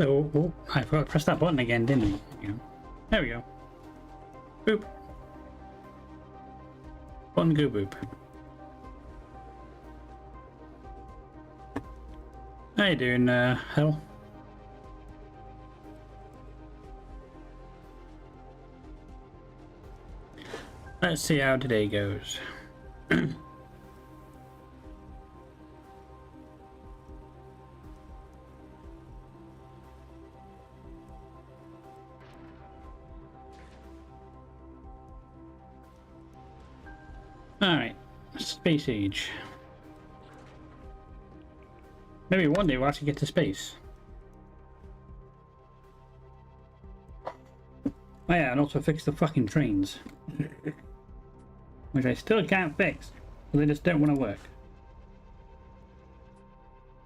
Oh, oh, I forgot to press that button again, didn't I? There we go. Boop. Button go boop. How you doing, Hell? Let's see how today goes. Alright, Space Age. Maybe one day we'll actually get to space. Oh yeah, and also fix the fucking trains. Which I still can't fix, but they just don't want to work.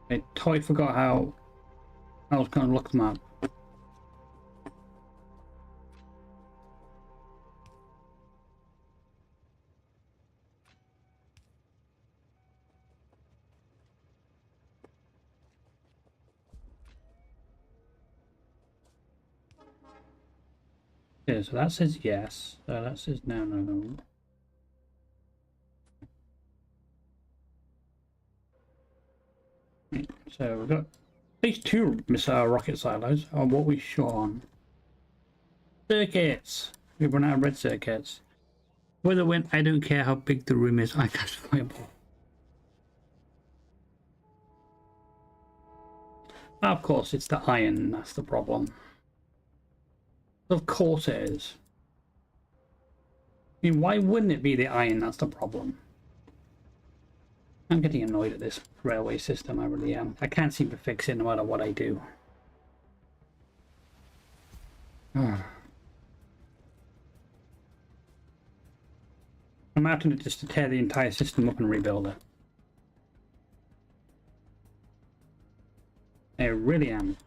I totally forgot how I was going to look them up. Okay, so that says yes. So that says no, no, no. Right, so we've got at least 2 missile rocket silos on what we shot on. Circuits! We've run out of red circuits. Whether when I don't care how big the room is, I cast fireball. Of course, it's the iron that's the problem. Of course it is. I mean, why wouldn't it be the iron that's the problem? I'm getting annoyed at this railway system, I really am. I can't seem to fix it no matter what I do. I'm having to just tear the entire system up and rebuild it. I really am.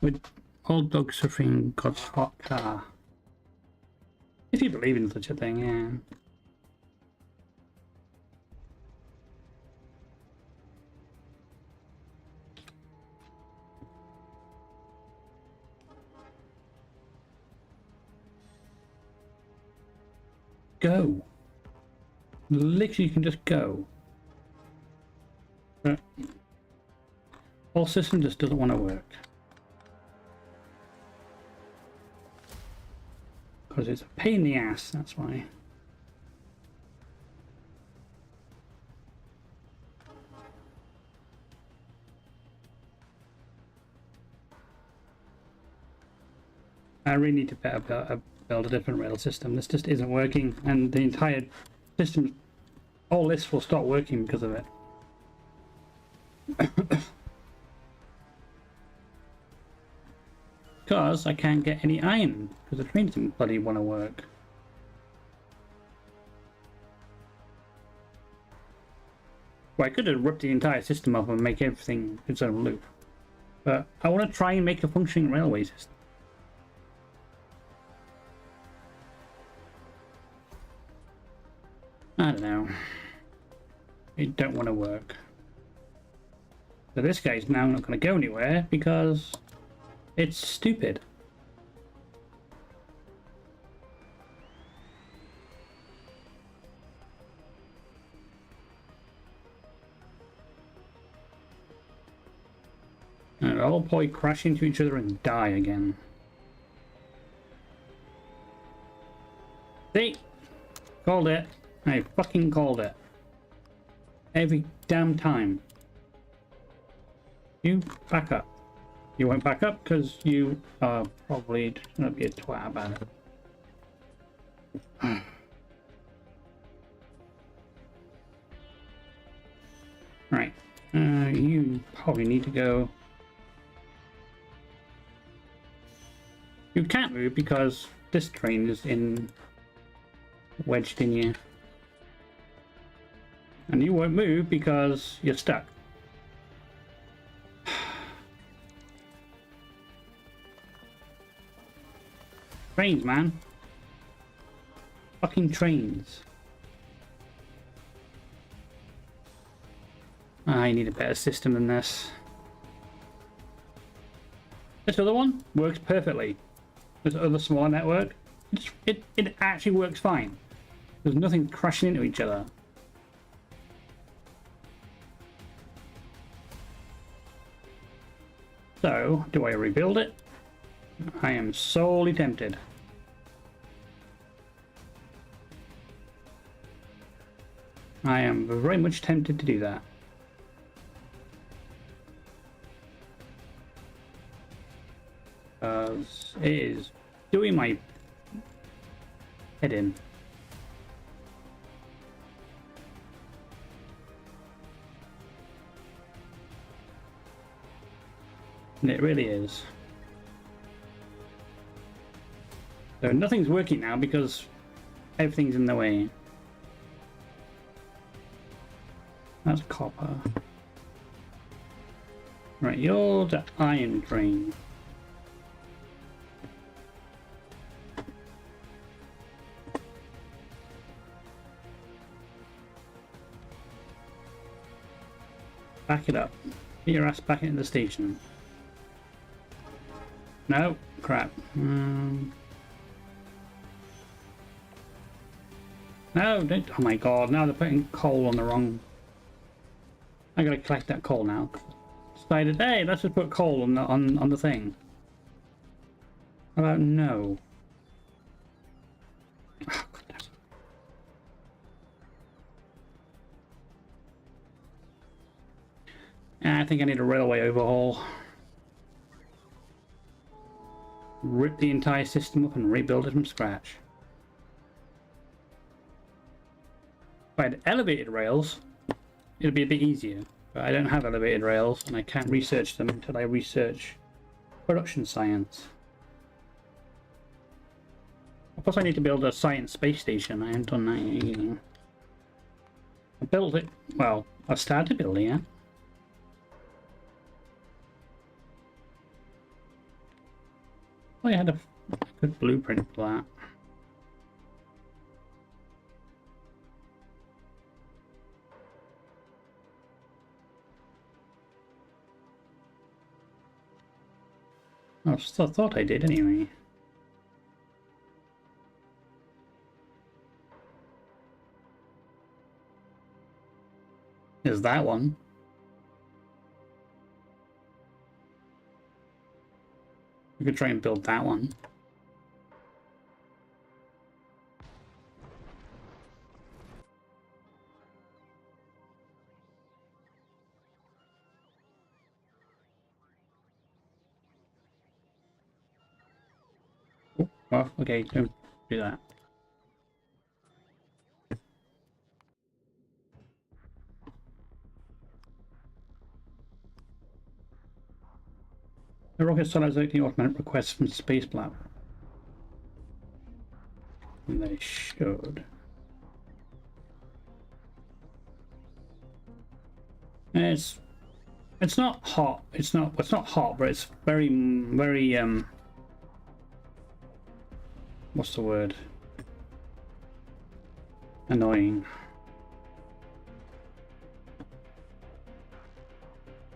With old dog suffering God's hot car. If you believe in such a thing, yeah. Go. Literally, you can just go. But whole system just doesn't want to work. Because it's a pain in the ass, that's why. I really need to build a different rail system. This just isn't working, and the entire system, all this will stop working because of it. Because I can't get any iron, because the trains didn't bloody want to work. Well, I could have ripped the entire system up and make everything its own loop. But I want to try and make a functioning railway system. I don't know. It don't want to work. So this guy's now not going to go anywhere because it's stupid. And they'll probably crash into each other and die again. See? Called it. I fucking called it. Every damn time. You back up. You won't back up because you are probably going to be a twat about it. Right. You probably need to go. You can't move because this train is wedged in you. And you won't move because you're stuck. Trains, man. Fucking trains. I need a better system than this. This other one works perfectly. This other smaller network, it actually works fine. There's nothing crashing into each other. So, do I rebuild it? I am sorely tempted. I am very much tempted to do that. Because it is doing my head in. And it really is. So nothing's working now because everything's in the way. That's copper. Right, you're the iron drain. Back it up. Get your ass back into the station. No, crap. No, don't. Oh my god, now they're putting coal on the wrong. I gotta collect that coal now. Decided, hey, let's just put coal on the thing. How about no? Oh, goodness. I think I need a railway overhaul. Rip the entire system up and rebuild it from scratch. If I had elevated rails, it'd be a bit easier. But I don't have elevated rails and I can't research them until I research production science. Plus I need to build a science space station. I haven't done that yet either. I built it, well, I started building it. I had a good blueprint for that. I thought I did anyway. There's that one. We could try and build that one. Oh, well, okay, don't do that. The rocket still has the automatic requests from space platform. And they should. It's not hot. It's not hot, but it's very what's the word? Annoying.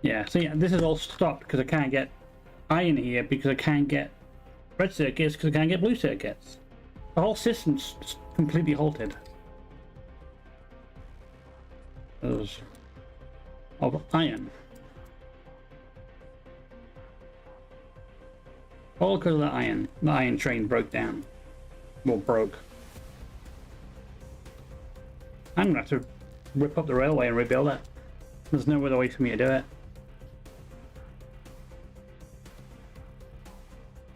Yeah, see, this is all stopped because I can't get iron here because I can't get red circuits because I can't get blue circuits. The whole system's completely halted. Those of iron. All because of the iron. The iron train broke down. Well, broke. I'm gonna have to rip up the railway and rebuild it. There's no other way for me to do it.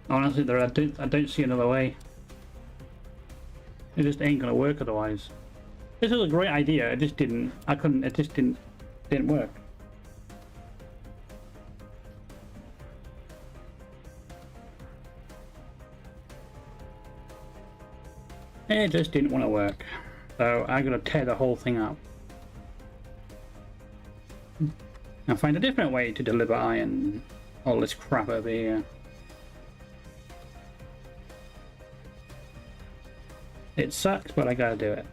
Honestly, I don't see another way. It just ain't gonna work otherwise. This was a great idea. It just didn't. It just didn't work. It just didn't want to work. So I'm gonna tear the whole thing up and find a different way to deliver iron. All this crap over here. It sucks, but I gotta do it.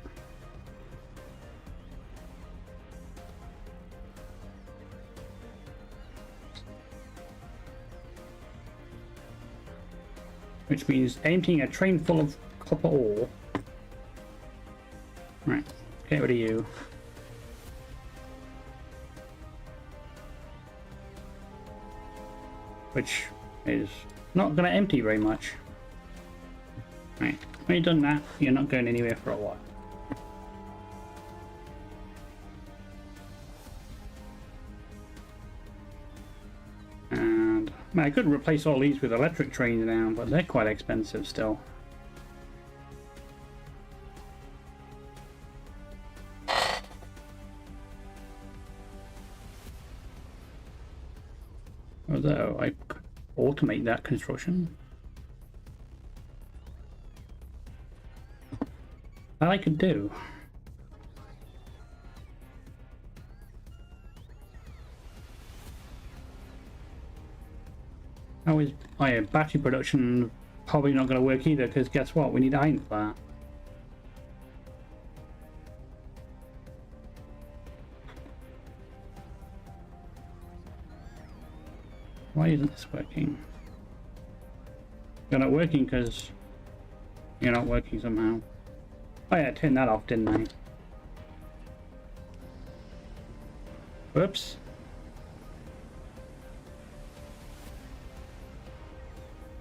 which means emptying a train full of copper ore. Right, get rid of you. Which is not going to empty very much. Right, when you've done that, you're not going anywhere for a while. And I could replace all these with electric trains now, but they're quite expensive still. Although I could automate that construction. That I could do. How is battery production probably not going to work either, because guess what? We need iron for that. Why isn't this working? You're not working because you're not working somehow. Oh yeah, I turned that off, didn't I? Whoops.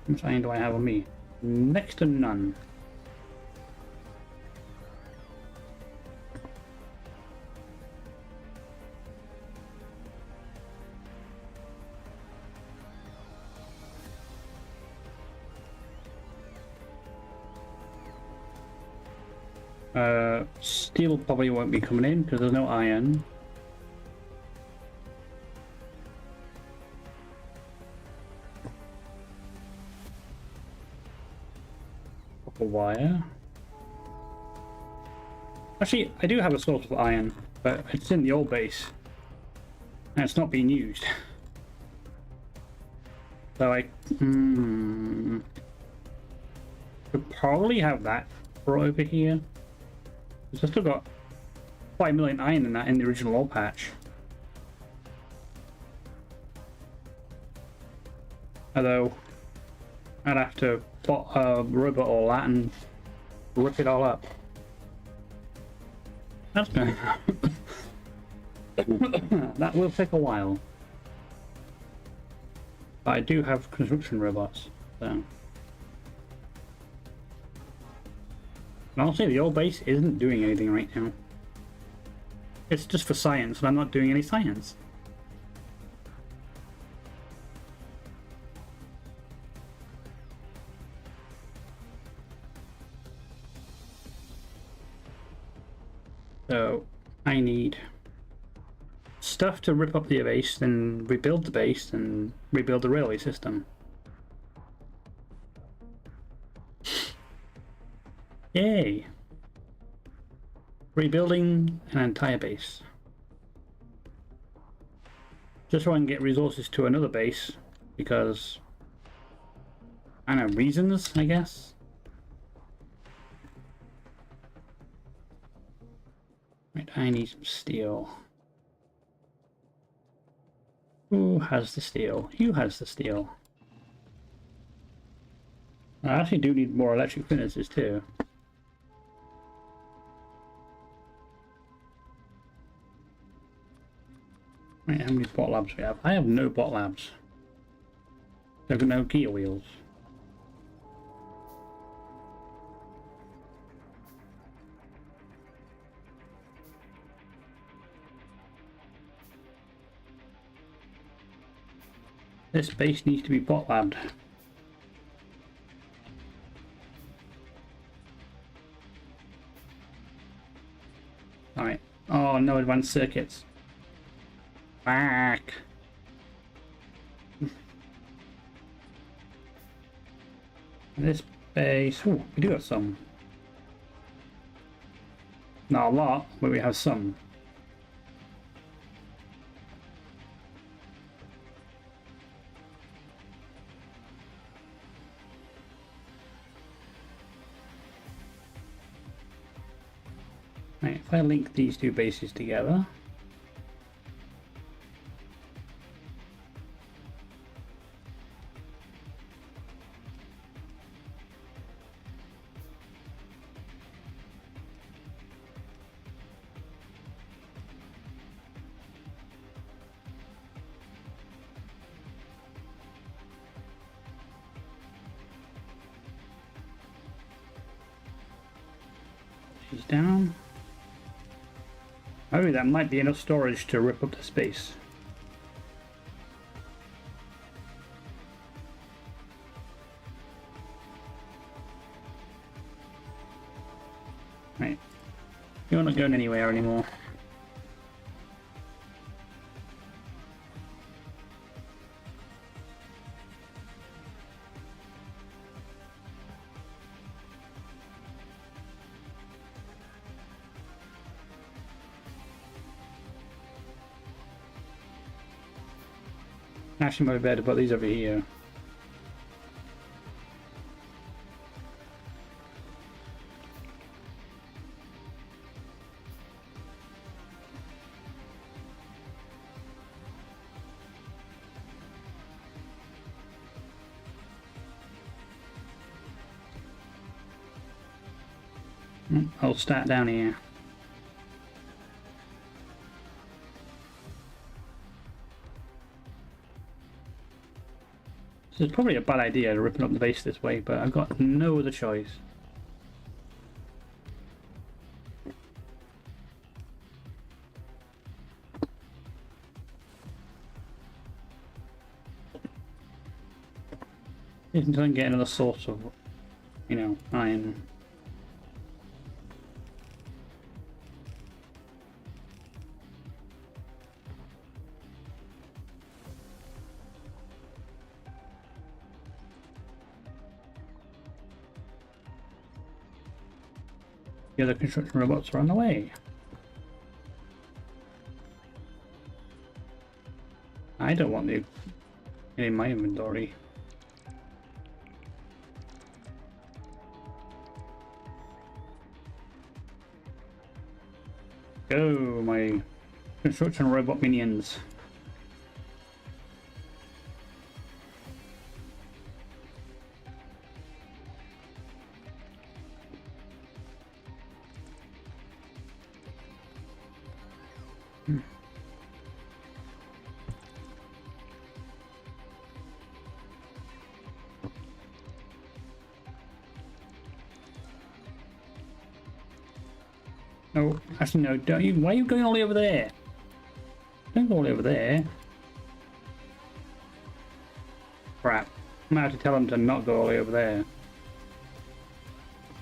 How much iron do I have on me? Next to none. Steel probably won't be coming in because there's no iron. Copper wire. Actually, I do have a source of iron, but it's in the old base and it's not being used. So I could probably have that brought over here. I've still got 5 million iron in that in the original ore patch. Although I'd have to rubber all that and rip it all up. That's going that will take a while. But I do have construction robots, so. And honestly, the old base isn't doing anything right now. It's just for science, and I'm not doing any science. So, I need stuff to rip up the base, then rebuild the base, and rebuild the railway system. Yay! Rebuilding an entire base. Just so I can get resources to another base, because I don't know, reasons, I guess. Right, I need some steel. Who has the steel? You has the steel. I actually do need more electric furnaces too. Right, how many bot labs we have? I have no bot labs. I've got no gear wheels. This base needs to be bot labbed. Alright. Oh, no advanced circuits. Back. This base. Oh, we do have some. Not a lot, but we have some. Right, if I link these two bases together. He's down. Oh, that might be enough storage to rip up the space. Right. You're not going anywhere anymore. Actually, might be better to put these over here. I'll start down here. So it's probably a bad idea to ripping up the base this way, but I've got no other choice. Until I can get another source of, you know, iron. The other construction robots are on the way. I don't want the in my inventory. Go, my construction robot minions. No, actually no, don't you, why are you going all the way over there? Don't go all the way over there. Crap. I'm gonna have to tell them to not go all the way over there.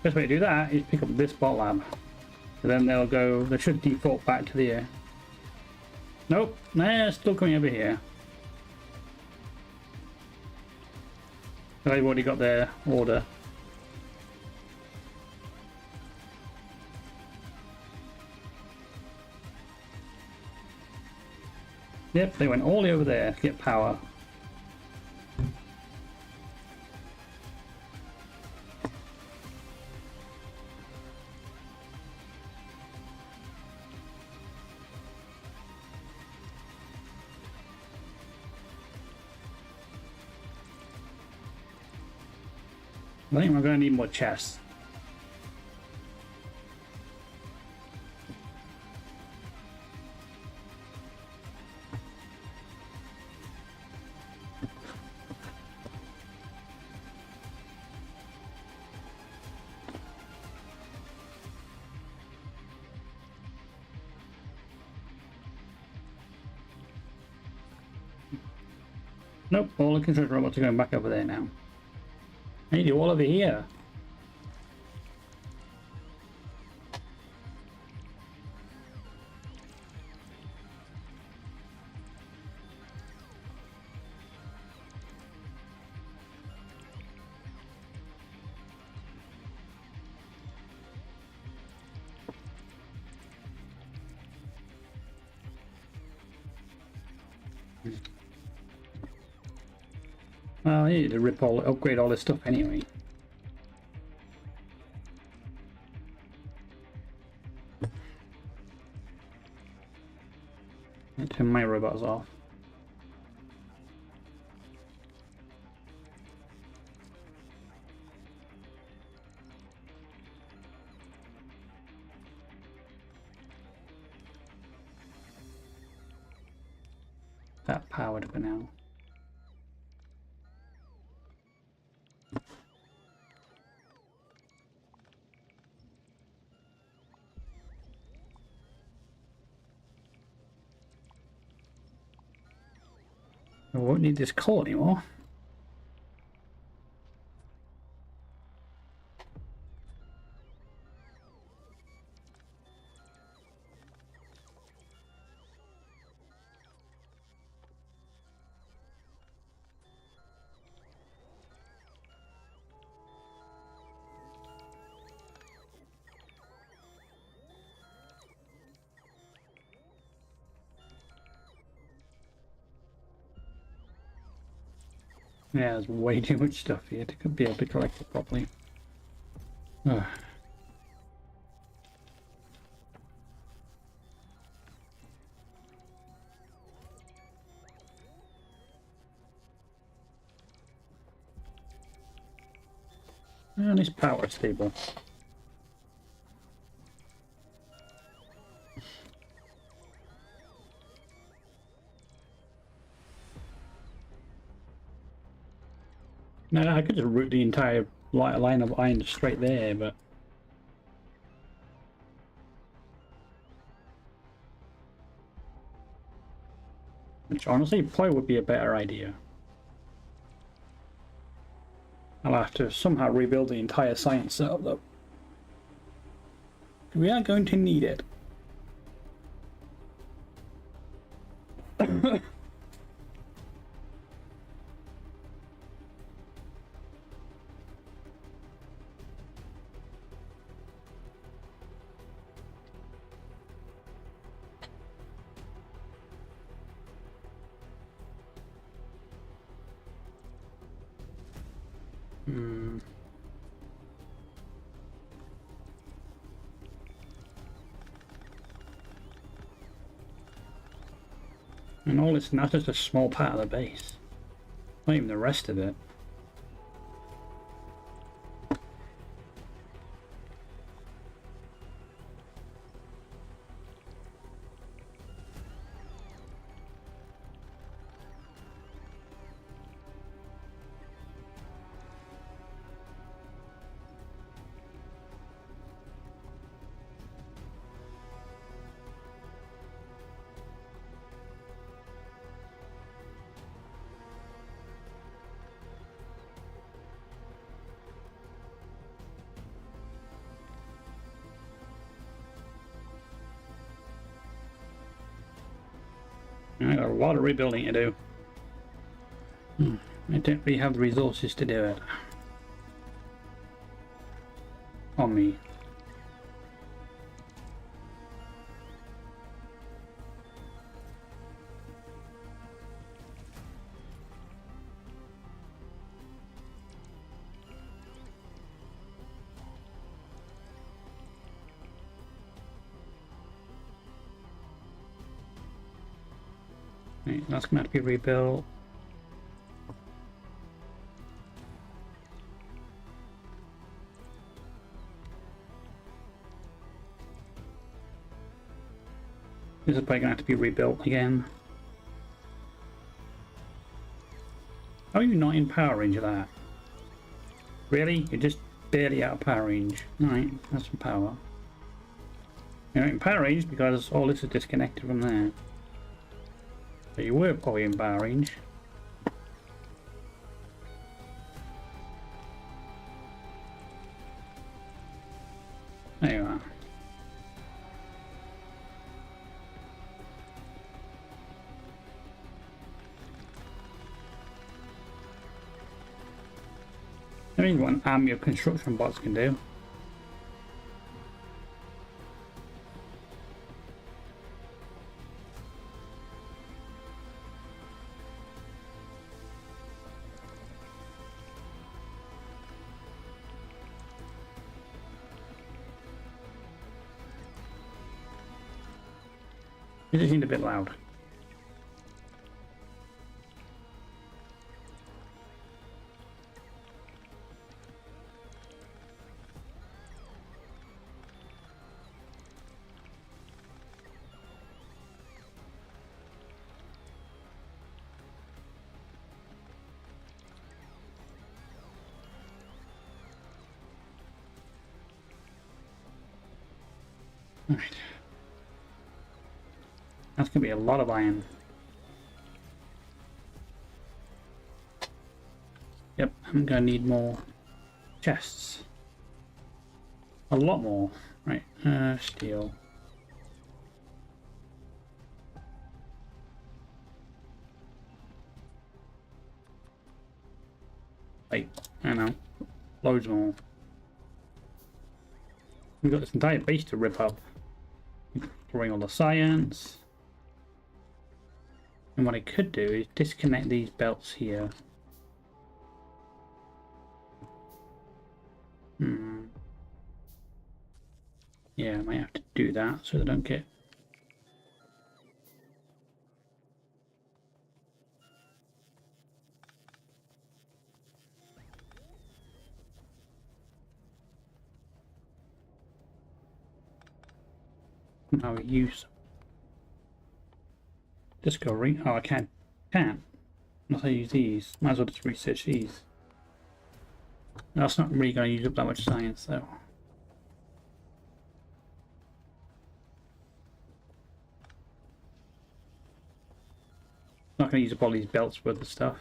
Best way to do that is pick up this bot lab. So then they'll go, they should default back to the Nope, they're still coming over here. They've already got their order. Yep, they went all the way over there to get power. I think we're going to need more chests. Nope, all the construction robots are going back over there now. I need you all over here. Well, I need to upgrade all this stuff anyway. Turn my robots off. That powered for now. I won't need this coal anymore. Yeah, there's way too much stuff here to be able to collect it properly. Ugh. And this power stable. Now I could just route the entire line of iron straight there, but which honestly probably would be a better idea. I'll have to somehow rebuild the entire science setup though. We are going to need it. And all it's not just a small part of the base. Not even the rest of it. I got a lot of rebuilding to do. I don't really have the resources to do it. On me. Right, that's going to have to be rebuilt. This is probably going to have to be rebuilt again. How are you not in power range of that? Really? You're just barely out of power range. Alright, that's some power. You're not in power range because all this is disconnected from there. But you were probably in power range. There you are. There is one army of construction bots can do. It just seemed a bit loud. Alright. That's gonna be a lot of iron. I'm gonna need more chests. A lot more. Right, steel. Wait, I know. Loads more. We've got this entire base to rip up. Throwing all the science. And what I could do is disconnect these belts here. Yeah, I might have to do that so they don't get... No use. Discovery. Oh, I can't. Can't. Unless I use these. Might as well just research these. That's not really going to use up that much science, though. Not going to use up all these belts worth of stuff.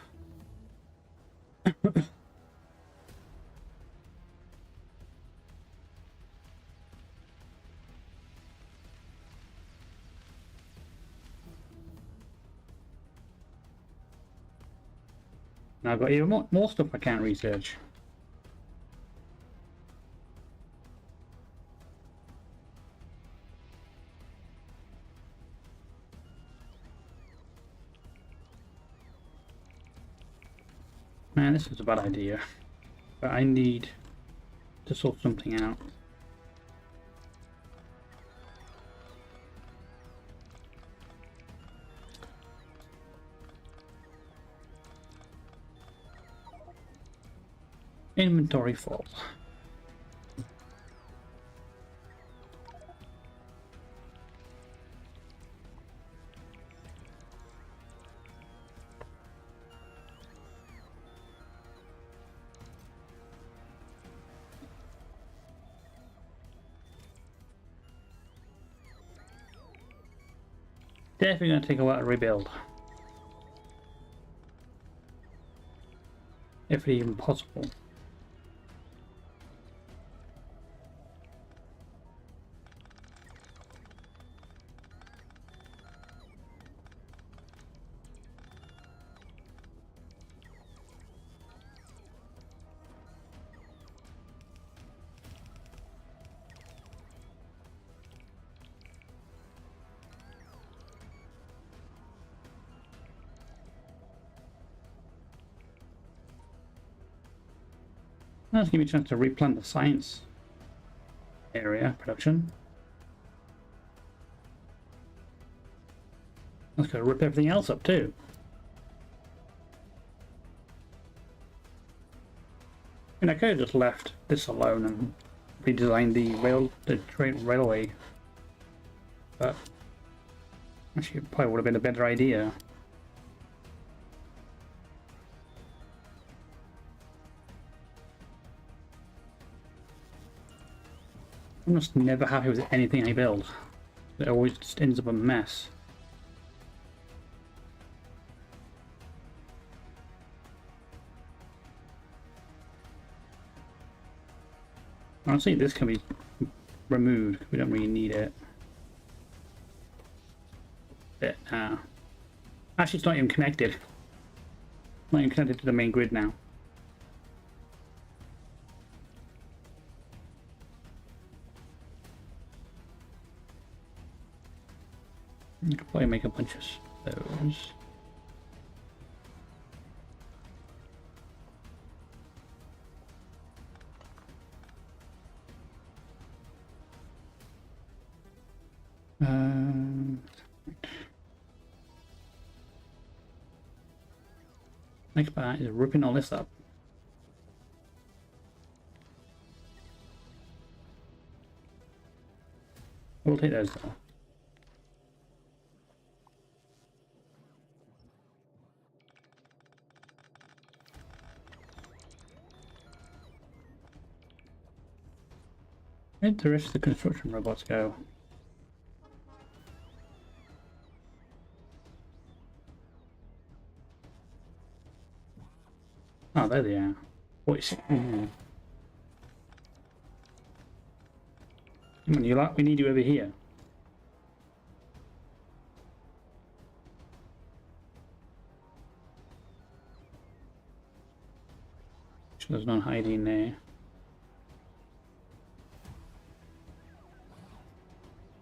Now I've got even more stuff I can't research. Man, this is a bad idea. But I need to sort something out. Inventory full. Definitely going to take a while to rebuild. If even possible. Let's give me a chance to replant the science area production. Let's go rip everything else up too. And I could have just left this alone and redesigned the train railway, but actually it probably would have been a better idea. I'm just never happy with anything I build. It always just ends up a mess. Honestly, this can be removed. We don't really need it. But, actually, it's not even connected. Not even connected to the main grid now. I could probably make a bunch of those. Next part is ripping all this up. We'll take those though. Where did the rest of the construction robots go? Oh, there they are. 46. Come on, you like? We need you over here. There's none hiding there.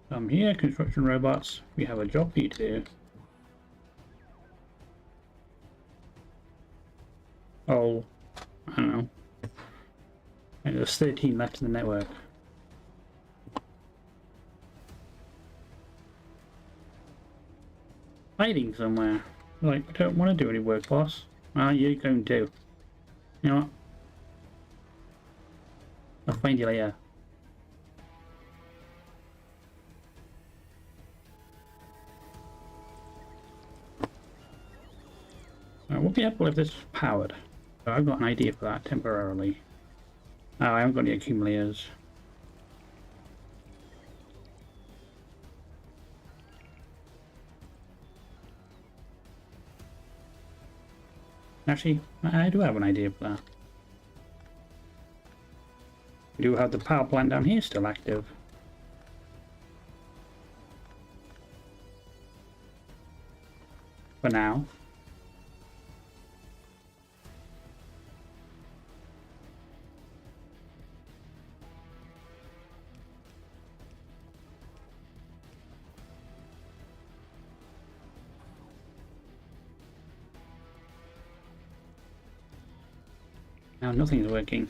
Come here, construction robots. We have a job for you to do. Oh, I don't know. And there's 13 left in the network. Hiding somewhere. Like, I don't want to do any work, boss. Ah, you going to. You know what? I'll find you later. What would be helpful if this was powered? So I've got an idea for that temporarily. Oh, I haven't got any accumulators. Actually, I do have an idea for that. We do have the power plant down here still active. For now. Now nothing's working.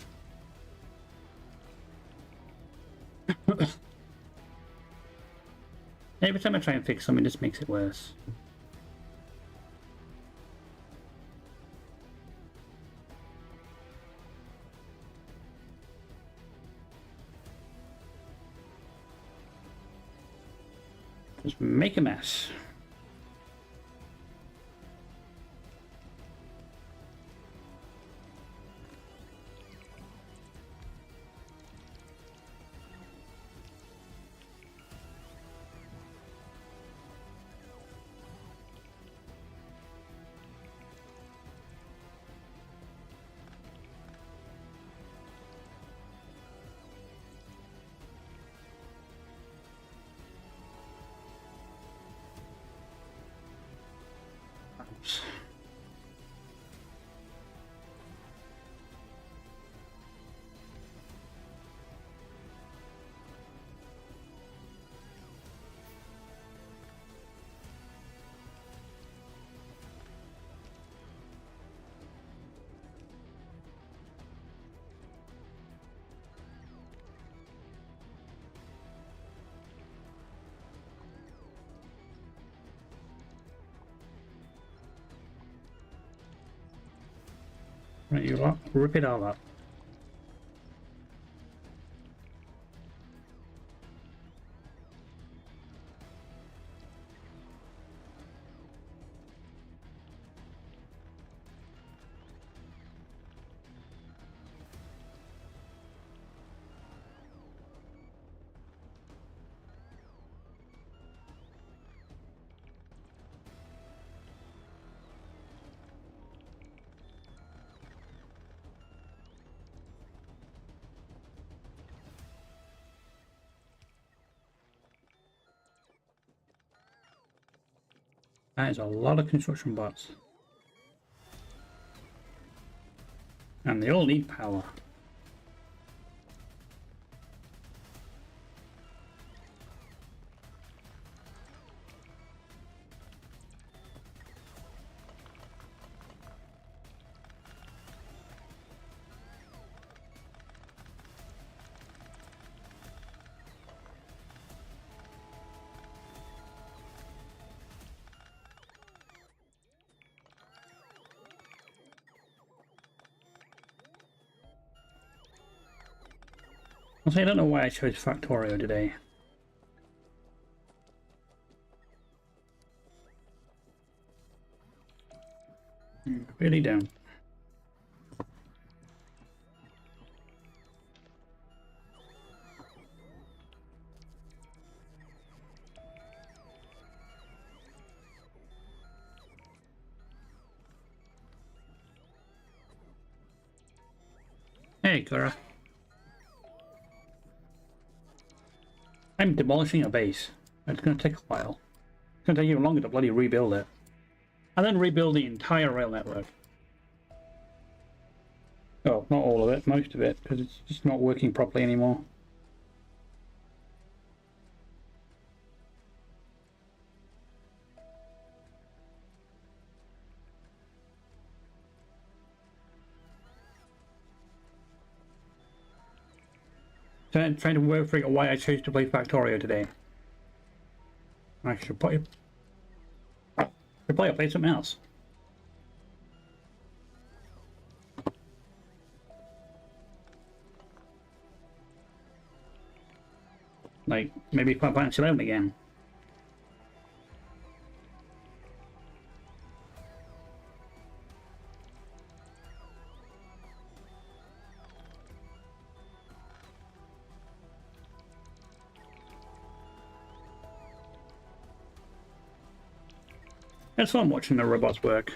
Every time I try and fix something, it just makes it worse. Just make a mess. Right, you lot, rip it all up. That is a lot of construction bots. And they all need power. I don't know why I chose Factorio today. Really don't. Hey, Cora. I'm demolishing a base. It's going to take a while. It's going to take even longer to bloody rebuild it. And then rebuild the entire rail network. Oh, not all of it, most of it, because it's just not working properly anymore. Trying to work figure out why I chose to play Factorio today. I should play something else. Like maybe Final Fantasy 11 again. It's fun watching the robots work.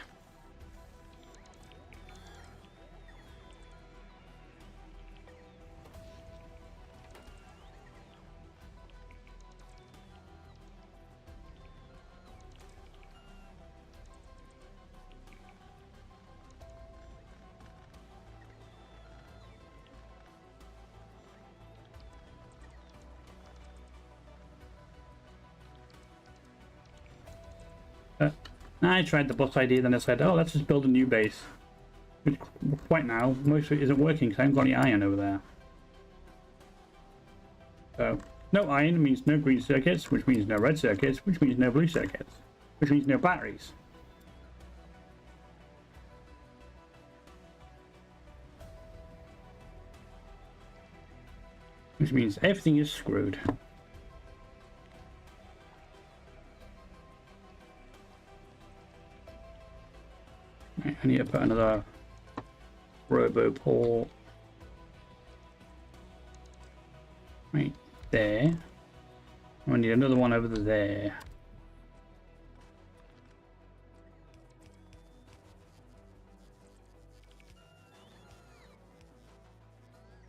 I tried the bus idea, then I said, oh, let's just build a new base. Which, right now, most of it isn't working because I haven't got any iron over there. So, no iron means no green circuits, which means no red circuits, which means no blue circuits, which means no batteries. Which means everything is screwed. I need to put another robo port right there. I need another one over there.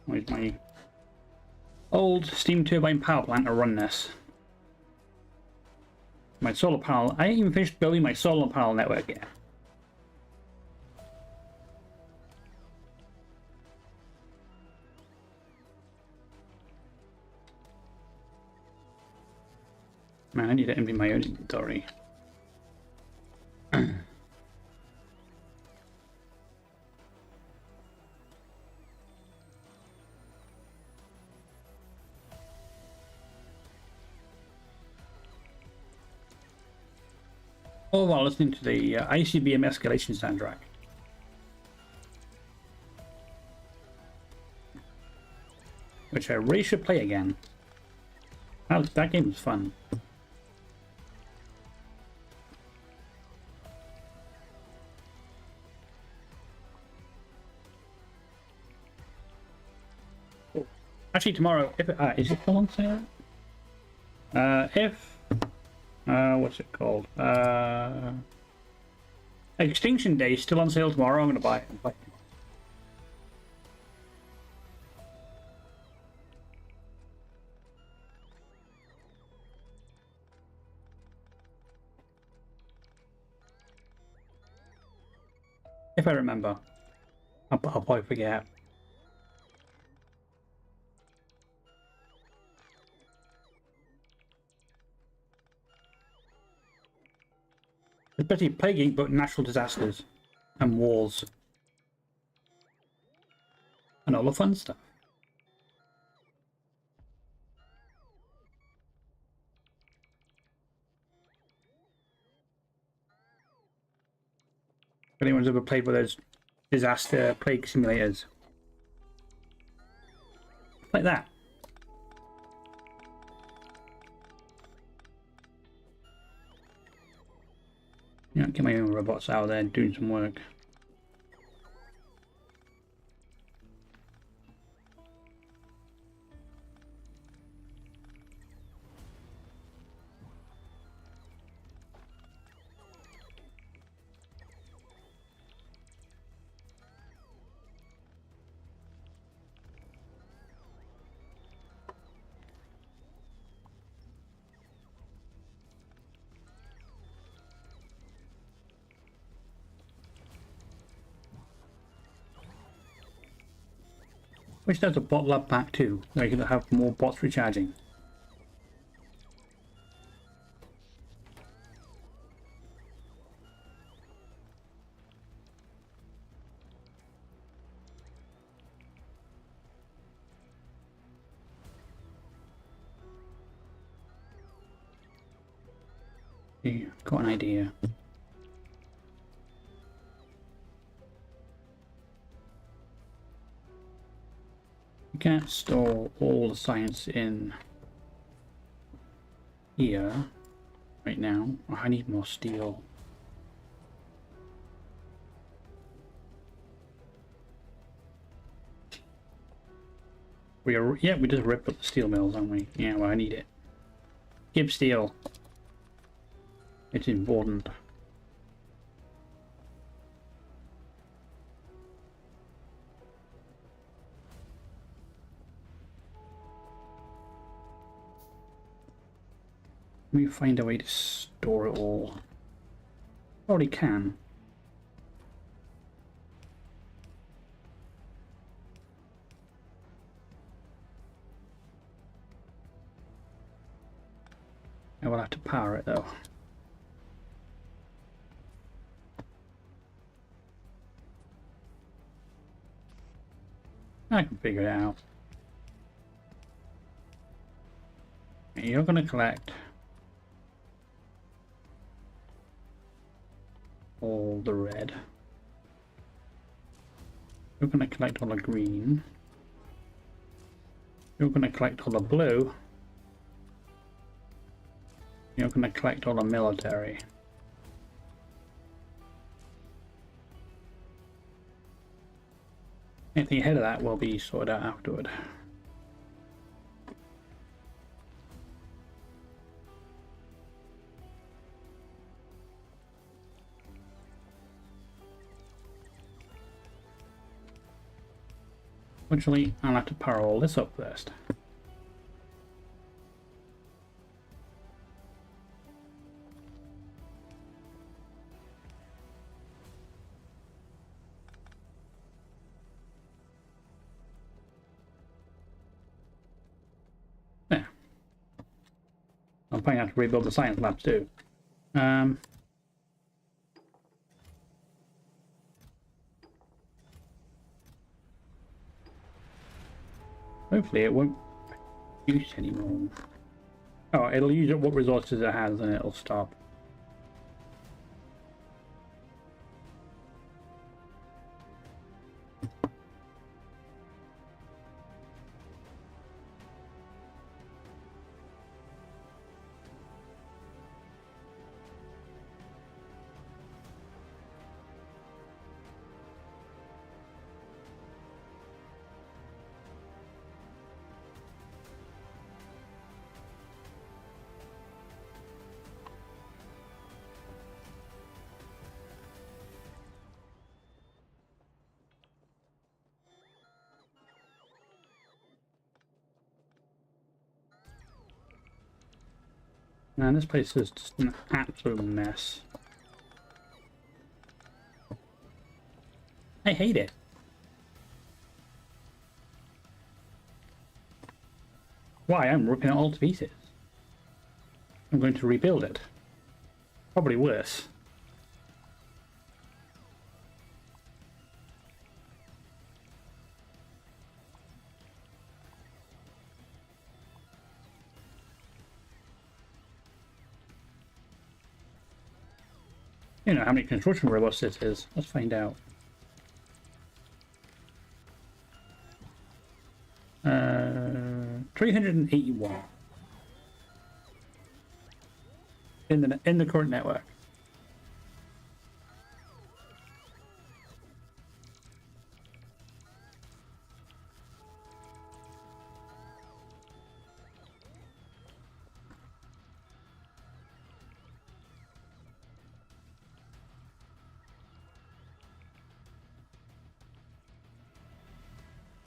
Where's my old steam turbine power plant to run this? My solar panel. I ain't even finished building my solar panel network yet. Man, I need to empty my own inventory. All while listening to the ICBM escalation soundtrack. Which I really should play again. That game was fun. Actually, tomorrow, if is it still on sale? What's it called? Extinction Day is still on sale tomorrow. I'm gonna buy it. If I remember, I'll probably forget. Especially plaguing, but natural disasters and wars and all the fun stuff. If anyone's ever played with those disaster plague simulators, like that. Yeah, get my own robots out there doing some work. Wish there's a bot lab pack too, where you can have more bots recharging. Yeah, got an idea. You can't store all the science in here right now. I need more steel. We just ripped up the steel mills, haven't we? Yeah, well, I need it. Give steel. It's important. Let me find a way to store it all. Probably can. I will have to power it though. I can figure it out. You're going to collect all the red. You're going to collect all the green. You're going to collect all the blue. You're going to collect all the military. Anything ahead of that will be sorted out afterward. Actually, I'll have to power all this up first. There. I'll probably have to rebuild the science labs too. Hopefully it won't use anymore. Oh, it'll use up what resources it has and it'll stop. Man, this place is just an absolute mess. I hate it. Why? I'm ripping it all to pieces. I'm going to rebuild it. Probably worse. You know how many construction robots this is. Let's find out. 381 in the current network.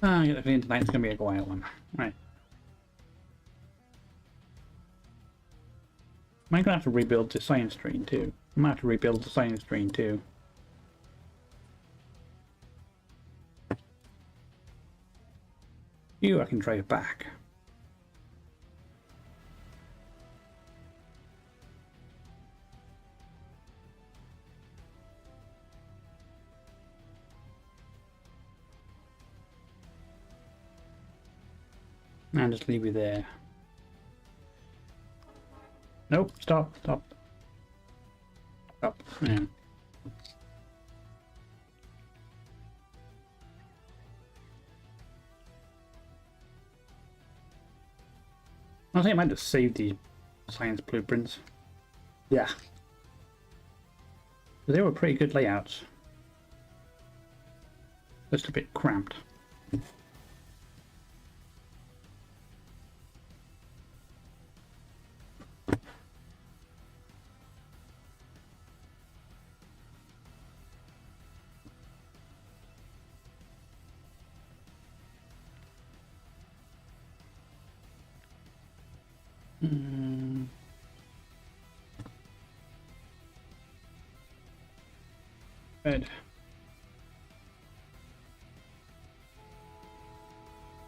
I get the feeling tonight's gonna be a quiet one. Right. I'm gonna have to rebuild the science train too. I'm gonna have to rebuild the science train too. You I can drive back. And just leave you there. Nope, stop, stop. Stop. Yeah. I think I might just save the science blueprints. Yeah. They were pretty good layouts. Just a bit cramped. Bed.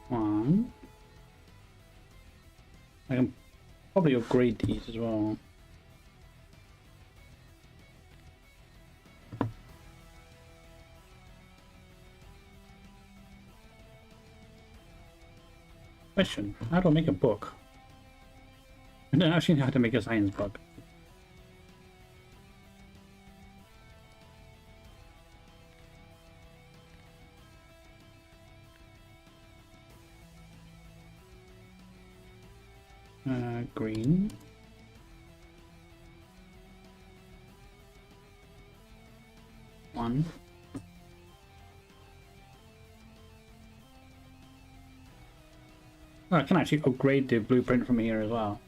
One. I can probably upgrade these as well. Question, how do I make a book? I don't actually know how to make a science book. Green. One. Oh, I can actually upgrade the blueprint from here as well.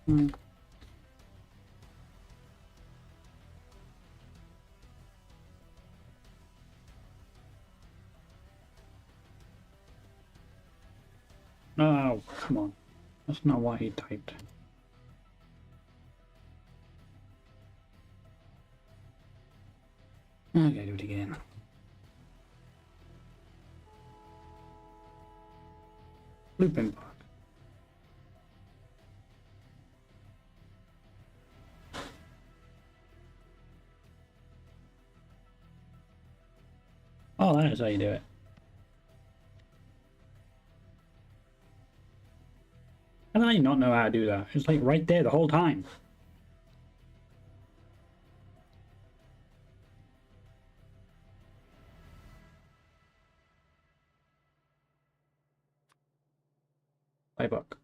Hmm. Oh, come on. That's not what he typed. Okay, do it again. Blueprint book. Oh, that is how you do it. How did I not know how to do that? It's like right there the whole time. Playbook.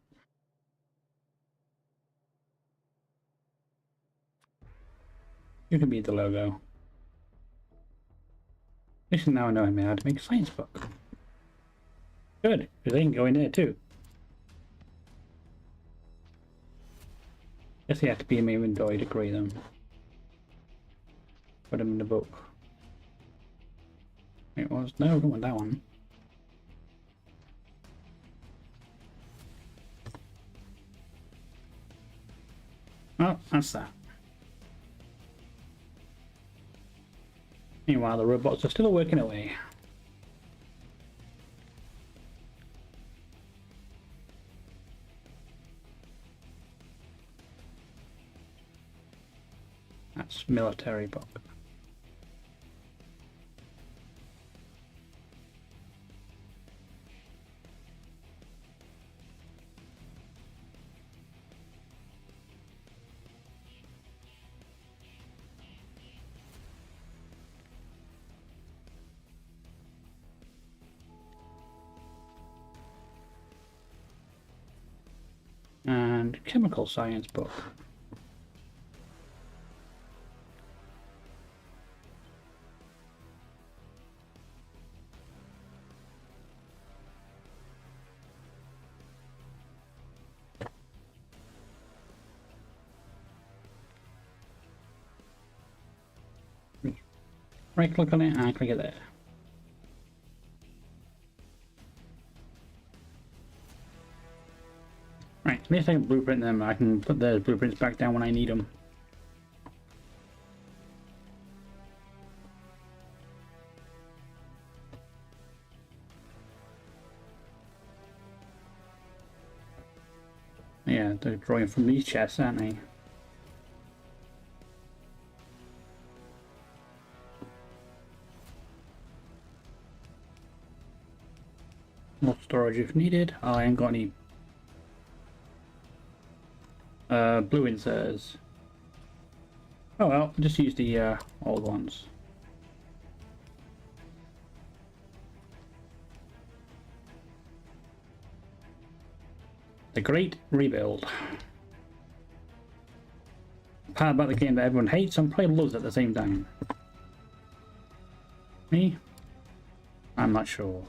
You can be the logo. At least now I know how to make a science book. Good, because they can go in there too. Guess they have to be in my inventory to create them. Put them in the book. It was no, I don't want that one. Oh, that's that. Meanwhile, the robots are still working away. That's military book. And chemical science book. Right click on it and click it there. Right, at least I can blueprint them. I can put the blueprints back down when I need them. Yeah, they're drawing from these chests, aren't they? More storage if needed. Oh, I ain't got any blue inserts. Oh well, just use the old ones. The Great Rebuild. Part about the game that everyone hates and probably loves at the same time. Me? I'm not sure.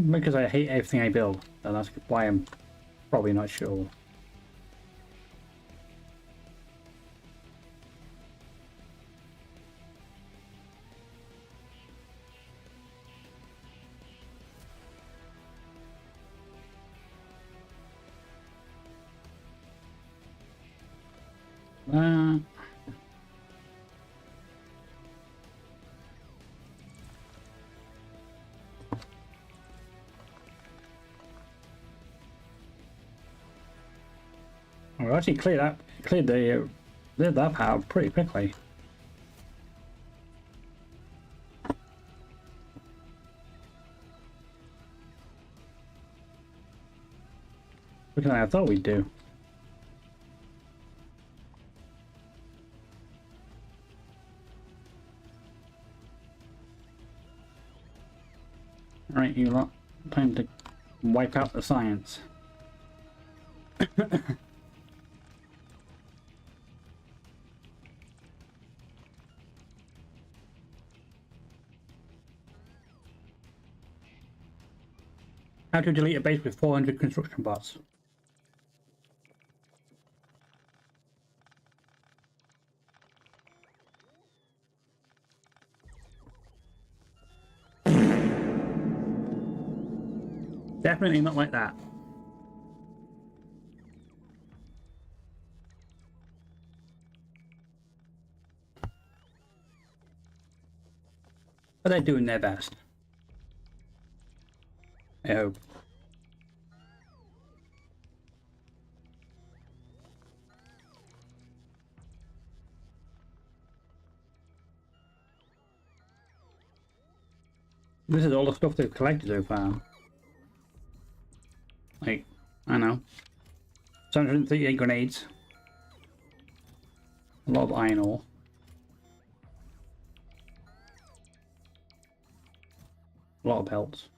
Because I hate everything I build, and that's why I'm probably not sure. Well, actually cleared that part pretty quickly. Quicker than I thought we'd do. Right, you lot. Time to wipe out the science. How to delete a base with 400 construction bots. Definitely not like that. But they're doing their best. I hope. This is all the stuff they've collected so far. Like, I don't know. 738 grenades. A lot of iron ore. A lot of pelts.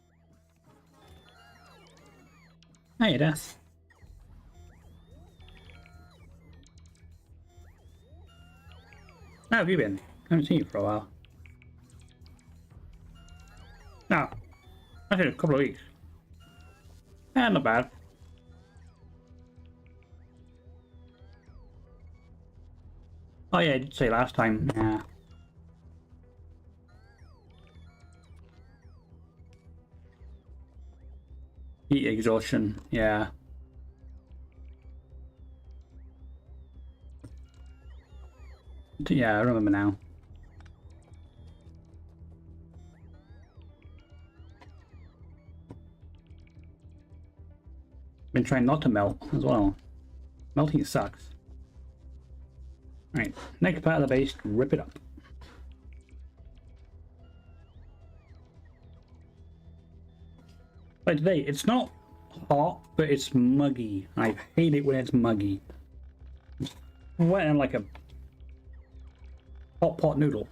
Hey, Death. How have you been? I haven't seen you for a while. No. Actually, a couple of weeks. Yeah, not bad. Oh yeah, I did say last time. Yeah. Heat exhaustion. Yeah. Yeah, I remember now. Been trying not to melt as well. Melting sucks. Right, next part of the base, rip it up. Like today, it's not hot, but it's muggy. I hate it when it's muggy. I'm wetting like a hot pot noodle.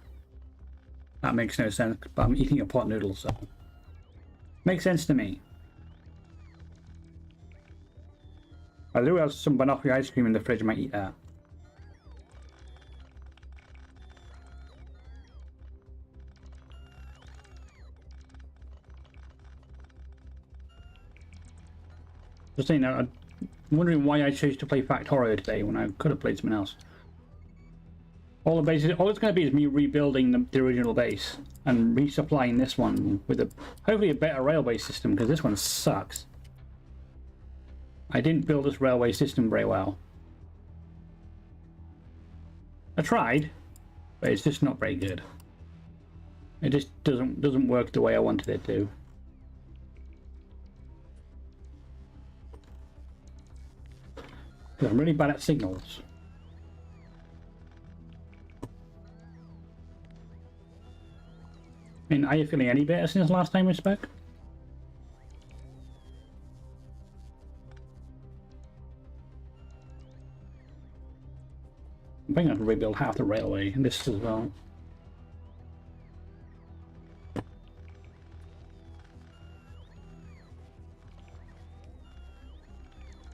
That makes no sense, but I'm eating a pot noodle, so. Makes sense to me. I do have some banoffee ice cream in the fridge. I might eat that. Just saying, I'm wondering why I chose to play Factorio today when I could have played something else. All the bases, all it's going to be is me rebuilding the original base and resupplying this one with hopefully a better railway system, because this one sucks. I didn't build this railway system very well. I tried, but it's just not very good. It just doesn't work the way I wanted it to. I'm really bad at signals. I mean, are you feeling any better since last time we spoke? I think I can rebuild half the railway and this as well.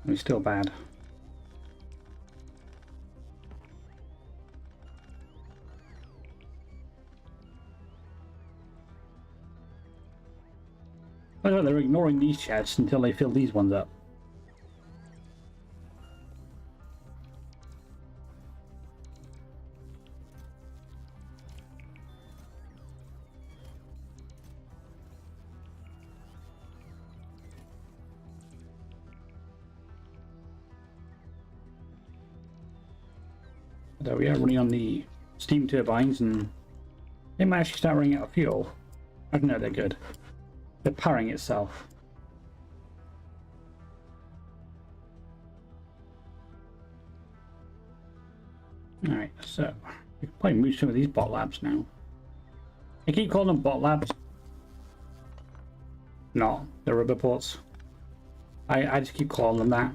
It's still bad. I don't know, they're ignoring these chests until they fill these ones up. There we are, running on the steam turbines, and they might actually start running out of fuel. I don't know, they're good. They're powering itself. Alright, so we can probably move some of these bot labs now. I keep calling them bot labs. No, they're rubber ports. I just keep calling them that.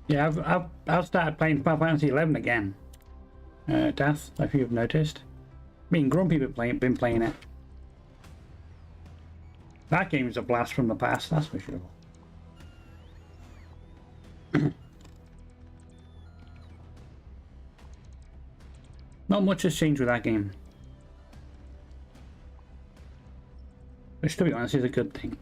Yeah, I've started playing Final Fantasy 11 again. Death, if you've noticed. Me and Grumpy have been playing it. That game's a blast from the past, that's for sure. Not much has changed with that game. Which, to be honest, is a good thing.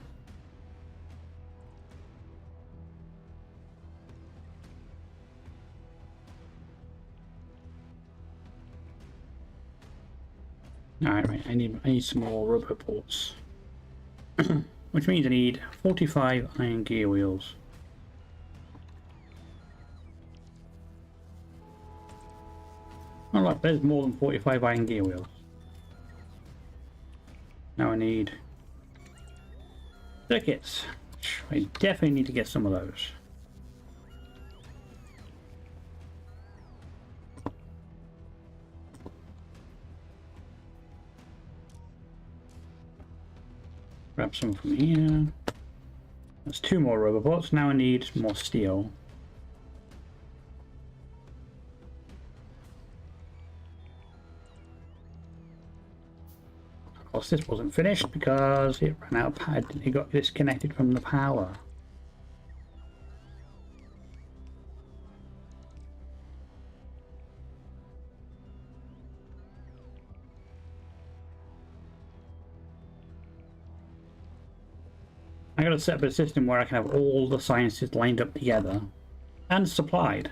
Alright, right, I need some more rubber ports. Which means I need 45 iron gear wheels. Oh look, there's more than 45 iron gear wheels. Now I need circuits. I definitely need to get some of those. Grab some from here. That's 2 more rubber ports. Now I need more steel. Of course, this wasn't finished because it ran out of power. It got disconnected from the power. I gotta set up a system where I can have all the sciences lined up together and supplied.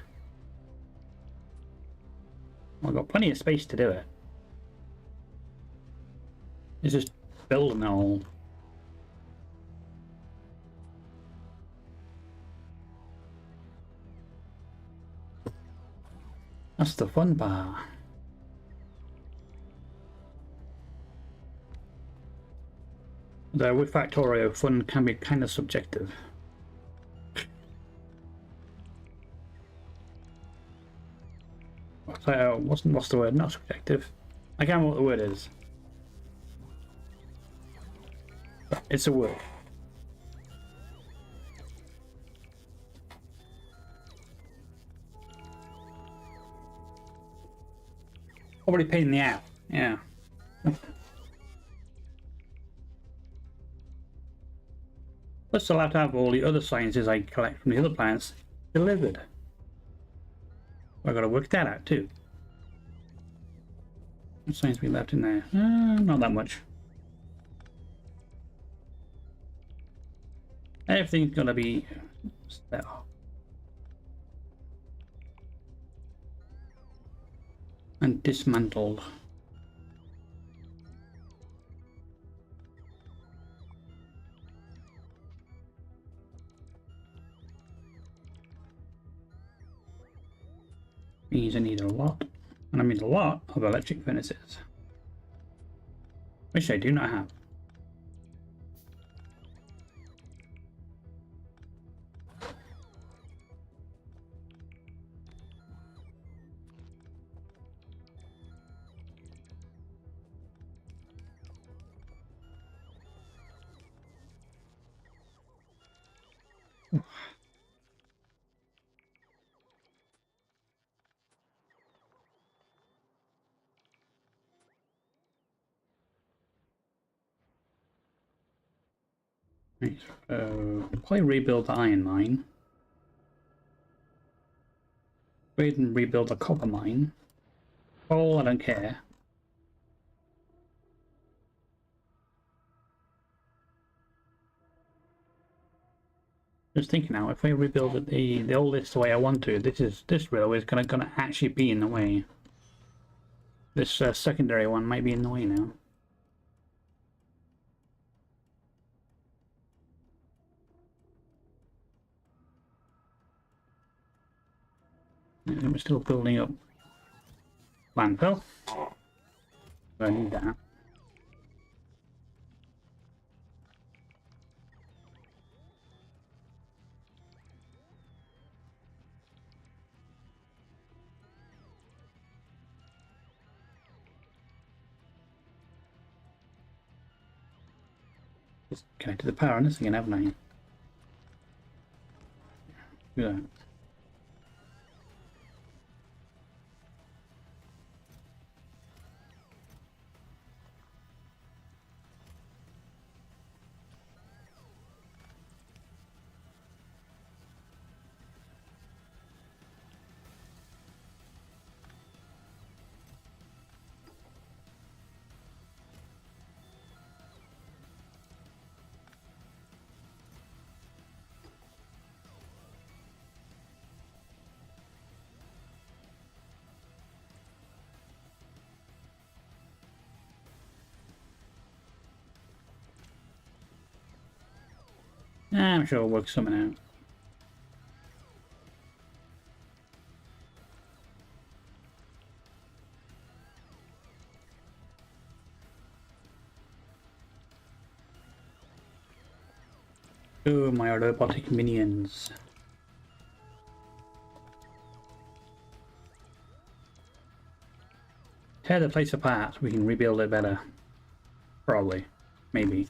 I've got plenty of space to do it. It's just building it all. That's the fun part. Though with Factorio, fun can be kind of subjective. What's the word? Not subjective. I can't remember what the word is. But it's a word. Probably pain in the ass. Yeah. Plus, I'll have to have all the other sciences I collect from the other planets delivered. I've got to work that out too. What science we left in there? Not that much. Everything's gonna be set up. And dismantled. Means I need a lot, and I need a lot of electric furnaces, which I do not have. Right, so probably rebuild the iron mine. Go ahead and rebuild the copper mine. Coal, I don't care. Just thinking now, if I rebuild the old list the way I want to, this railway is gonna actually be in the way. This secondary one might be in the way now. And we're still building up landfill. So I need that. Just connected the power on this again, haven't I? Do that. I'm sure it'll work something out. Oh, my robotic minions. Tear the place apart, we can rebuild it better. Probably. Maybe.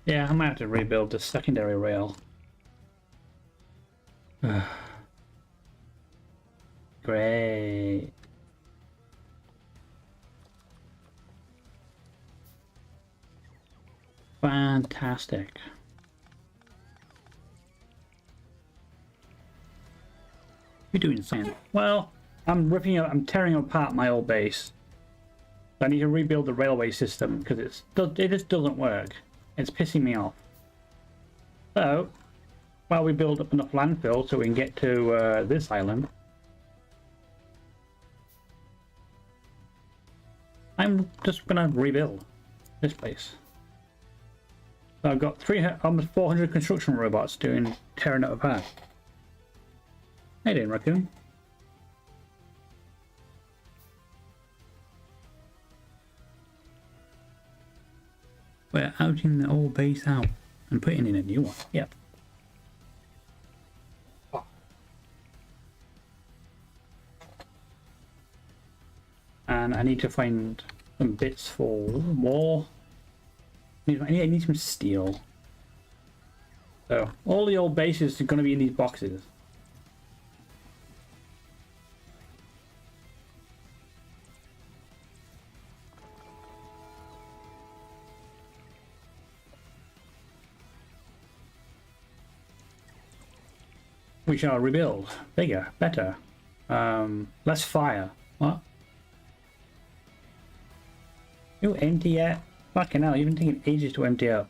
Yeah, I might have to rebuild the secondary rail. Great. Fantastic. You're doing something. Well, I'm tearing apart my old base. I need to rebuild the railway system because it just doesn't work. It's pissing me off. So, while we build up enough landfill so we can get to this island, I'm just gonna rebuild this place. So I've got almost 400 construction robots tearing it apart. Hey, doing, raccoon? We're outing the old base out and putting in a new one. Yep. And I need to find some bits for more. I need some steel. So all the old bases are going to be in these boxes. We shall rebuild. Bigger, better. Less fire. What? You empty yet? Fucking hell, you've been taking ages to empty up.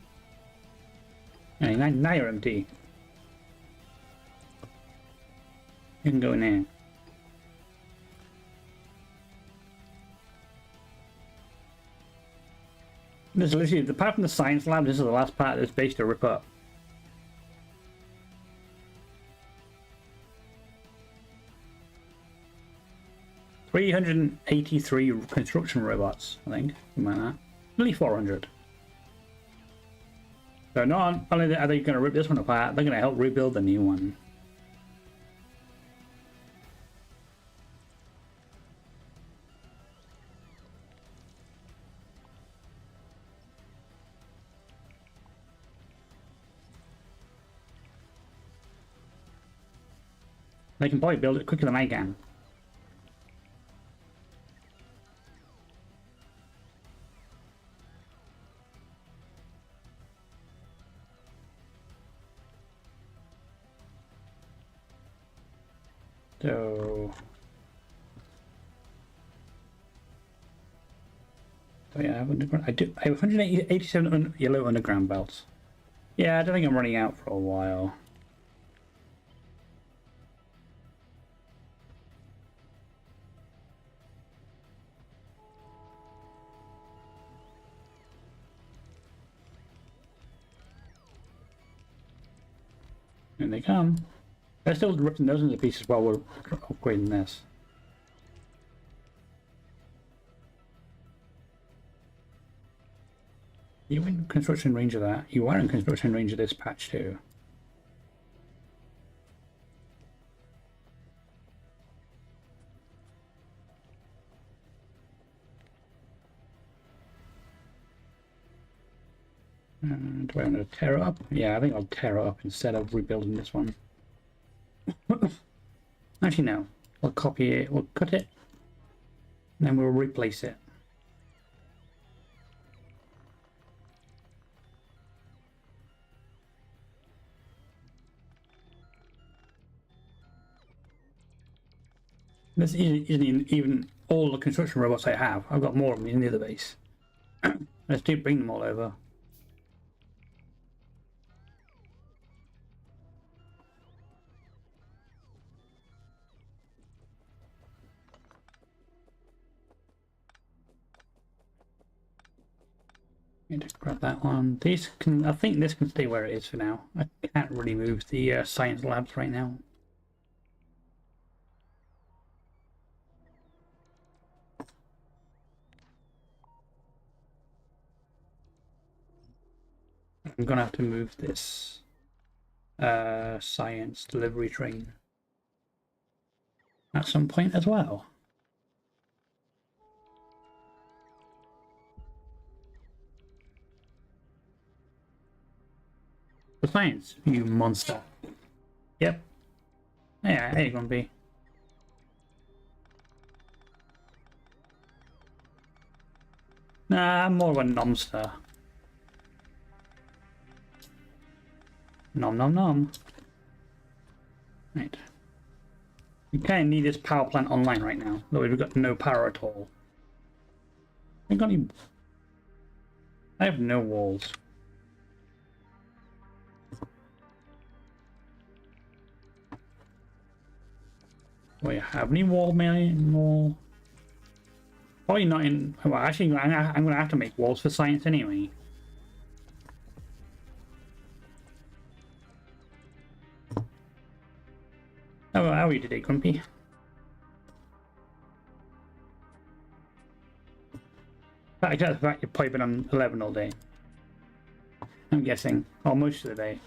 Hey, now you're empty. You can go in there. This is literally, apart from the science lab, this is the last part of this base to rip up. $383 construction robots, I think, something like that. Nearly 400. So not only are they going to rip this one apart, they're going to help rebuild the new one. They can probably build it quicker than I can. So yeah, I have 187 yellow underground belts. Yeah, I don't think I'm running out for a while. And they come. They're still ripping those into pieces while we're upgrading this. You in construction range of that? You are in construction range of this patch too. Do I want to tear it up? Yeah, I think I'll tear it up instead of rebuilding this one. Actually, no. We'll copy it, we'll cut it, and then we'll replace it. This isn't even all the construction robots I have. I've got more of them in the other base. Let's do bring them all over. Need to grab that one. These can, I think this can stay where it is for now. I can't really move the science labs right now. I'm gonna have to move this science delivery train at some point as well. The science, you monster. Yep. Yeah, how you gonna be? Nah, I'm more of a nomster. Nom nom nom. Right. We kind of need this power plant online right now. Though we've got no power at all. I got any... I have no walls. Do I have any wall mail? Probably not in... Well, actually, I'm going to have to make walls for science anyway. How are you today, Grumpy? I guess the fact you've probably been on 11 all day. I'm guessing. Or most of the day.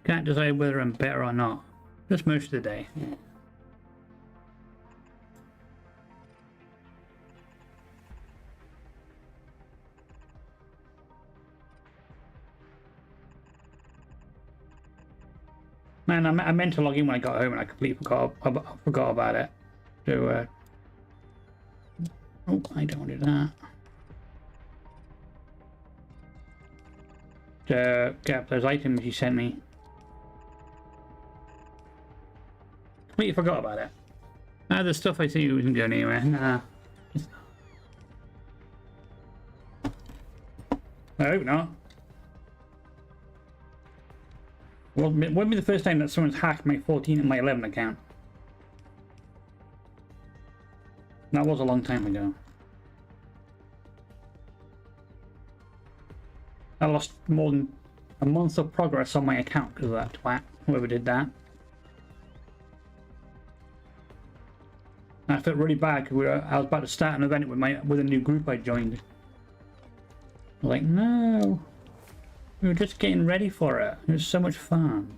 Can't decide whether I'm better or not. Just most of the day. Man, I meant to log in when I got home and I completely forgot about it. So, oh, I don't want to do that. To get up those items you sent me. Completely forgot about it. The stuff I see wasn't going anywhere. Nah. I hope not. Well, wouldn't be the first time that someone's hacked my 14 and my 11 account. That was a long time ago. I lost more than a month of progress on my account because of that twat, whoever did that. I felt really bad because I was about to start an event with a new group I joined. I was like, no, we were just getting ready for it. It was so much fun.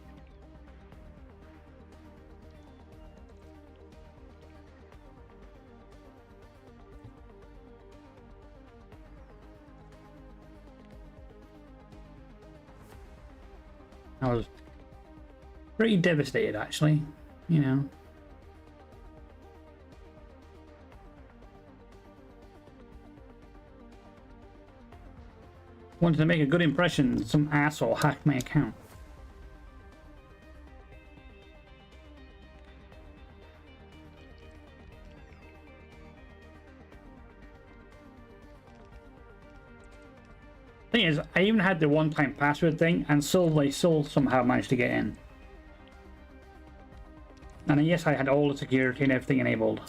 I was pretty devastated, actually, you know. Wanted to make a good impression, some asshole hacked my account. Thing is, I even had the one-time password thing, and they still somehow managed to get in. And yes, I had all the security and everything enabled.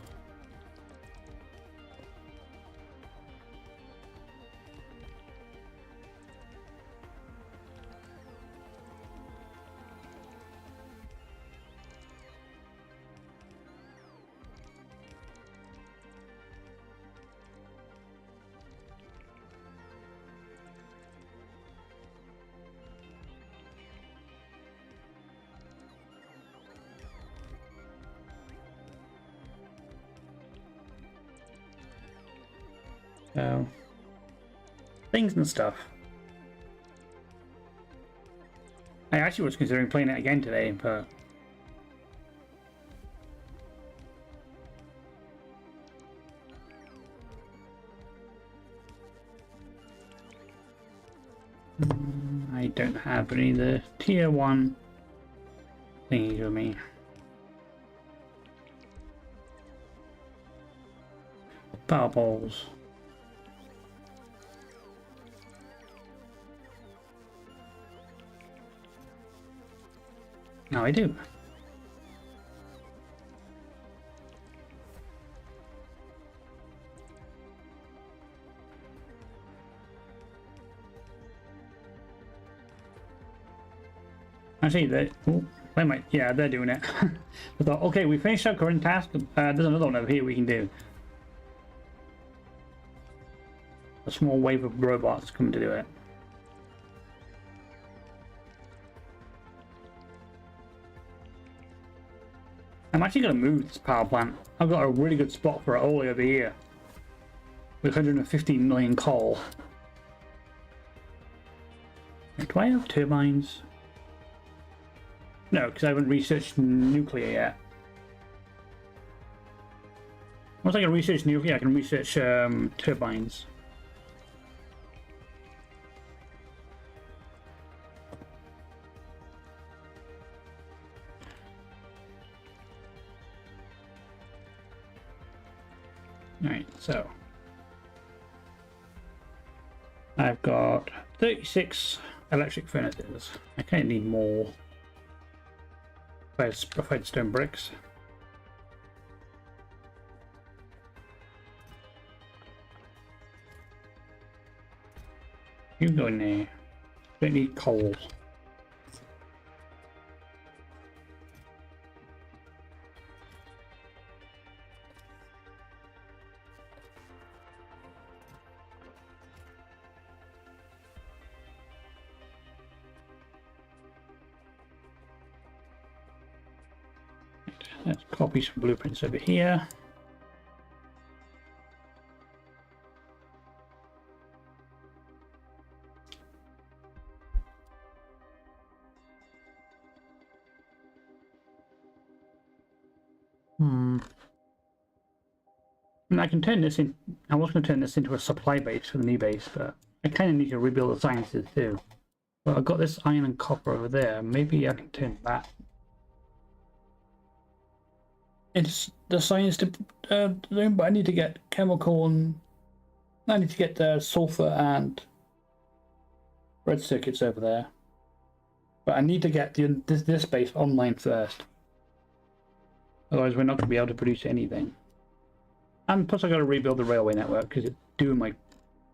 So, things and stuff. I actually was considering playing it again today, but I don't have any of the tier 1 thingies with me. Power balls. No, I do. Actually, yeah, they're doing it. I thought, okay, we finished our current task. There's another one over here we can do. A small wave of robots come to do it. I'm actually going to move this power plant. I've got a really good spot for it all the way over here. With 115 million coal. Do I have turbines? No, because I haven't researched nuclear yet. Once I can research nuclear, I can research turbines. Alright, so I've got 36 electric furnaces. I kind of need more preferred stone bricks. You go in there. Don't need coal. Let's copy some blueprints over here. And I can turn this in. I was going to turn this into a supply base for the new base, but I kind of need to rebuild the sciences too. Well, I've got this iron and copper over there. Maybe I can turn that. It's the science to room, but I need to get chemical and I need to get the sulfur and red circuits over there. But I need to get this base online first. Otherwise, we're not going to be able to produce anything. And plus, I got to rebuild the railway network because it's doing my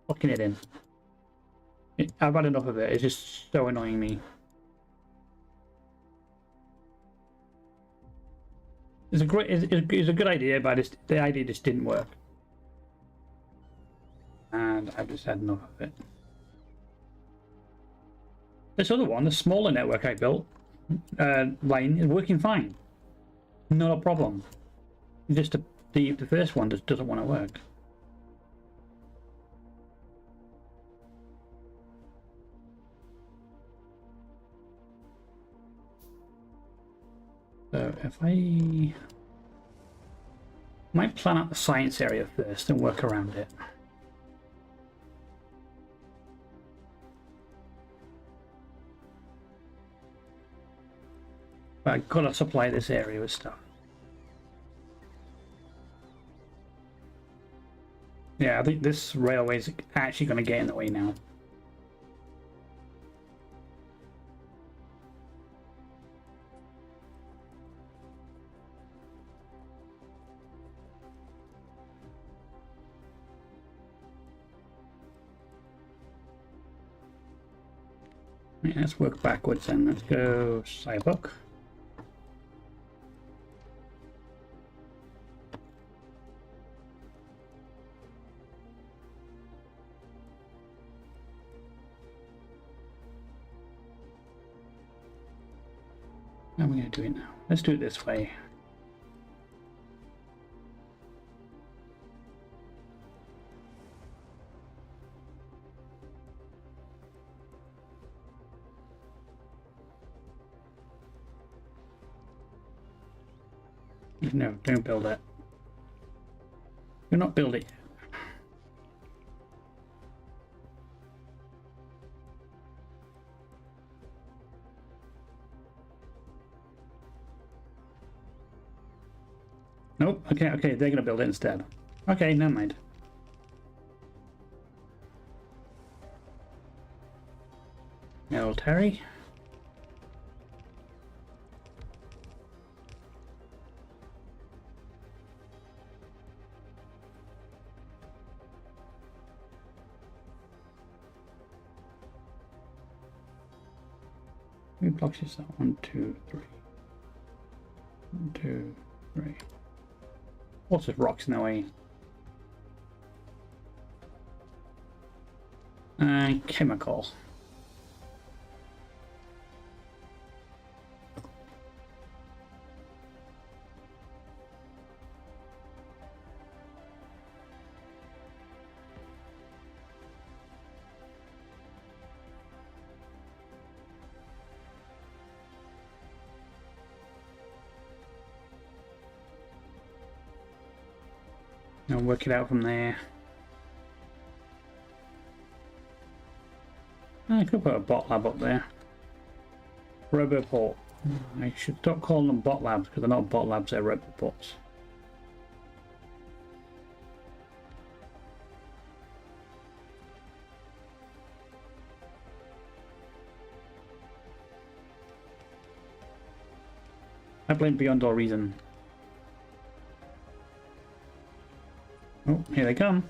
fucking it in. I've had enough of it. It's just so annoying me. It's a good idea, but the idea just didn't work. And I've just had enough of it. This other one, the smaller network I built, line, is working fine. Not a problem. Just the first one just doesn't want to work. So if I might plan out the science area first and work around it. But I've got to supply this area with stuff. Yeah, I think this railway is actually going to get in the way now. Yeah, let's work backwards then. Let's go Cyberbook. How are we going to do it now? Let's do it this way. No, don't build it. Do not build it. Nope. Okay, they're gonna build it instead. Okay, never mind. Military. How many blocks is that? 1, 2, 3. 1, 2, 3. Lots of rocks in the way. Chemical. I'll work it out from there. I could put a bot lab up there. Roboport. I should stop calling them bot labs because they're not bot labs, they're roboports. I blame beyond all reason. Oh, here they come.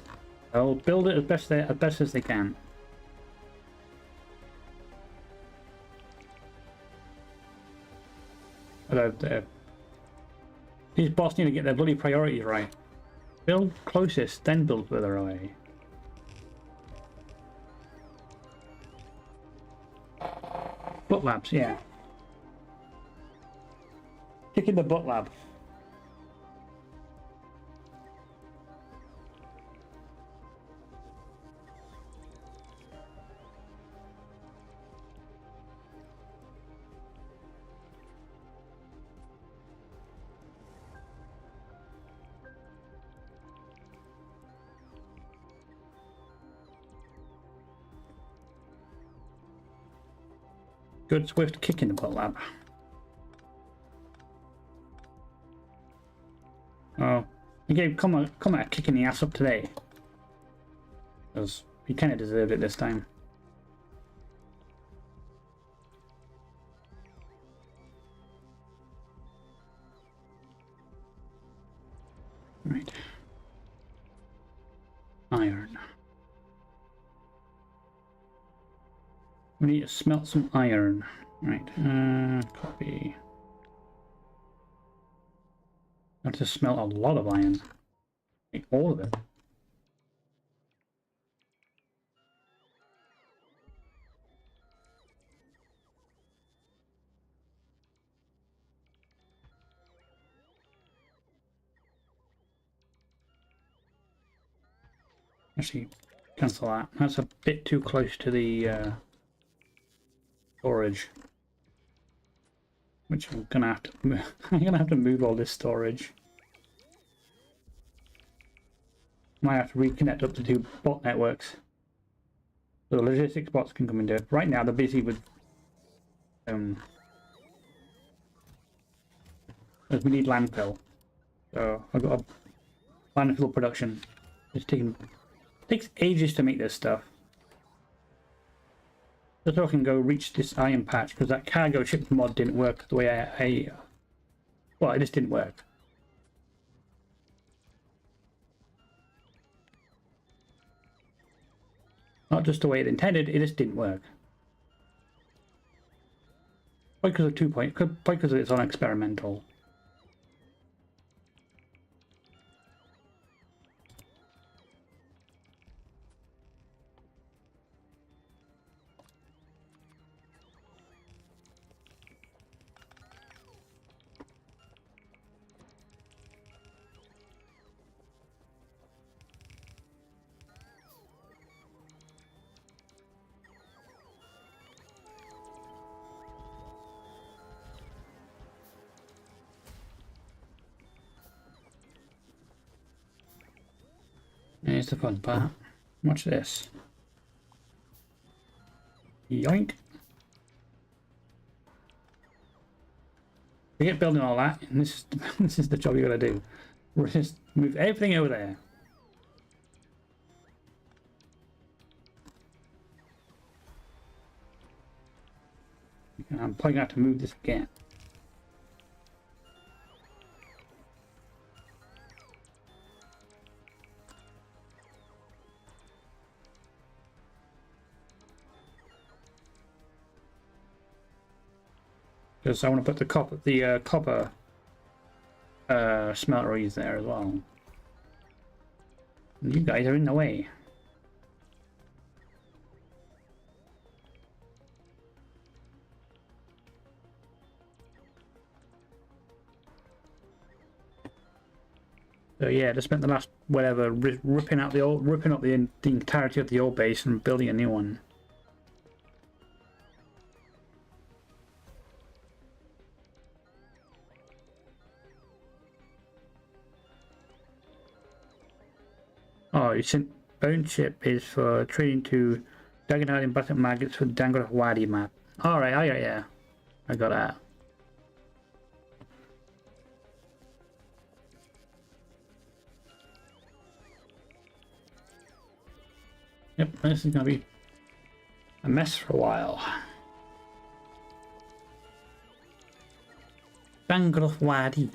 They'll build it as best as they can. But these bots need to get their bloody priorities right. Build closest, then build further away. Butt labs, yeah. Stick in the butt lab. good swift kick in the butt, lad. Oh, he gave come a kick in the ass up today. Because he kind of deserved it this time. Right. Iron. We need to smelt some iron. Right. Copy. I have to smelt a lot of iron. Like all of it. Actually, cancel that. That's a bit too close to the storage. Which I'm gonna have to I'm gonna have to move all this storage. Might have to reconnect up to 2 bot networks. So the logistics bots can come and do it. Right now they're busy with because we need landfill. So I've got a landfill production. It's takes ages to make this stuff. Just so I can go reach this iron patch, because that cargo ship mod didn't work the way well, it just didn't work. Not just the way it intended, it just didn't work. Because of 2 points, because it's on experimental. Here's the fun part. Watch this. Yoink. Forget building all that, and this is the job you gotta do. We'll just move everything over there. I'm probably gonna have to move this again. Because I want to put the copper smelteries there as well. And you guys are in the way. So yeah, just spent the last whatever ripping up the entirety of the old base and building a new one. Oh, you sent bone chip is for trading to Dagenhard and Button Maggots for the Dangle Wadi map. Alright, oh yeah. I got that. Yep, this is gonna be a mess for a while. Dangle Wadi.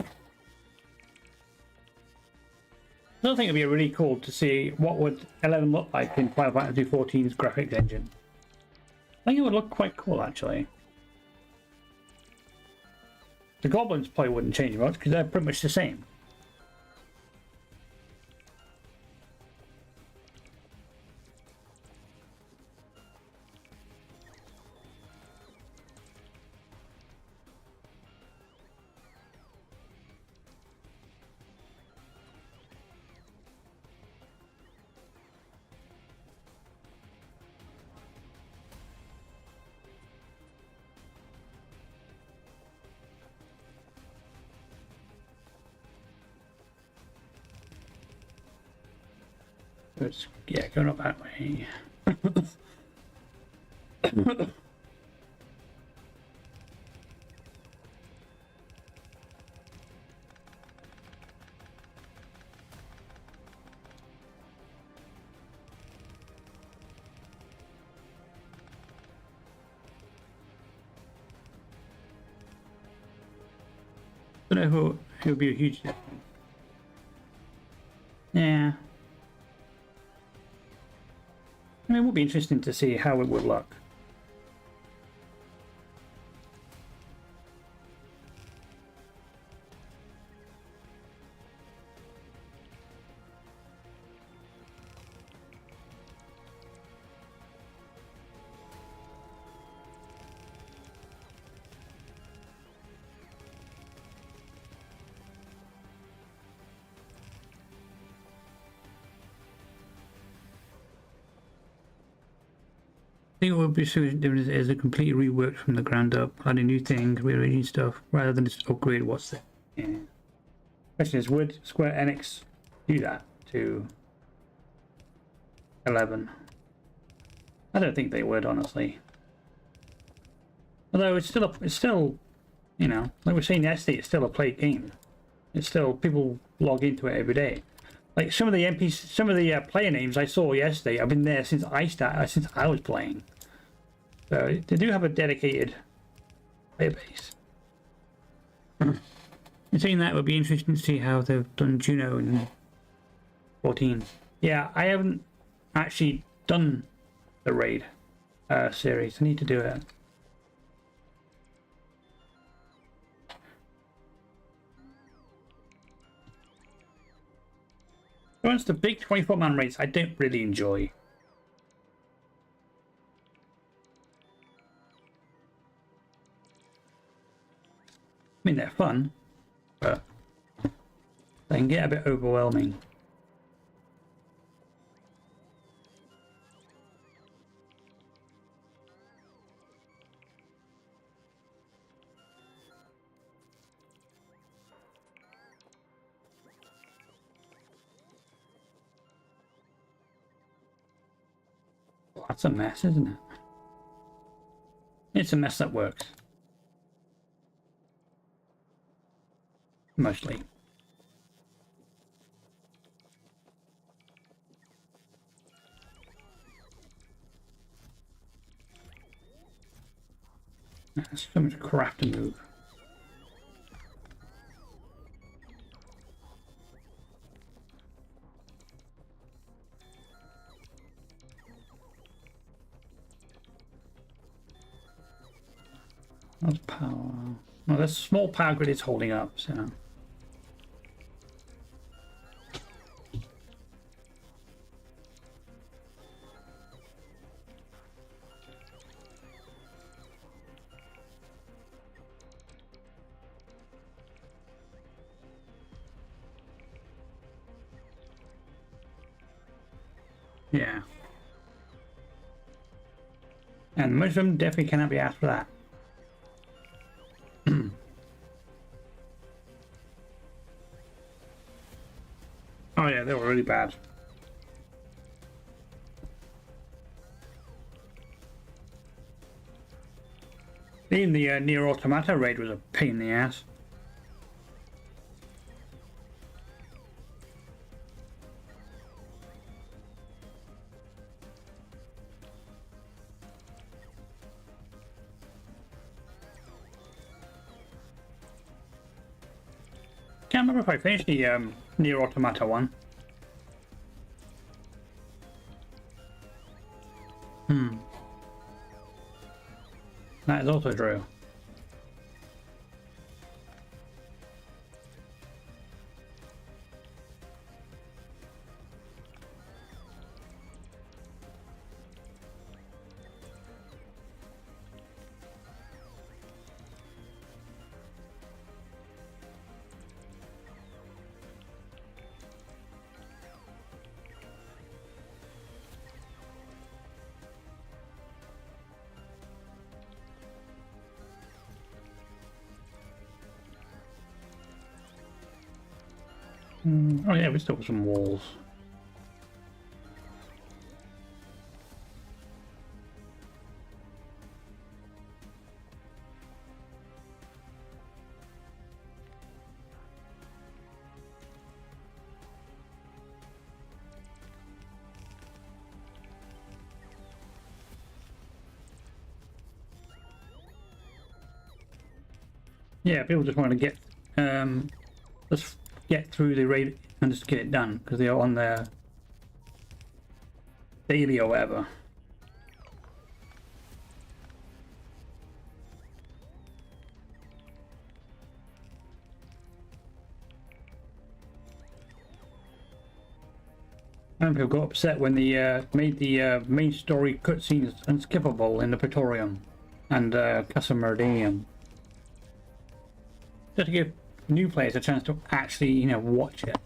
I think it'd be really cool to see what would 11 look like in Final Fantasy XIV's graphics engine. I think it would look quite cool, actually. The goblins probably wouldn't change much because they're pretty much the same. It's, yeah, going up that way. Don't know who it would be a huge difference. Yeah. I mean, it would be interesting to see how it would look. I think it would be so different as a completely reworked from the ground up, adding new things, rearranging stuff, rather than just upgrade what's there. Yeah. Question is, would Square Enix do that to 11? I don't think they would, honestly. Although it's still, you know, like we were saying yesterday, it's still a played game. It's still, people log into it every day. Like some of the player names I saw yesterday, I've been there since since I was playing. So they do have a dedicated player base. And saying that, would be interesting to see how they've done Juno in 14. Yeah, I haven't actually done the raid series. I need to do it. Once the big 24-man raids, I don't really enjoy. I mean, they're fun, but they can get a bit overwhelming. That's a mess, isn't it? It's a mess that works. Mostly. There's so much crap to move. That's power. Well, this small power grid is holding up, so. Yeah. And most of them definitely cannot be asked for that. Oh yeah, they were really bad. Even the Nier Automata raid was a pain in the ass. Can't remember if I finished the Nier Automata one. That is also true. Oh yeah, we still got some walls. Yeah, people just want to get let's get through the raid and just get it done, because they're on their daily or whatever. And people got upset when they made the main story cutscenes unskippable in the Factorio and Castle. Just to give new players a chance to actually, you know, watch it.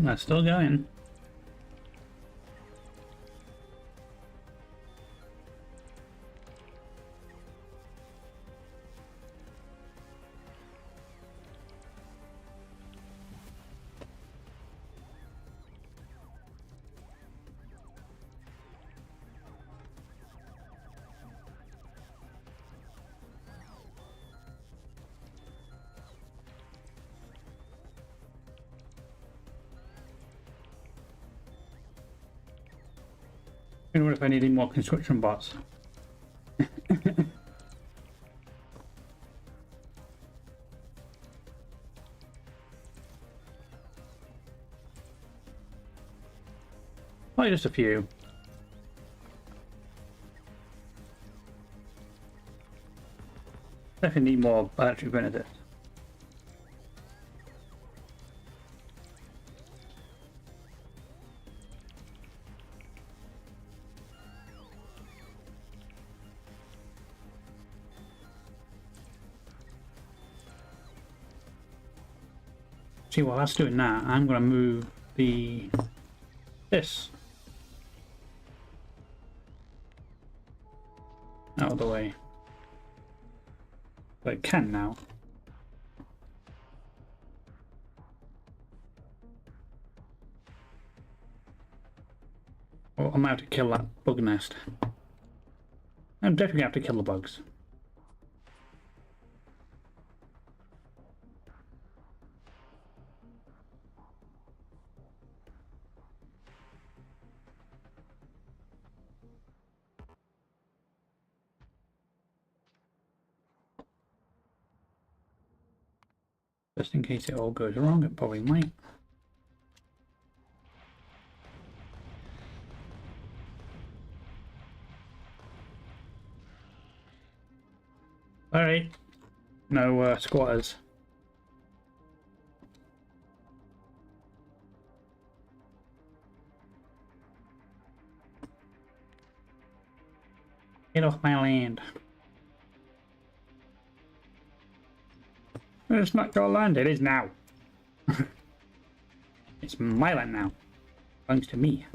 That's still going. I wonder if I need any more construction bots. Probably just a few. Definitely need more electric benefits. See, while that's doing that, I'm going to move this out of the way. But it can now. Oh, I might have to kill that bug nest. I'm definitely have to kill the bugs. Just in case it all goes wrong, it probably might. Alright. No squatters. Get off my land. It's not your land, it is now. It's my land now. Belongs to me.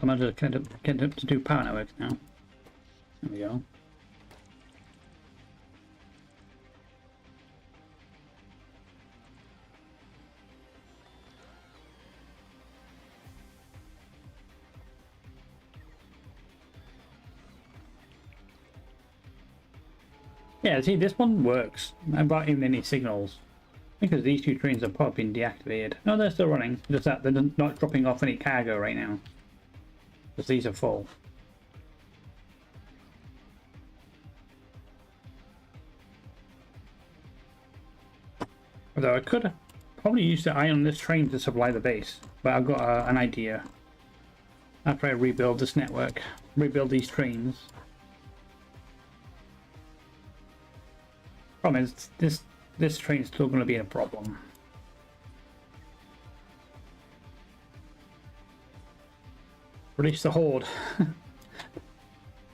I might just get up to do power networks now. There we go. Yeah, see, this one works without even any signals. Because these two trains are probably been deactivated. No, they're still running. Just that they're not dropping off any cargo right now. Because these are full. Although I could probably use the iron on this train to supply the base. But I've got an idea. After I rebuild this network. Rebuild these trains. Problem is, this train's still going to be a problem. Release the horde.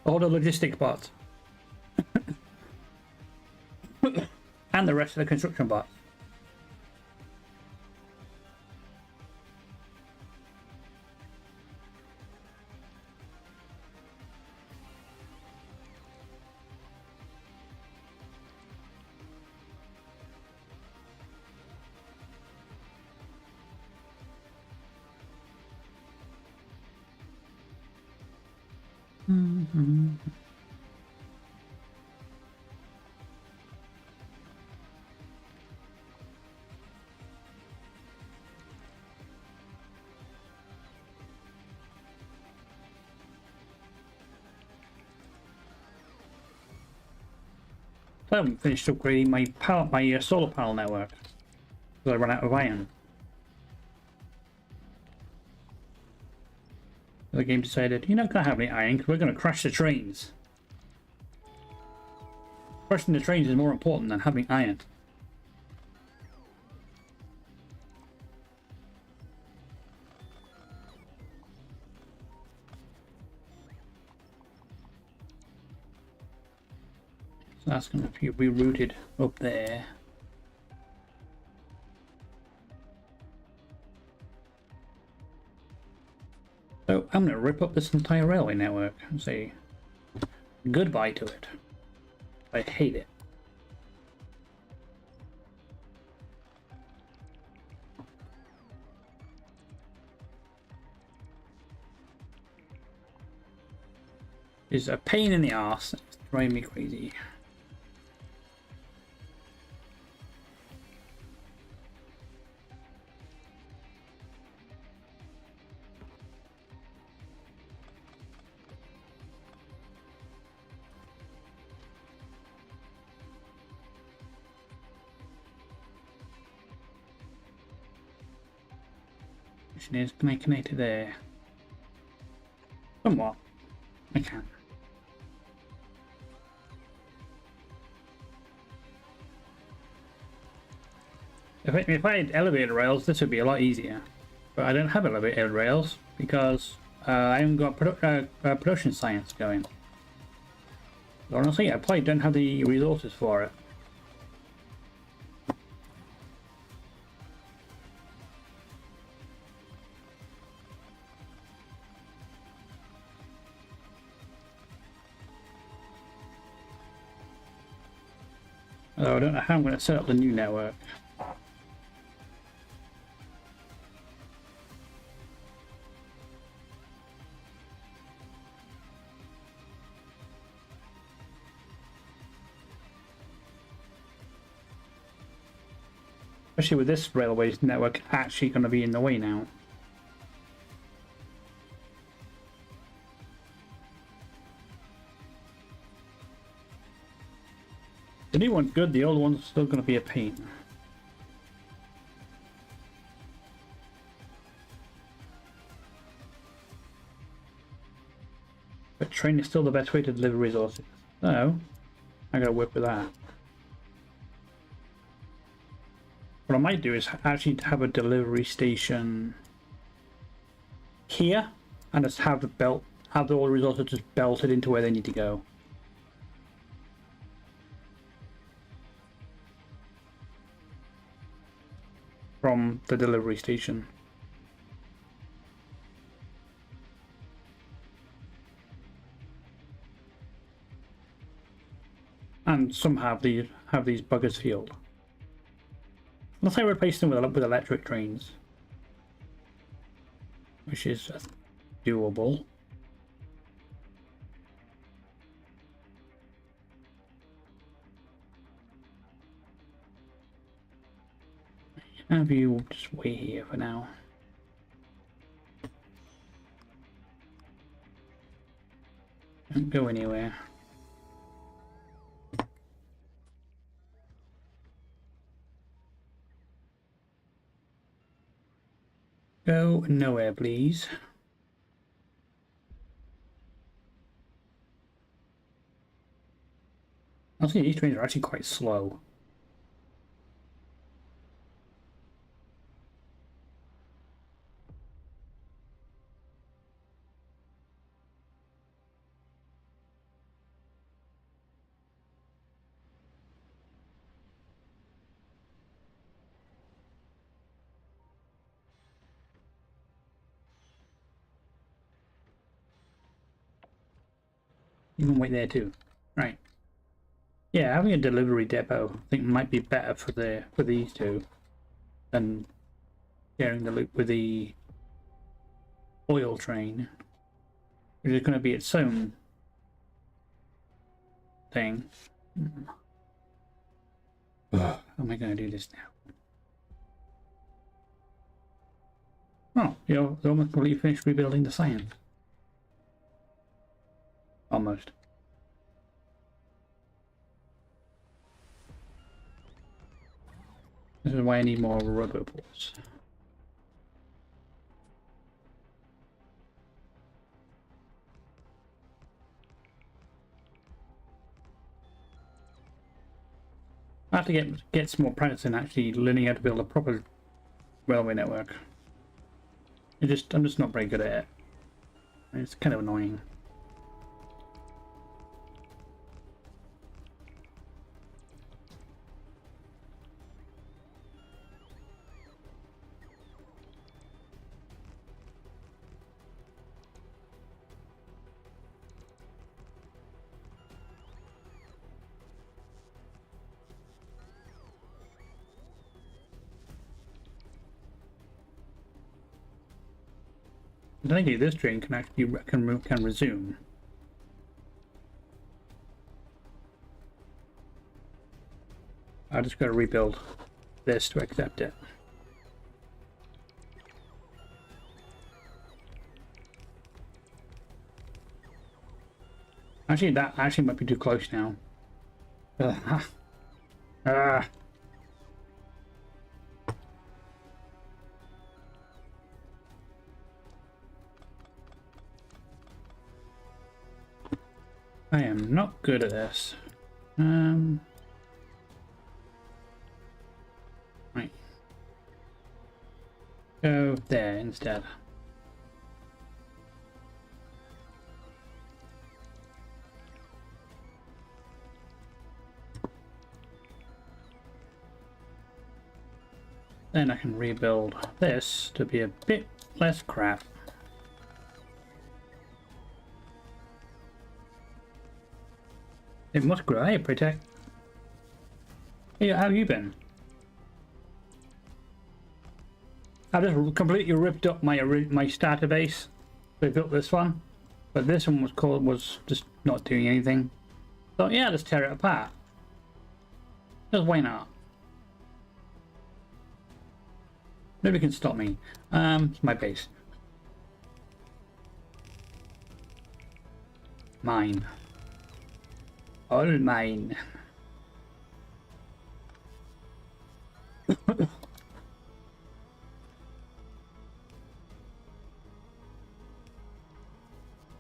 All the logistic bots. And the rest of the construction bots. Mm-hmm. I haven't finished upgrading my solar panel network because I ran out of iron. The game decided, you're not going to have any iron because we're going to crash the trains. Crashing the trains is more important than having iron. So that's going to be rerouted up there. So I'm going to rip up this entire railway network and say goodbye to it. I hate it. It's a pain in the arse. It's driving me crazy. Is can I connect it there? Somewhat. I can. If I had elevator rails, this would be a lot easier. But I don't have elevator rails because I haven't got production science going. Honestly, I probably don't have the resources for it. Although I don't know how I'm going to set up the new network. Especially with this railway network actually going to be in the way now. The new one's good, the old one's still going to be a pain. But train is still the best way to deliver resources. So, I gotta work with that. What I might do is actually have a delivery station here and just have all the resources just belted into where they need to go. From the delivery station. And some have these buggers healed. Unless I replace them with electric trains, which is doable. Have you just wait here for now? Don't go anywhere. Go nowhere, please. I think these trains are actually quite slow. You can wait there too. Right. Yeah, having a delivery depot I think might be better for these two than sharing the loop with the oil train. which is going to be its own thing. How am I going to do this now? Oh, you're almost completely finished rebuilding the science. Almost. This is why I need more roboports. I have to get some more practice in actually learning how to build a proper railway network. I'm just not very good at it. It's kind of annoying. I think this train can actually can resume. I just got to rebuild this to accept it. Actually, that actually might be too close now. I am not good at this. Right. Go there instead. Then I can rebuild this to be a bit less crap. It must grow. Hey, Protect. Hey, how have you been? I just completely ripped up my starter base. I built this one, but this one was just not doing anything. So yeah, let's tear it apart. Just why not? Nobody can stop me. It's my base. Mine. All mine.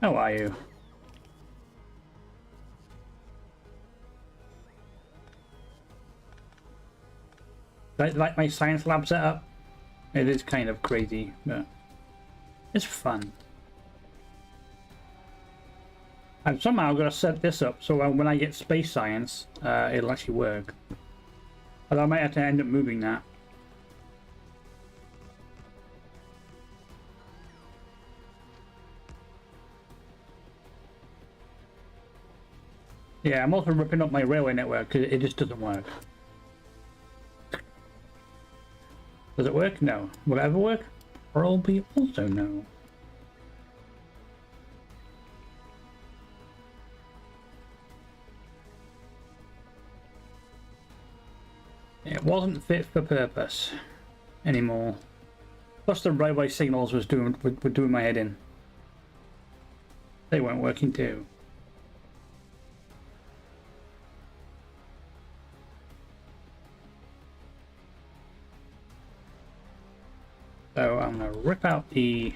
How are you? Like my science lab setup? It is kind of crazy, but it's fun. And somehow I've got to set this up so when I get space science, it'll actually work. Although I might have to end up moving that. Yeah, I'm also ripping up my railway network because it just doesn't work. Does it work? No. Will it ever work? Probably also no. It wasn't fit for purpose anymore. Plus the railway signals were doing my head in. They weren't working too. So I'm going to rip out the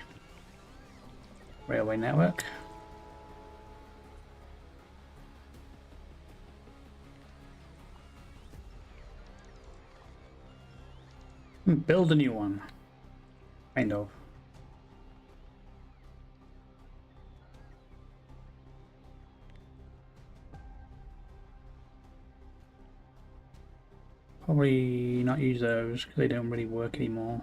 railway network. And build a new one. Kind of. Probably not use those because they don't really work anymore.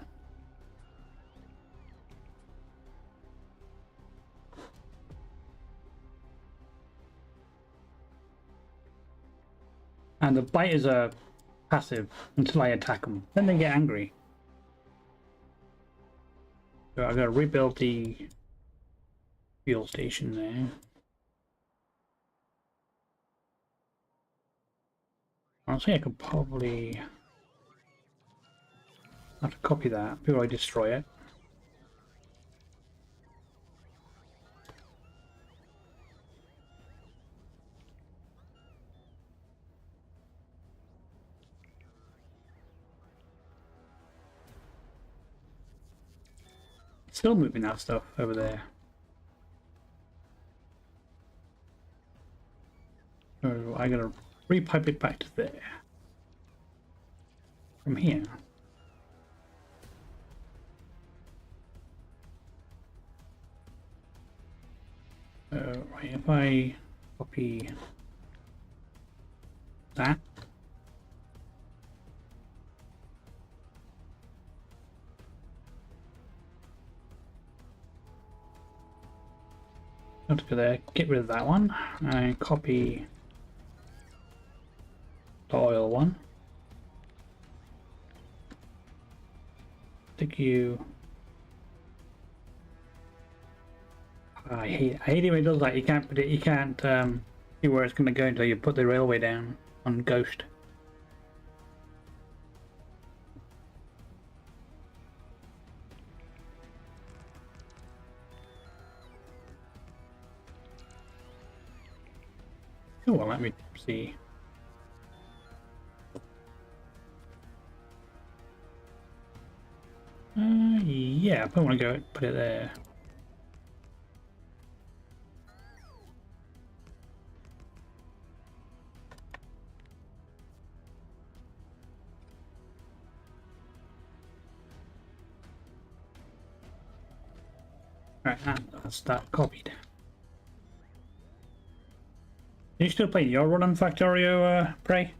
And the biters are passive until I attack them. Then they get angry. So I've got to rebuild the fuel station there. Honestly, I could probably have to copy that before I destroy it. Still moving that stuff over there. So I gotta repipe it back to there. From here. Right, if I copy that. Let's go there, get rid of that one, and copy the oil one. Stick you. I hate it when it does that. You can't put it. You can't see where it's going to go until you put the railway down on Ghost. Oh, well, let me see. Yeah, I probably want to go put it there. Right, that's that copied. Are you still playing your run on Factorio, Prey?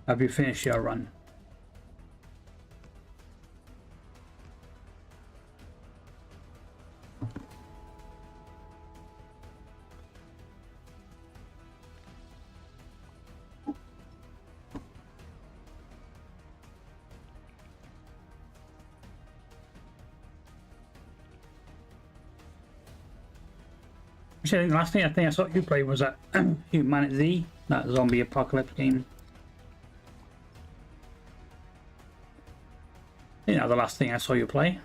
Have you finished your run? Actually, the last thing I think I saw you play was that Humanity, that zombie apocalypse game. I think that was the last thing I saw you play.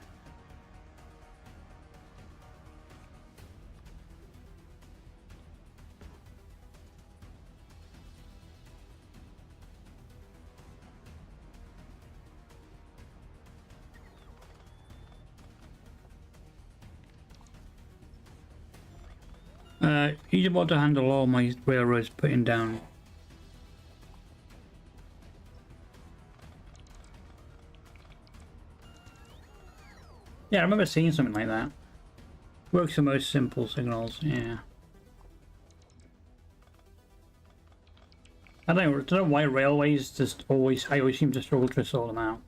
He's about to handle all my railroads putting down. Yeah, I remember seeing something like that. Works the most simple signals, yeah. I don't know why railways just always, I always seem to struggle to sort them out.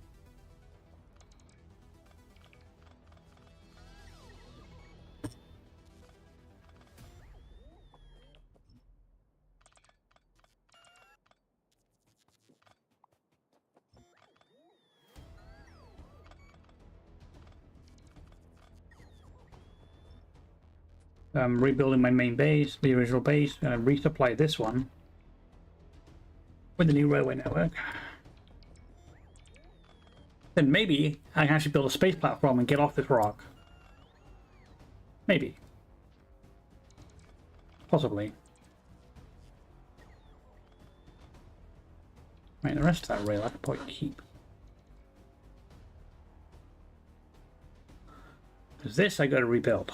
I'm rebuilding my main base, the original base, and resupply this one with the new railway network. Then maybe I can actually build a space platform and get off this rock. Maybe. Possibly. Right, the rest of that rail I could probably keep. Because this I got to rebuild.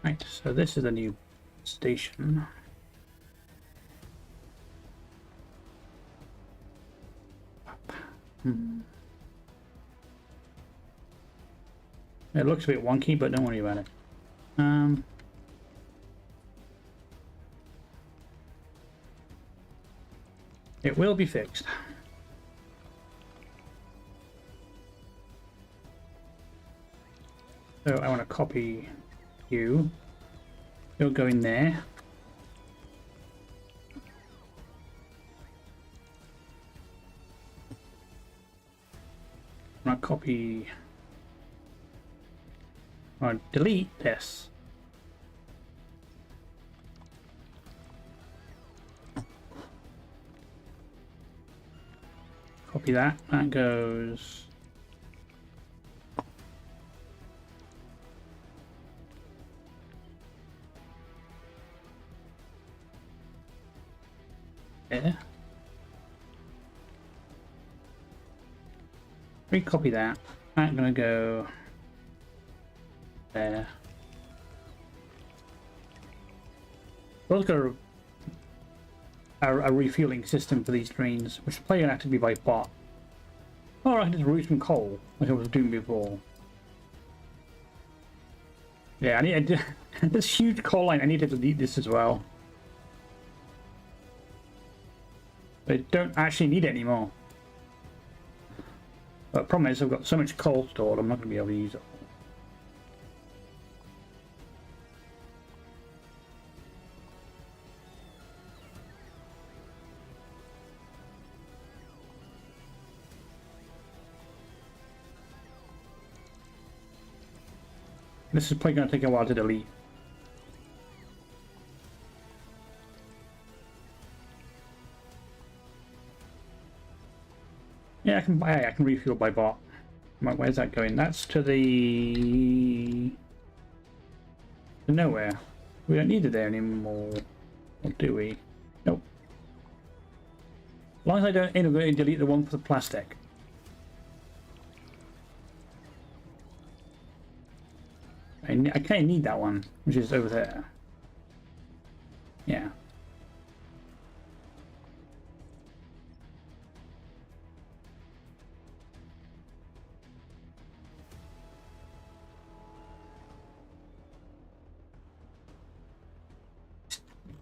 Right, so this is a new station. It looks a bit wonky, but don't worry about it. It will be fixed. So I want to copy you. You'll go in there. I'm going to copy or delete this. Copy that. That goes there. Recopy that. That's gonna go there. Those got a refueling system for these trains, which is probably gonna have to be by bot. Or I can just route some coal, like I was doing before. Yeah, I need this huge coal line. I need to delete this as well. But I don't actually need it anymore. But the problem is I've got so much coal stored, I'm not going to be able to use it all. This is probably going to take a while to delete. Yeah, I can refuel by bot. Where's that going? That's to the nowhere. We don't need it there anymore, or do we? Nope. As long as I don't end up going to delete the one for the plastic. I kind of need that one, which is over there. Yeah.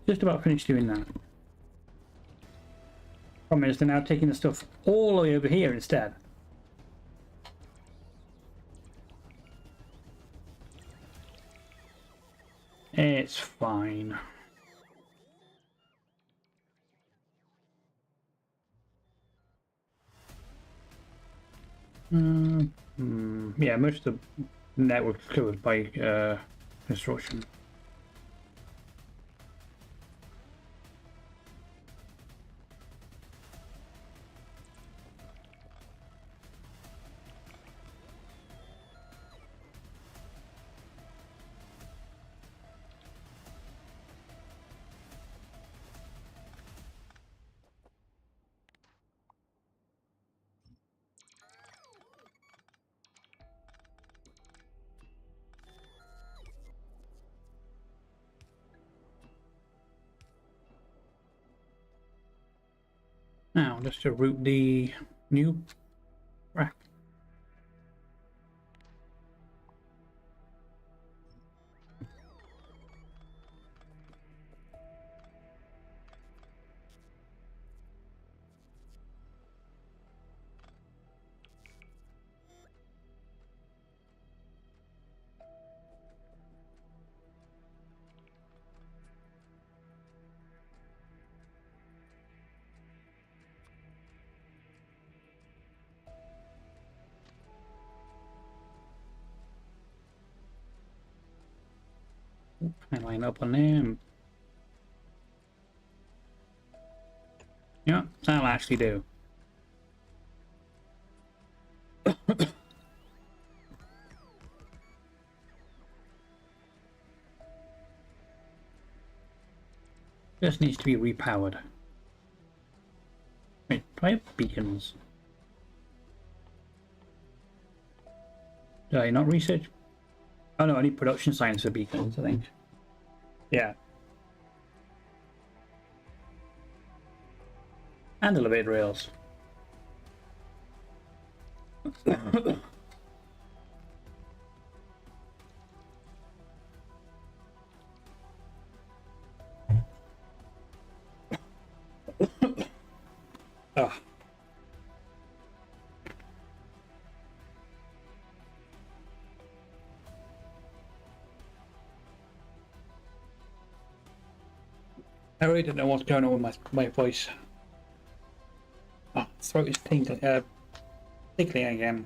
Just about finished doing that. Problem is they're now taking the stuff all the way over here instead. It's fine. Yeah, most of the network's covered by construction. Now, just to route the new rack. I line up on them. Yeah, that'll actually do. Just needs to be repowered. Wait, do I have beacons? Did I not research? Oh no, only production signs for beacons, I think. Yeah. And elevated rails. Oh. I really don't know what's going on with my voice. Oh, throat is tickling again.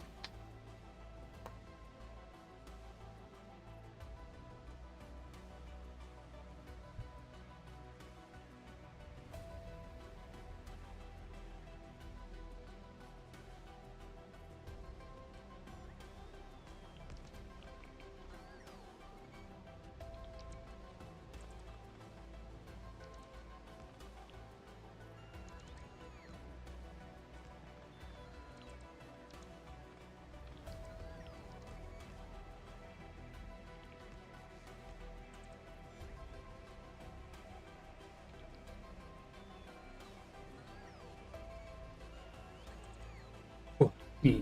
Oh, yeah.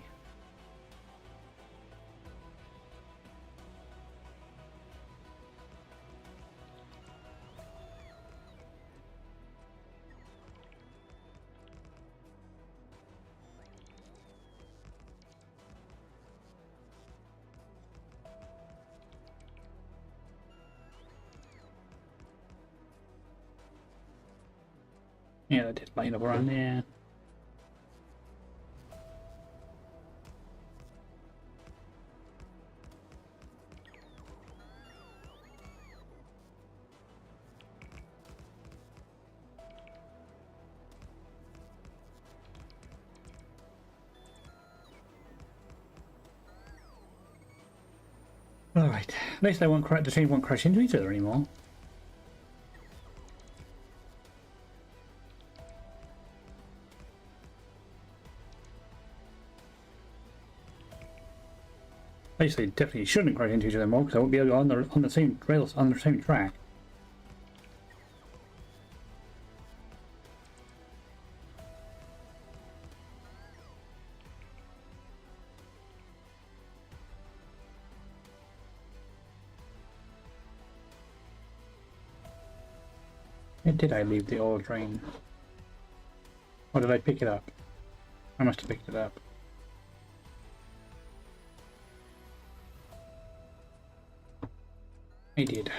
Yeah, that did light up around there. Alright. At least they won't crash, the train won't crash into each other anymore. At least they definitely shouldn't crash into each other more, because I won't be able to on the same rails on the same track. Where did I leave the old train? Or did I pick it up? I must have picked it up. I did.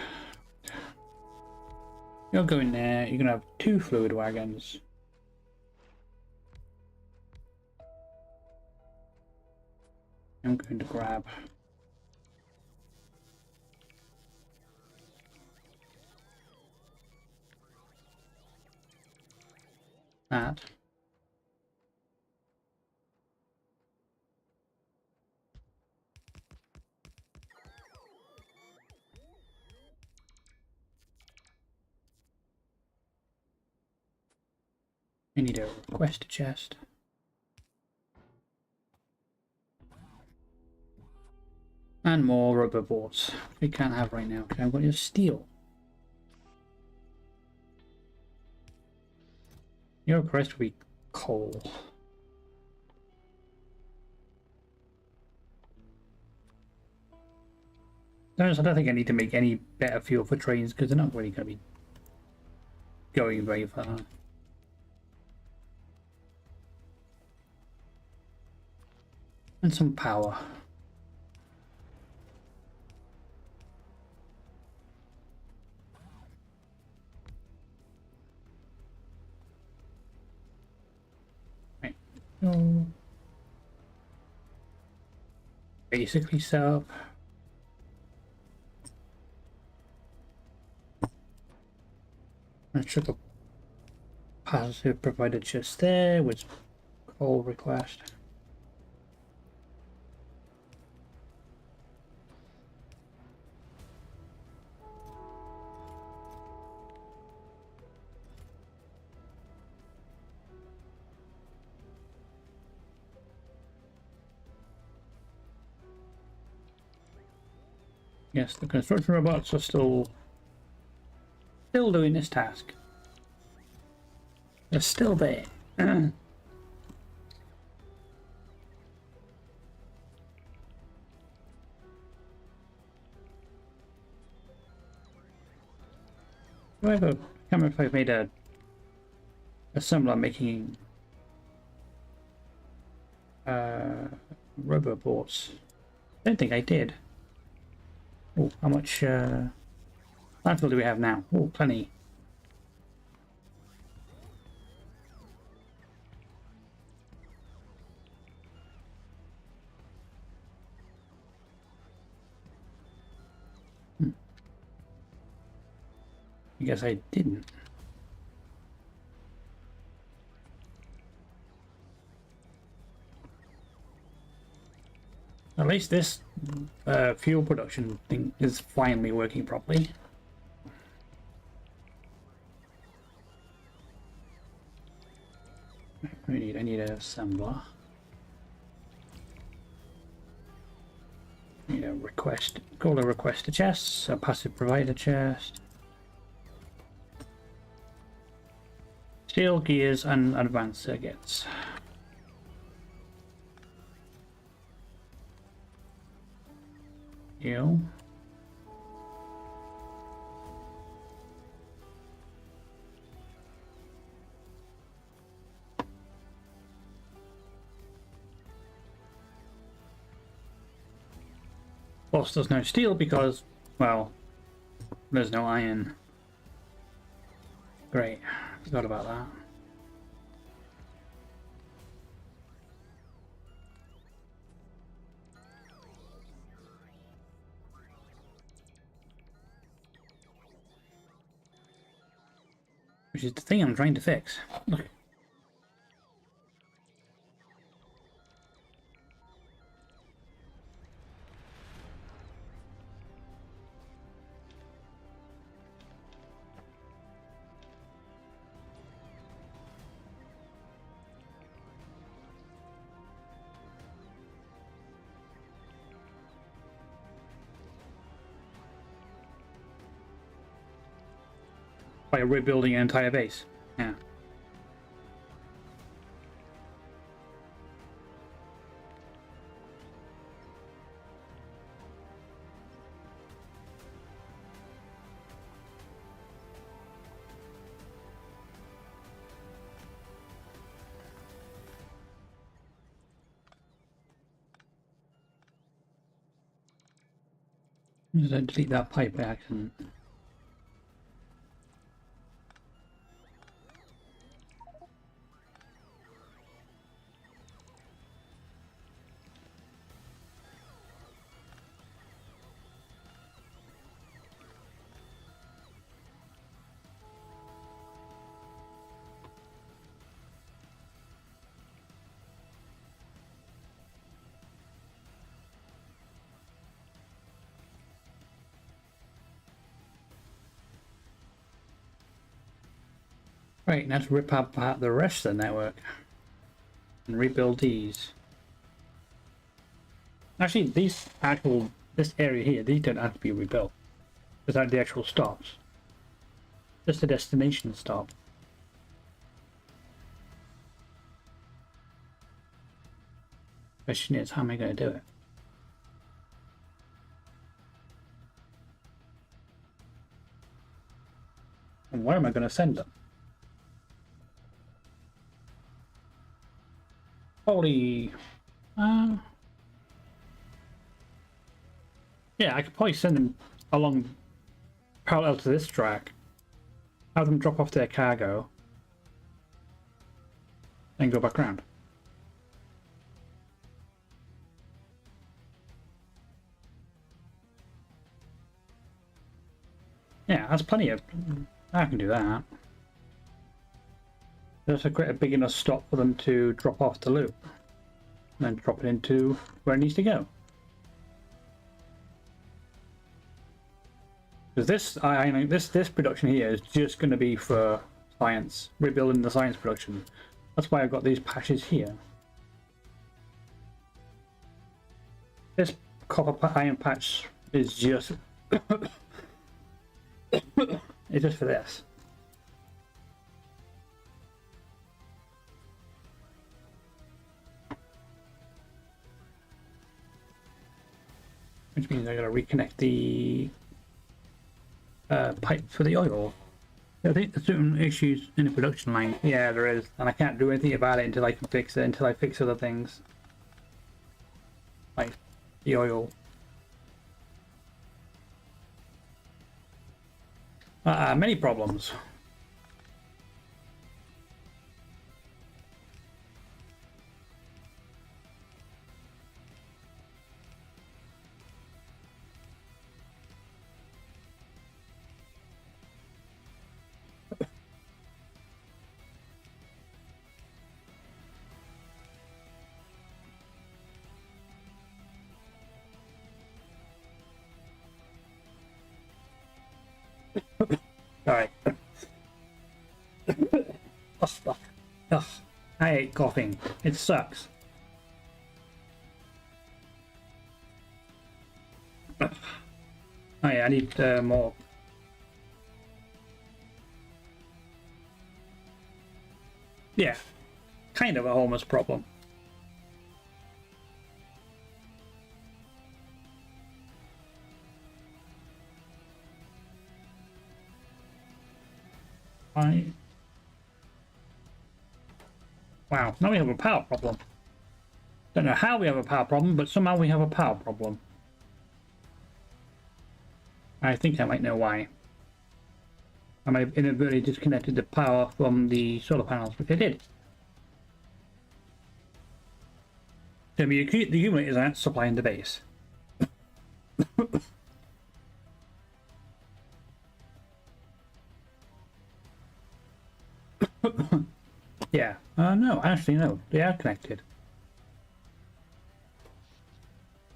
You're going there, you're gonna have 2 fluid wagons. I'm going to grab that. I need a request chest. And more rubber boards. We can't have right now because I've got your steel. Your request will be coal. I don't think I need to make any better fuel for trains because they're not really going to be going very far. And some power. Right. So basically set up. Electrical positive provided just there with coal request. Yes, the construction robots are still doing this task. They're still there. However, I can't remember if I've made a similar making rubber boards. I don't think I did. Oh, how much landfill do we have now? Oh, plenty. I guess I didn't. At least this fuel production thing is finally working properly. I need a assembler. Need a request. Call a request a chest, a passive provider chest. Steel gears and advanced circuits. You. Of course, there's no steel because, well, there's no iron. Great, forgot about that. Which is the thing I'm trying to fix. Look. By rebuilding an entire base. Yeah. Just don't delete that pipe by accident. Right, now to rip apart the rest of the network and rebuild these. Actually, this area here, these don't have to be rebuilt. It's like the actual stops. Just the destination stop. Question is, how am I going to do it? And where am I going to send them? Holy... yeah, I could probably send them along parallel to this track. Have them drop off their cargo. Then go back around. Yeah, that's plenty of... I can do that. There's a big enough stop for them to drop off the loop. And then drop it into where it needs to go. Because this production here is just going to be for science, rebuilding the science production. That's why I've got these patches here. This copper iron patch is just it's just for this. Which means I gotta reconnect the pipe for the oil. I think there's certain issues in the production line. Yeah, there is, and I can't do anything about it until I can fix it, until I fix other things. Like the oil. Many problems. Sorry. Oh, fuck. Ugh. I hate coughing. It sucks. Oh yeah, I need more. Yeah, kind of a homeless problem. Wow, now we have a power problem. Don't know how we have a power problem, but somehow we have a power problem. I think I might know why. I might have inadvertently disconnected the power from the solar panels, which I did. So the accumulators aren't supplying the base. Yeah, no, actually no, they are connected.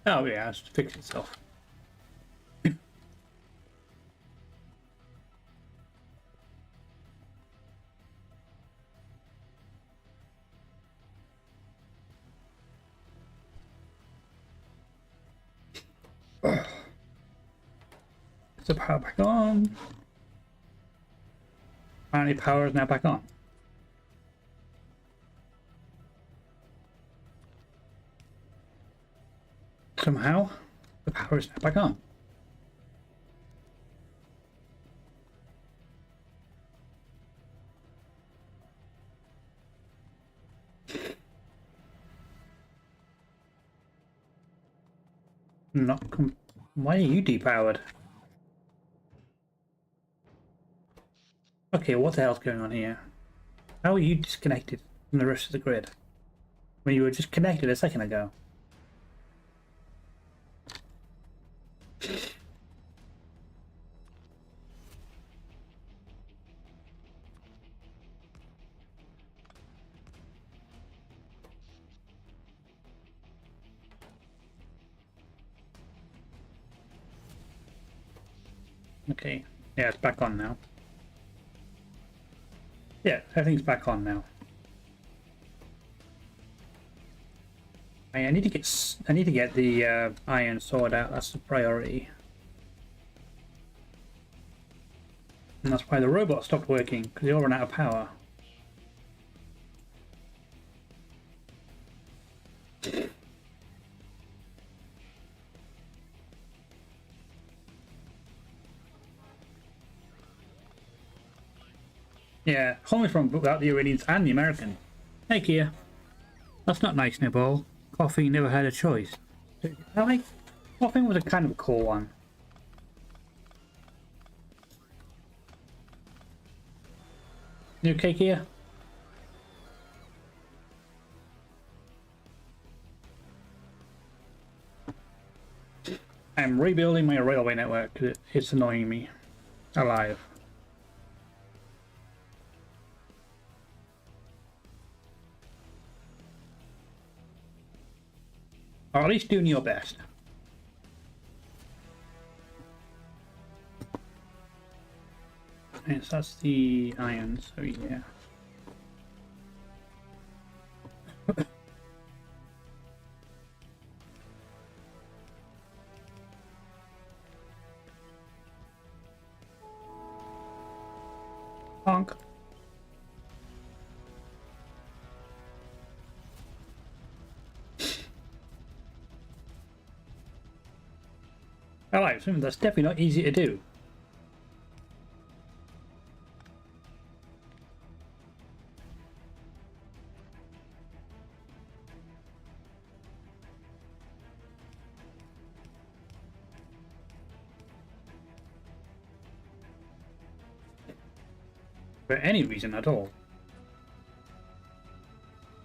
Oh yeah, it's to fix itself. Is the power back on? Apparently power is now back on. Somehow, the power is now back on. Why are you depowered? Okay, what the hell's going on here? How are you disconnected from the rest of the grid when you were just connected a second ago? Okay, yeah, it's back on now. Yeah, everything's back on now. I need to get the iron sword out. That's the priority, and that's why the robot stopped working, because they all ran out of power. Yeah, only from without the Iranians and the American. Hey, Kia. That's not nice, Nibble. Coffee never had a choice. I like Coffee was a kind of a cool one. You okay, Kia? I'm rebuilding my railway network because it's annoying me alive. Or at least doing your best. Yes, that's the iron, so yeah. conk. I like something that's definitely not easy to do. For any reason at all.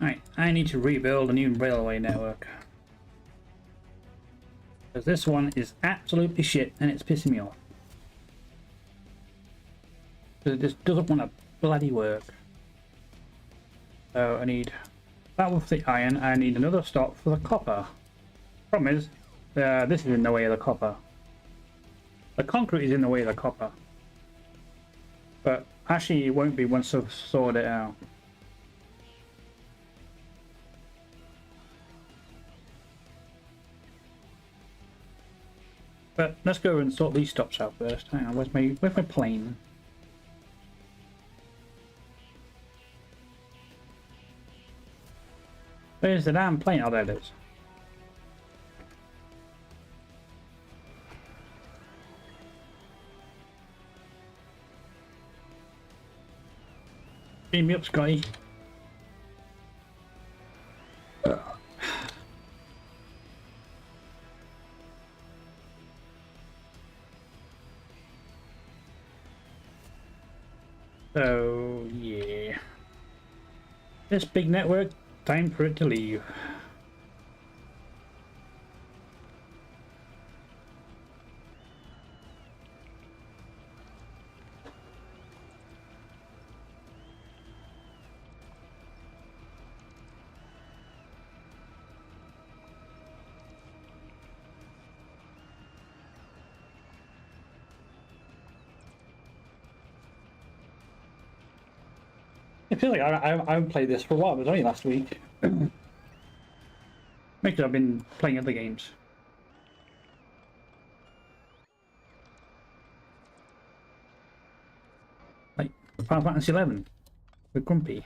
Right, I need to rebuild a new railway network. Because this one is absolutely shit and it's pissing me off. Because it just doesn't want to bloody work. So I need that with the iron, I need another stop for the copper. Problem is, this is in the way of the copper. The concrete is in the way of the copper. But actually it won't be once I've sorted it out. But let's go and sort these stops out first. Hang on, where's my plane? Where's the damn plane? Oh, there it is. Beam me up, Scotty. So, yeah. This big network, time for it to leave. I feel like I haven't played this for a while. It was only last week. Maybe I've been playing other games. Like Final Fantasy 11 with Grumpy.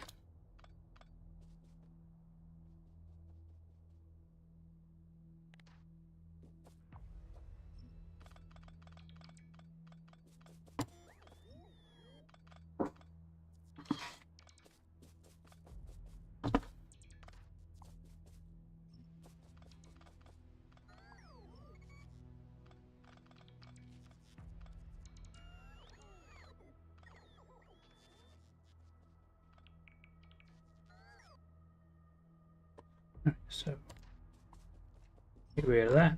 So, get rid of that.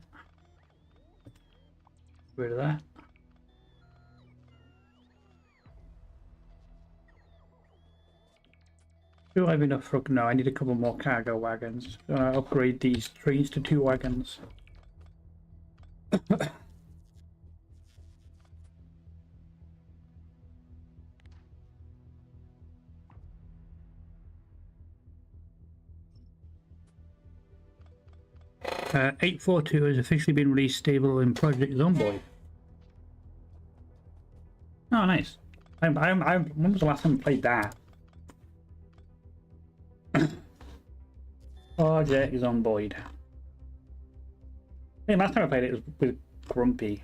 Get rid of that. Do I have enough for... No, I need a couple more cargo wagons. Upgrade these trains to 2 wagons. 842 has officially been released stable in Project Zomboid. Oh, nice. When was the last time I played that? Project Zomboid. I think last time I played it was with Grumpy.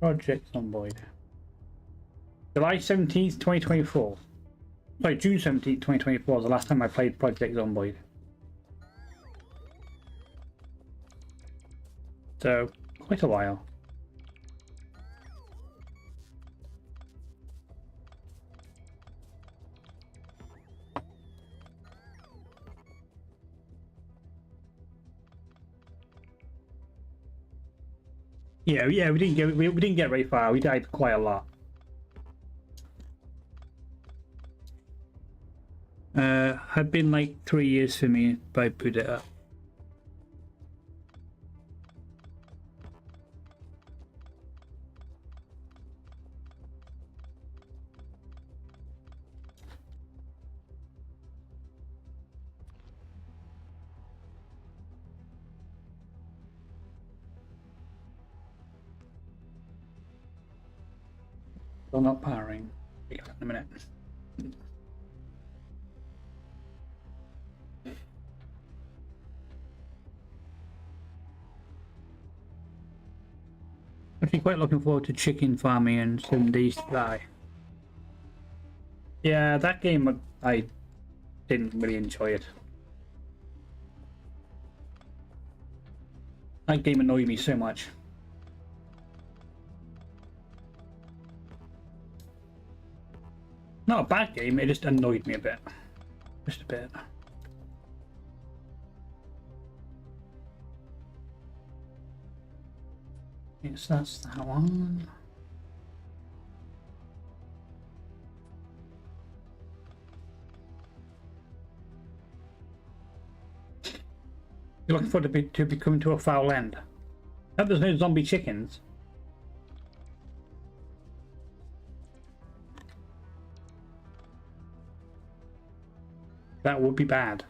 Project Zomboid. July 17th, 2024. Sorry, June 17th, 2024 was the last time I played Project Zomboid. So, quite a while. Yeah, we didn't get very far. We died quite a lot. Had been like 3 years for me if I put it up. Still not powering. Be back in a minute. Actually, quite looking forward to chicken farming and 7 days to die. Yeah, that game I didn't really enjoy it. That game annoyed me so much. Not a bad game, it just annoyed me a bit. Just a bit. Yes, that's that one. You're looking forward to be coming to a foul end. Hope there's no zombie chickens. That would be bad.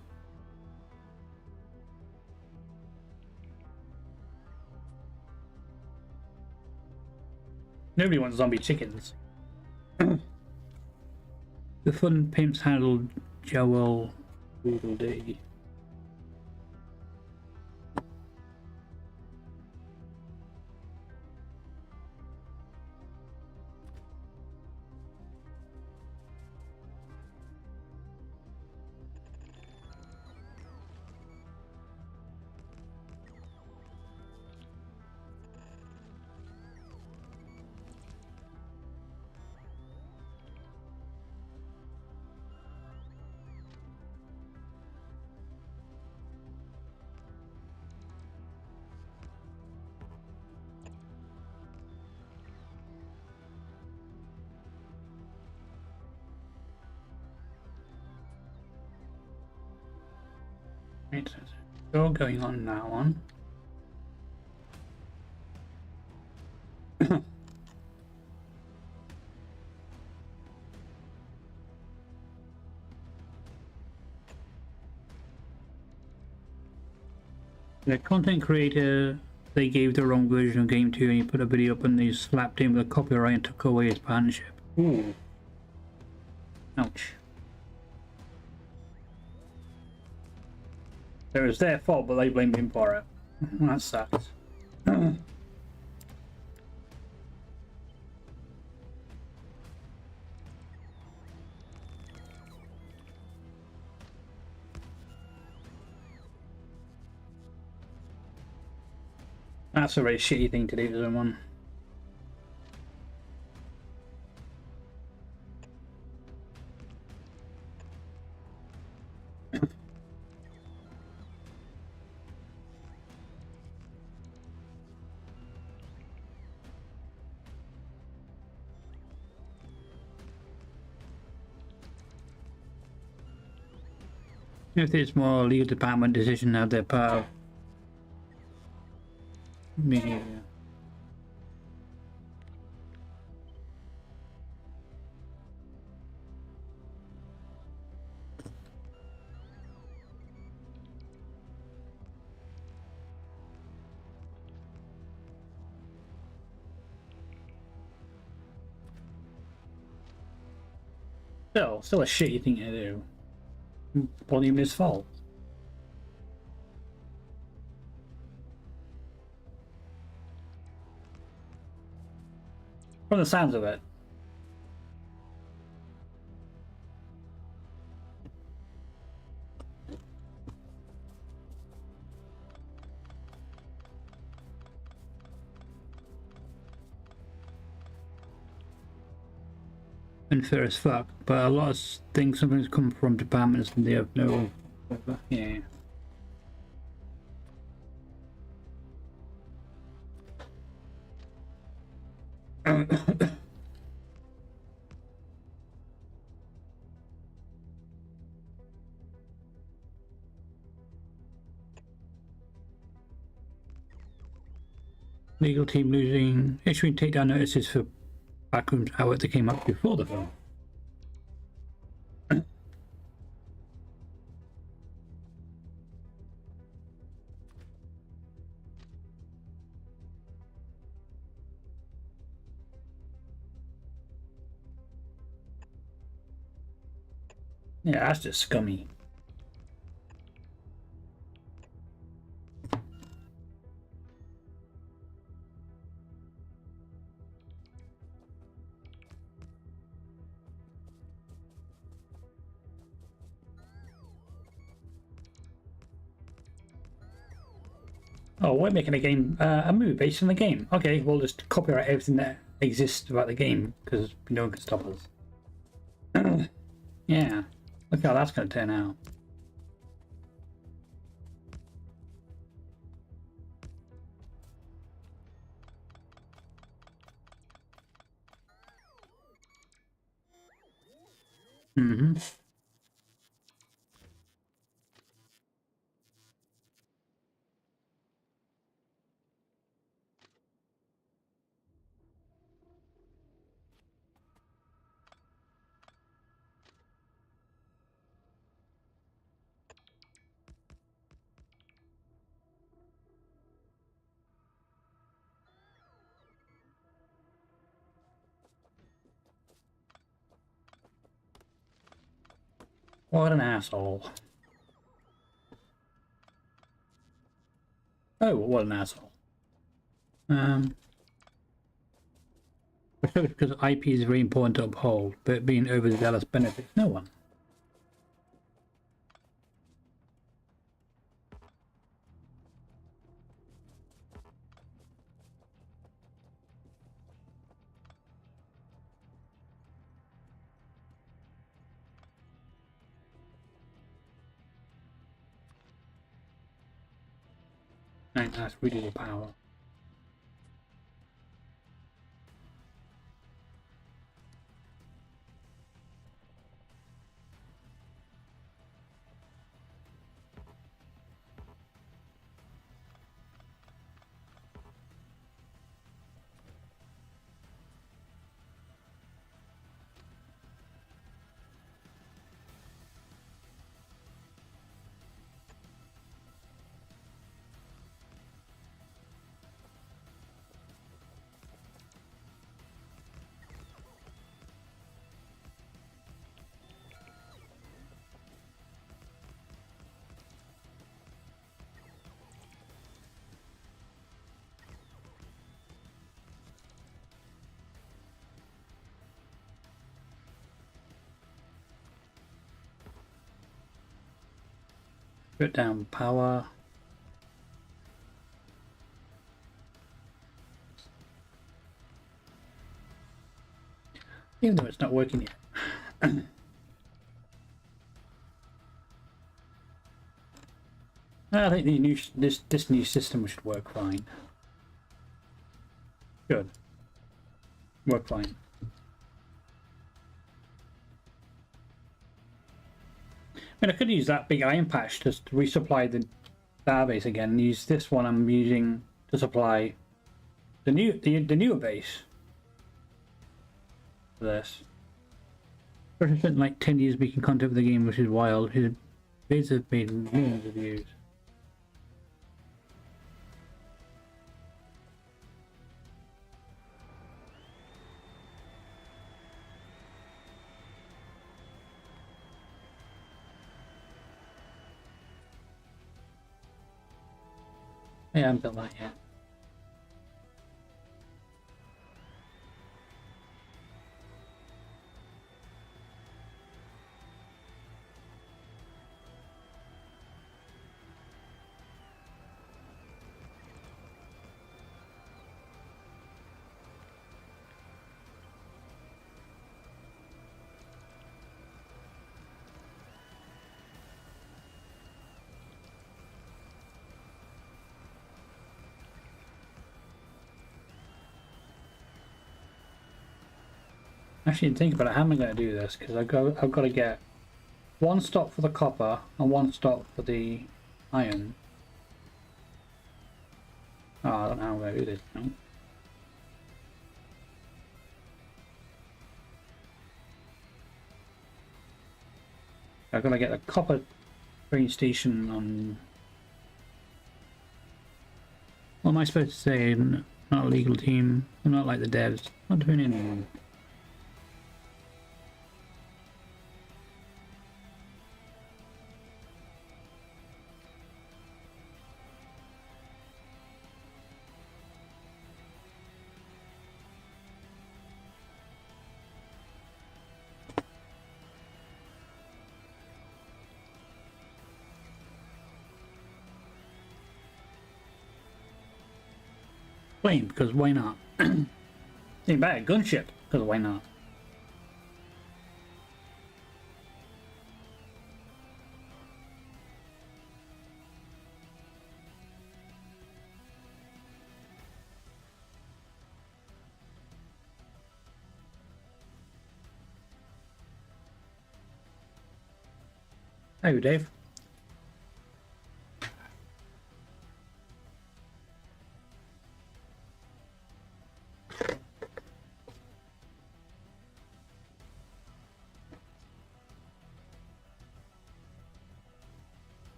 Nobody wants zombie chickens. The fun pimps handled Joel Doodle Dee. Right, so going on now on. The content creator, they gave the wrong version of game 2 and he put a video up and they slapped him with a copyright and took away his partnership. Ooh. Ouch. It was their fault, but they blamed him for it. That sucks. That's a very shitty thing to do to someone. If there's more legal department decision out there part of behavior. Still a shitty thing to do. Wasn't even his fault. From the sounds of it. Unfair as fuck, but a lot of things sometimes come from departments and they have no. Yeah. Legal team issuing takedown notices for backrooms hours that came up before the film. Yeah, that's just scummy. Oh, we're making a game, a movie based on the game. Okay, we'll just copyright everything that exists about the game because no one can stop us. Yeah, look how that's going to turn out. Mm-hmm. What an asshole. Oh, what an asshole. Because IP is very important to uphold, but being overzealous benefits no one. And that's really the power. Put down power. Even though it's not working yet. I think the new this new system should work fine. Good. Work fine. I mean, I could use that big iron patch to resupply the database again and use this one I'm using to supply the newer base for this. First spent like 10 years making content for the game, which is wild. His vids have made millions of views. I haven't built that yet. Actually, think about it. How am I going to do this? Because I've got to get one stop for the copper and one stop for the iron. Oh, I don't know how I'm going to do this now. I've got to get the copper train station on. What am I supposed to say? Not a legal team. I'm not like the devs. Not doing anything. Plane, because why not? Think better, gunship, because why not? Hey, Dave.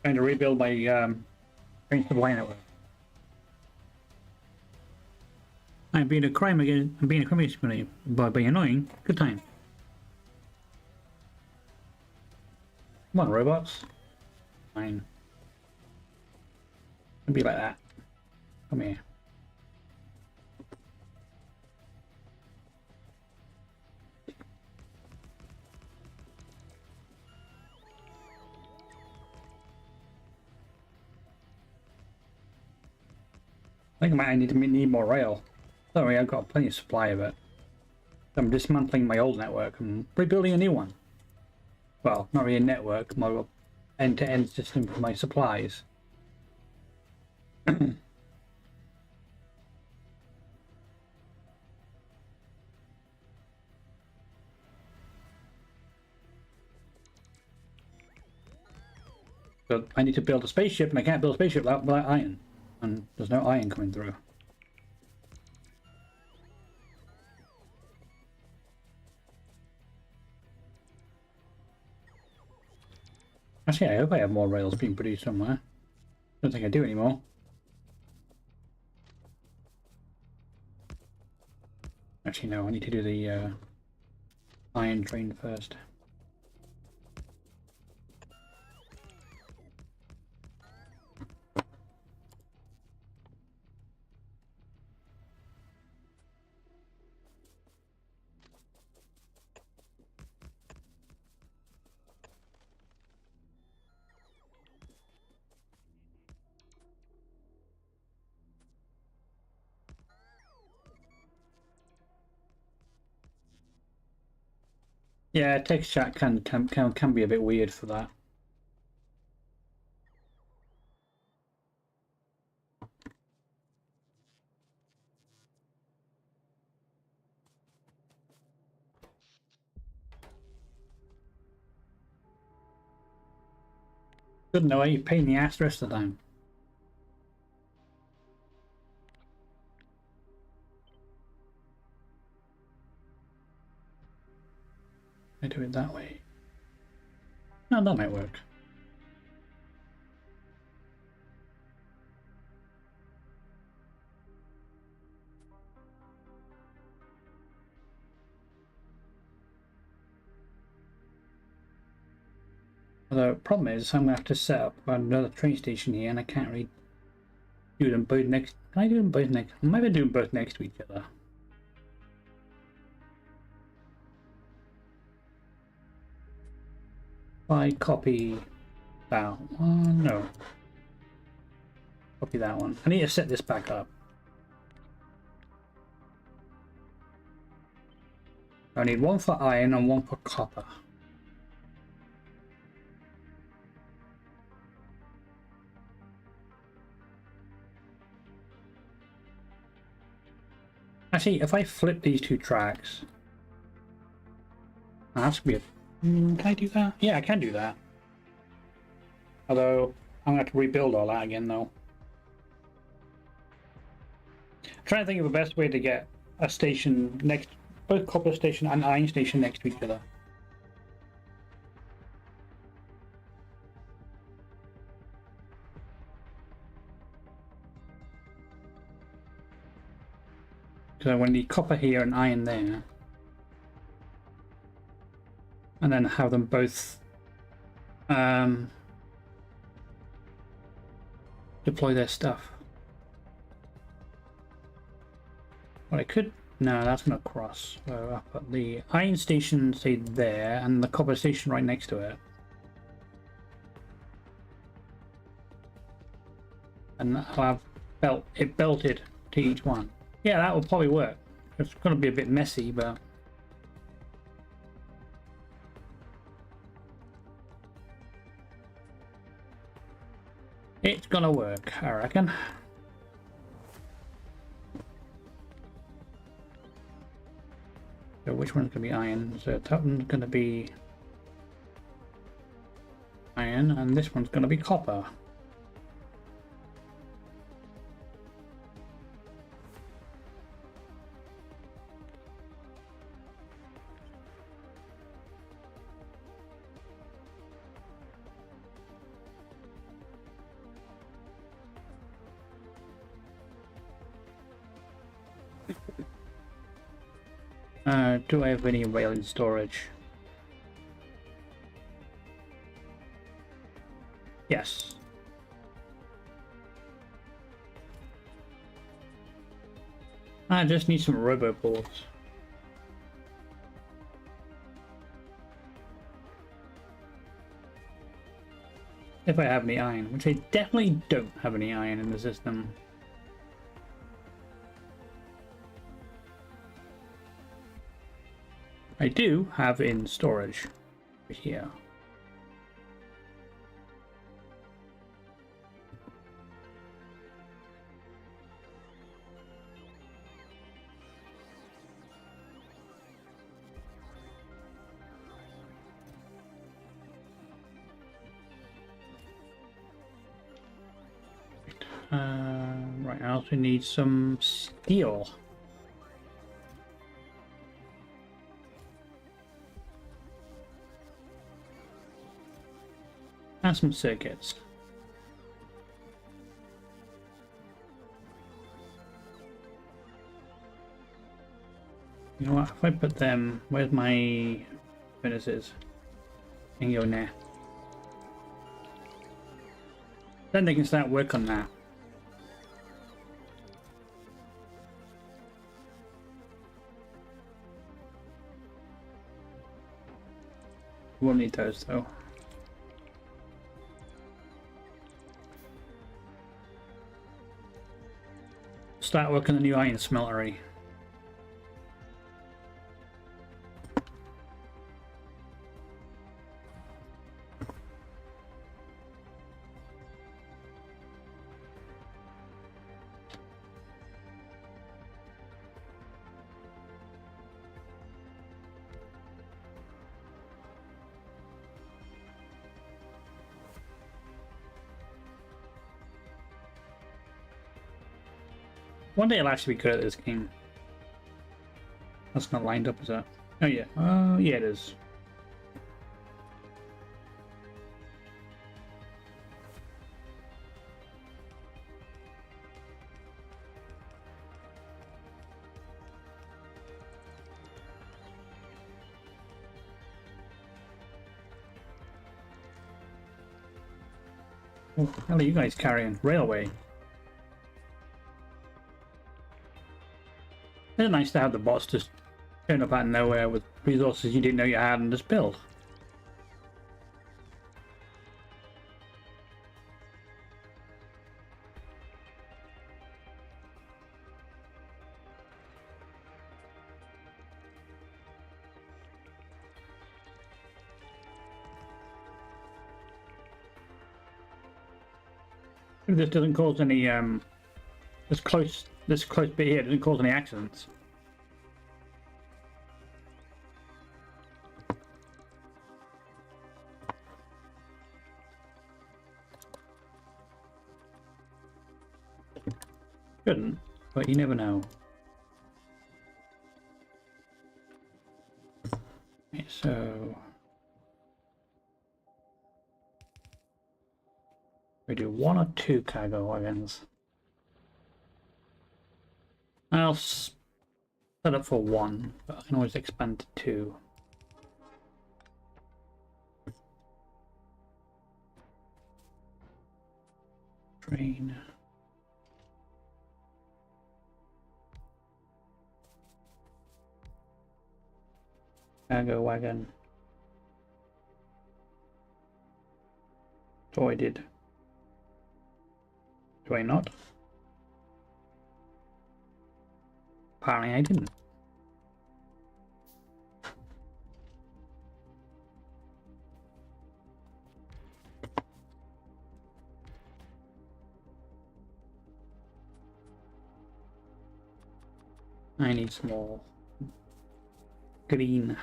Trying to rebuild my train supply network. I'm being a crime again. I'm being a crime against humanity by being annoying. Good time. Come on, robots. Fine. It'll be like that. Come here. I think I might need more rail. Sorry, I've got plenty of supply of it. I'm dismantling my old network and rebuilding a new one. Well, not really a network, more of an end-to-end system for my supplies. But I need to build a spaceship, and I can't build a spaceship without iron. And there's no iron coming through. Actually, I hope I have more rails being produced somewhere. Don't think I do anymore. Actually, no, I need to do the iron train first. Yeah, text chat can be a bit weird for that. Good know you pain in the ass the rest of the time. I do it that way. No, that might work. The problem is I'm going to have to set up another train station here, and I can't really do them both next. Can I do them both next? I might be doing both next to each other. If I copy that one, no. Copy that one. I need to set this back up. I need one for iron and one for copper. Actually, if I flip these two tracks, that's weird. Can I do that? Yeah, I can do that. Although I'm gonna have to rebuild all that again, though. I'm trying to think of the best way to get a station next, both copper station and iron station next to each other. So when the copper here and iron there, and then have them both deploy their stuff. Well, I could. No, that's gonna cross. So I'll put the iron station, say there, and the copper station right next to it. And I'll have it belted to each one. Yeah, that will probably work. It's going to be a bit messy, but it's gonna work, I reckon. So which one's gonna be iron? So that one's gonna be iron, and this one's gonna be copper. Do I have any rail in storage? Yes. I just need some roboports. If I have any iron, which I definitely don't have any iron in the system. I do have in storage here. Right, I also need some steel. And some circuits. You know what, if I put them, where's my furnaces? And go there. Then they can start work on that. We'll need those though. Start working the new iron smeltery. One day I'll actually be good at this game. That's not lined up, is that? Oh yeah. Yeah, it is. What the hell are you guys carrying? Railway. It's nice to have the bots just turn up out of nowhere with resources you didn't know you had and just build. If this doesn't cause any this close bit here doesn't cause any accidents. Shouldn't, but you never know. Okay, so we do 1 or 2 cargo wagons. I'll set up for 1, but I can always expand to 2. Train. Cargo wagon. So I did. Do I not? apparently I didn't. I need some more green.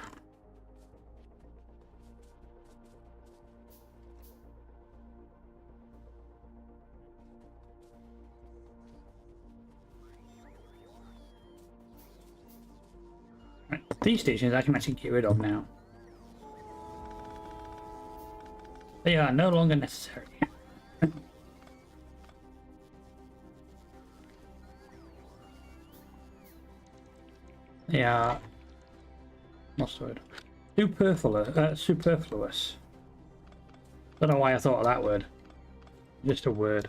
Right, these stations I can actually get rid of now. They are no longer necessary. They are... what's the word? Superfluous. Don't know why I thought of that word. Just a word.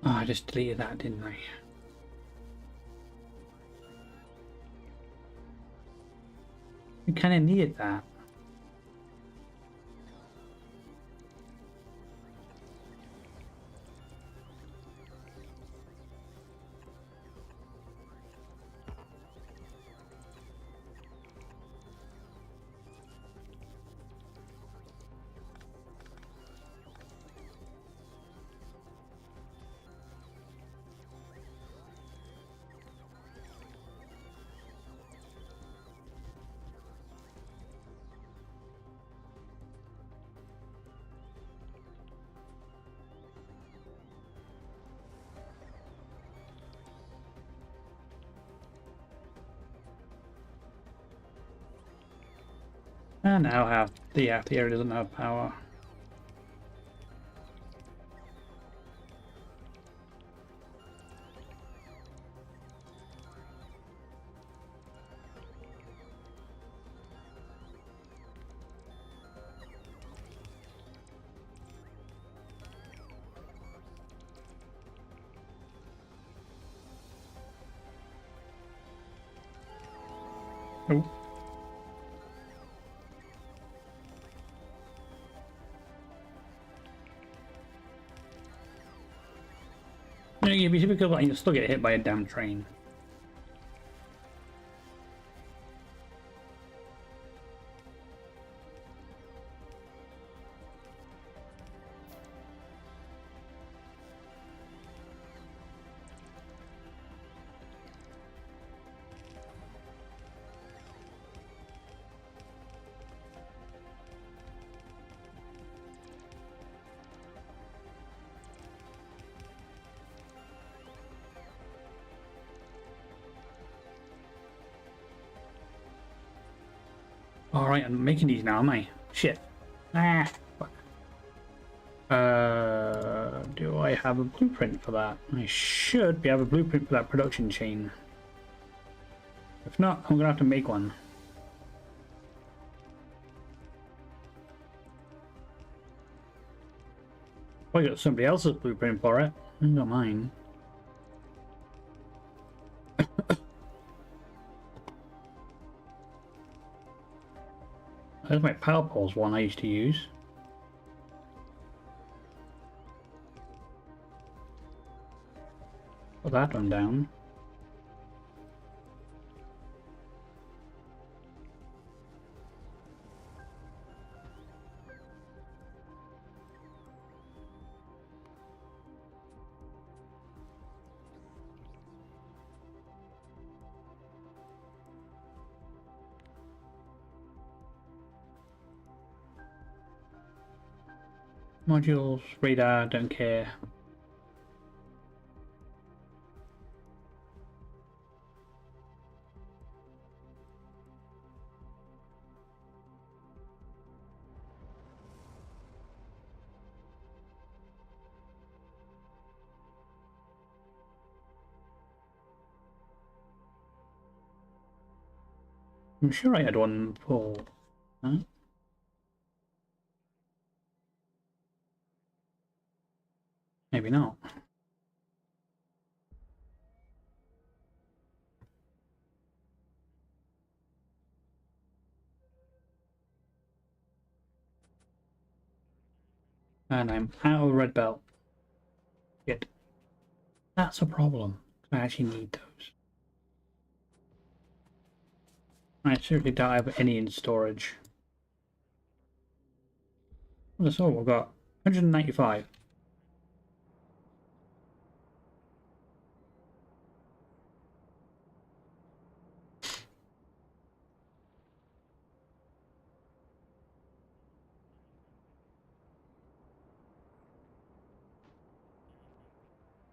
Oh, I just deleted that, didn't I? We kind of needed that. And now have the area doesn't have power. Oh. No, you'd be typical, but you'll still get hit by a damn train. Alright, I'm making these now, am I? Shit. Ah, fuck. Do I have a blueprint for that? I should have a blueprint for that production chain. If not, I'm gonna have to make one. I got somebody else's blueprint for it. Not mine. There's my power poles one I used to use. Put that one down. Modules, radar, don't care. I'm sure I had one for... Huh? Maybe not. And I'm out of red belt. Shit. That's a problem. I actually need those. I certainly don't have any in storage. That's all we've got. 195.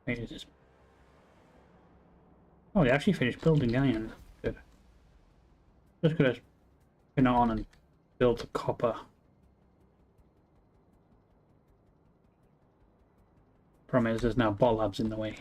Wait, is this... Oh, they actually finished building the iron. Good. Just gonna spin it on and build the copper. Problem is, there's now ball labs in the way.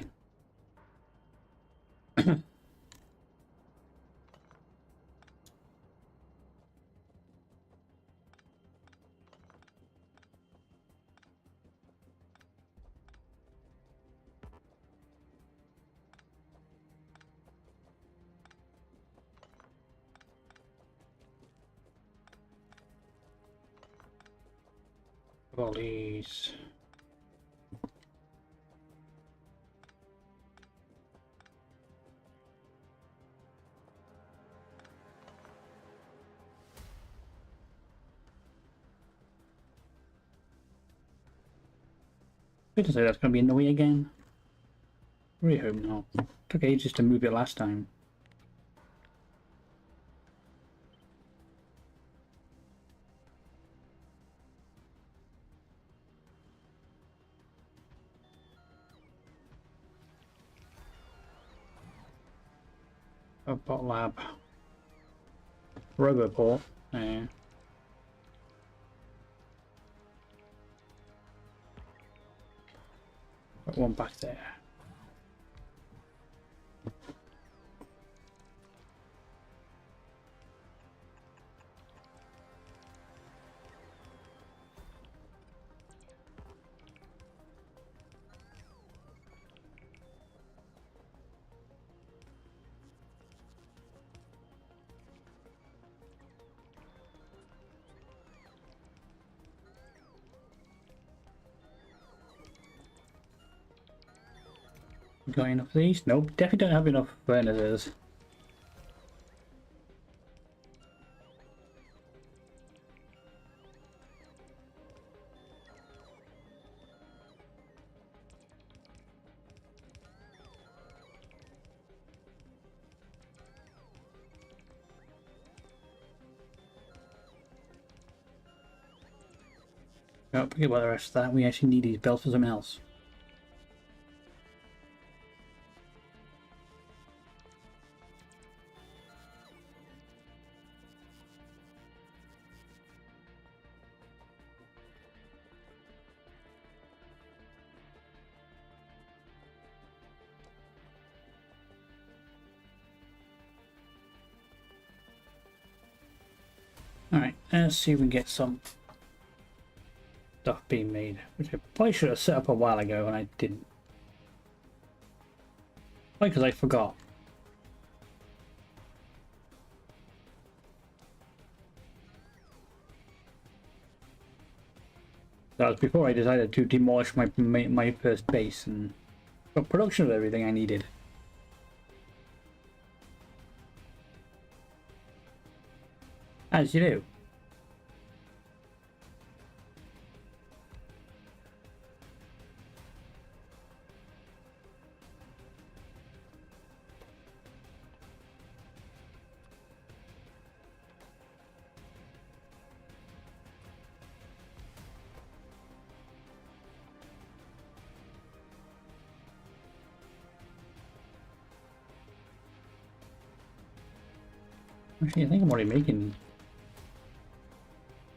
All these. Good to say that's going to be in the way again. Really hope not. Took ages to move it last time. A bot lab. Roboport. Yeah. Got one back there. Got enough of these? Nope, definitely don't have enough furnaces. Oh, forget about the rest of that. We actually need these belts for something else. Alright, let's see if we can get some stuff being made, which I probably should have set up a while ago and I didn't. Why? Because I forgot. That was before I decided to demolish my first base and got production of everything I needed. As you do. Actually, I think I'm already making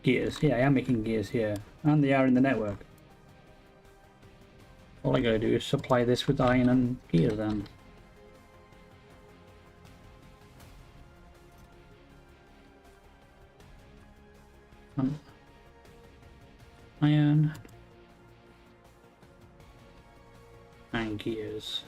gears. Yeah, I am making gears here. And they are in the network. All I gotta do is supply this with iron and gears then. Iron. And gears.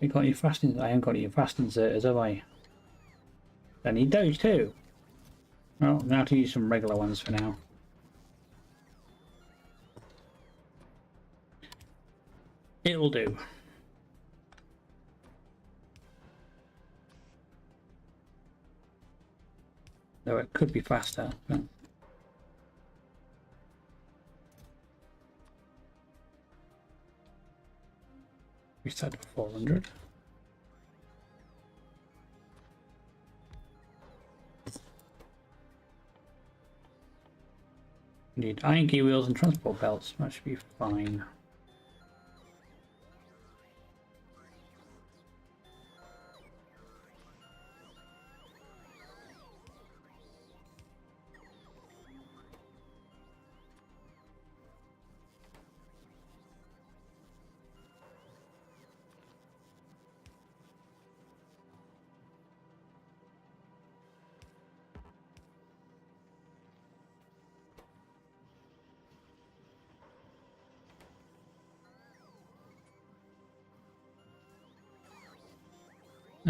You got your fast. I haven't got your fast inserters, have I? I need those too. Well, I'm going to have to use some regular ones for now. It'll do. Though it could be faster. But... we set to 400. Need iron key wheels and transport belts. That should be fine.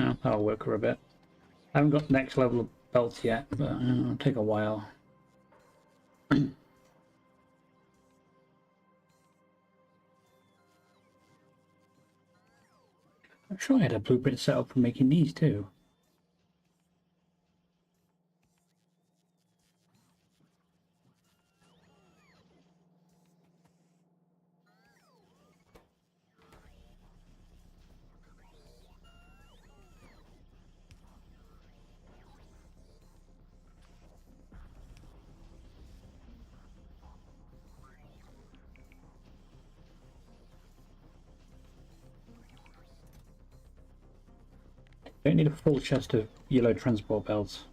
Oh, that'll work for a bit. I haven't got next level of belts yet, but it'll take a while. I'm sure I had a blueprint set up for making these too. Don't need a full chest of yellow transport belts.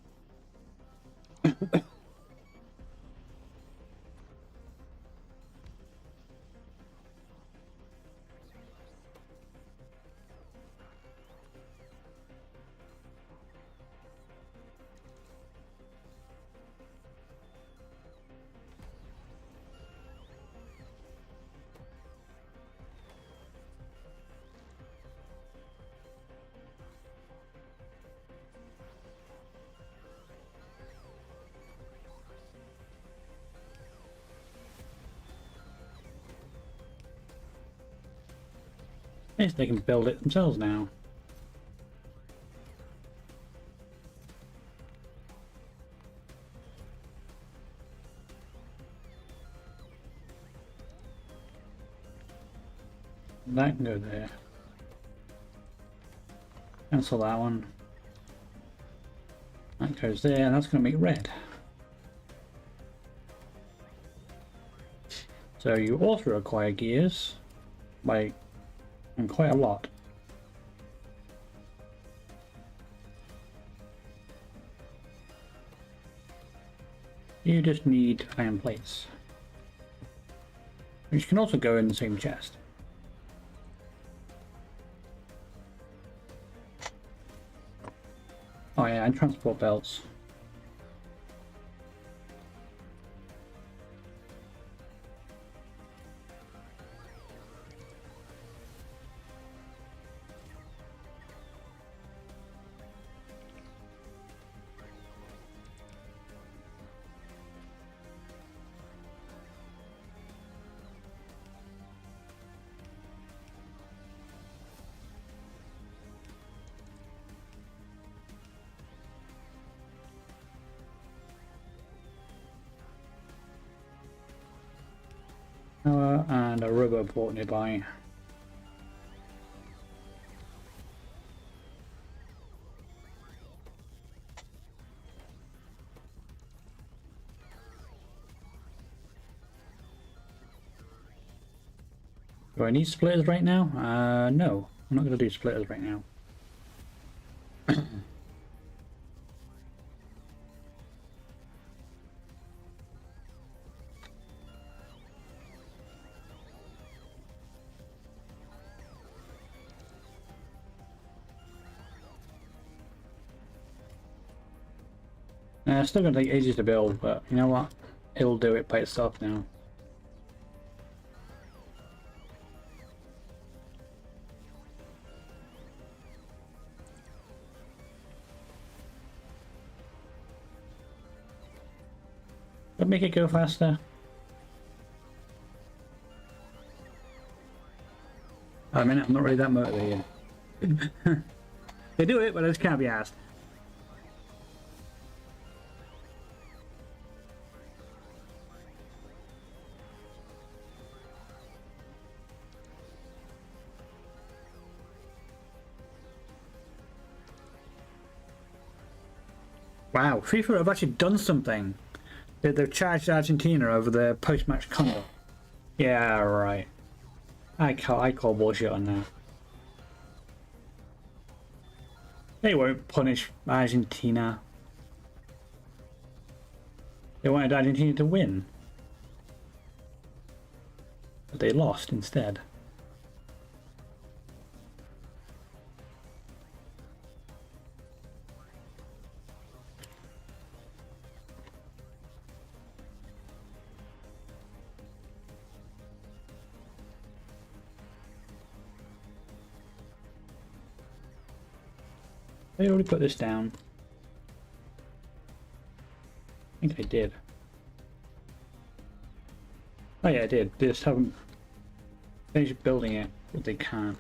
Yes, they can build it themselves now. That can go there. Cancel that one. That goes there, and that's going to make red. So you also acquire gears by and quite a lot. You just need iron plates, which can also go in the same chest. Oh yeah, and transport belts. And a rubber port nearby. Do I need splitters right now? No, I'm not going to do splitters right now. It's still gonna take ages to build, but you know what? It'll do it by itself now. But make it go faster. I mean, I'm not really that motivated. They do it, but I just can't be asked. Wow, FIFA have actually done something. They've charged Argentina over their post-match conduct. Yeah, right. I call bullshit on that. They won't punish Argentina. They wanted Argentina to win. But they lost instead. They already put this down. I think they did. Oh yeah, I did. They just haven't finished building it, but they can't.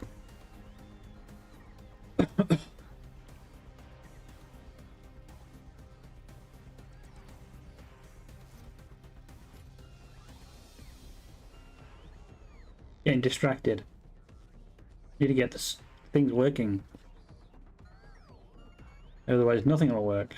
Getting distracted. Need to get this things working. Otherwise nothing will work.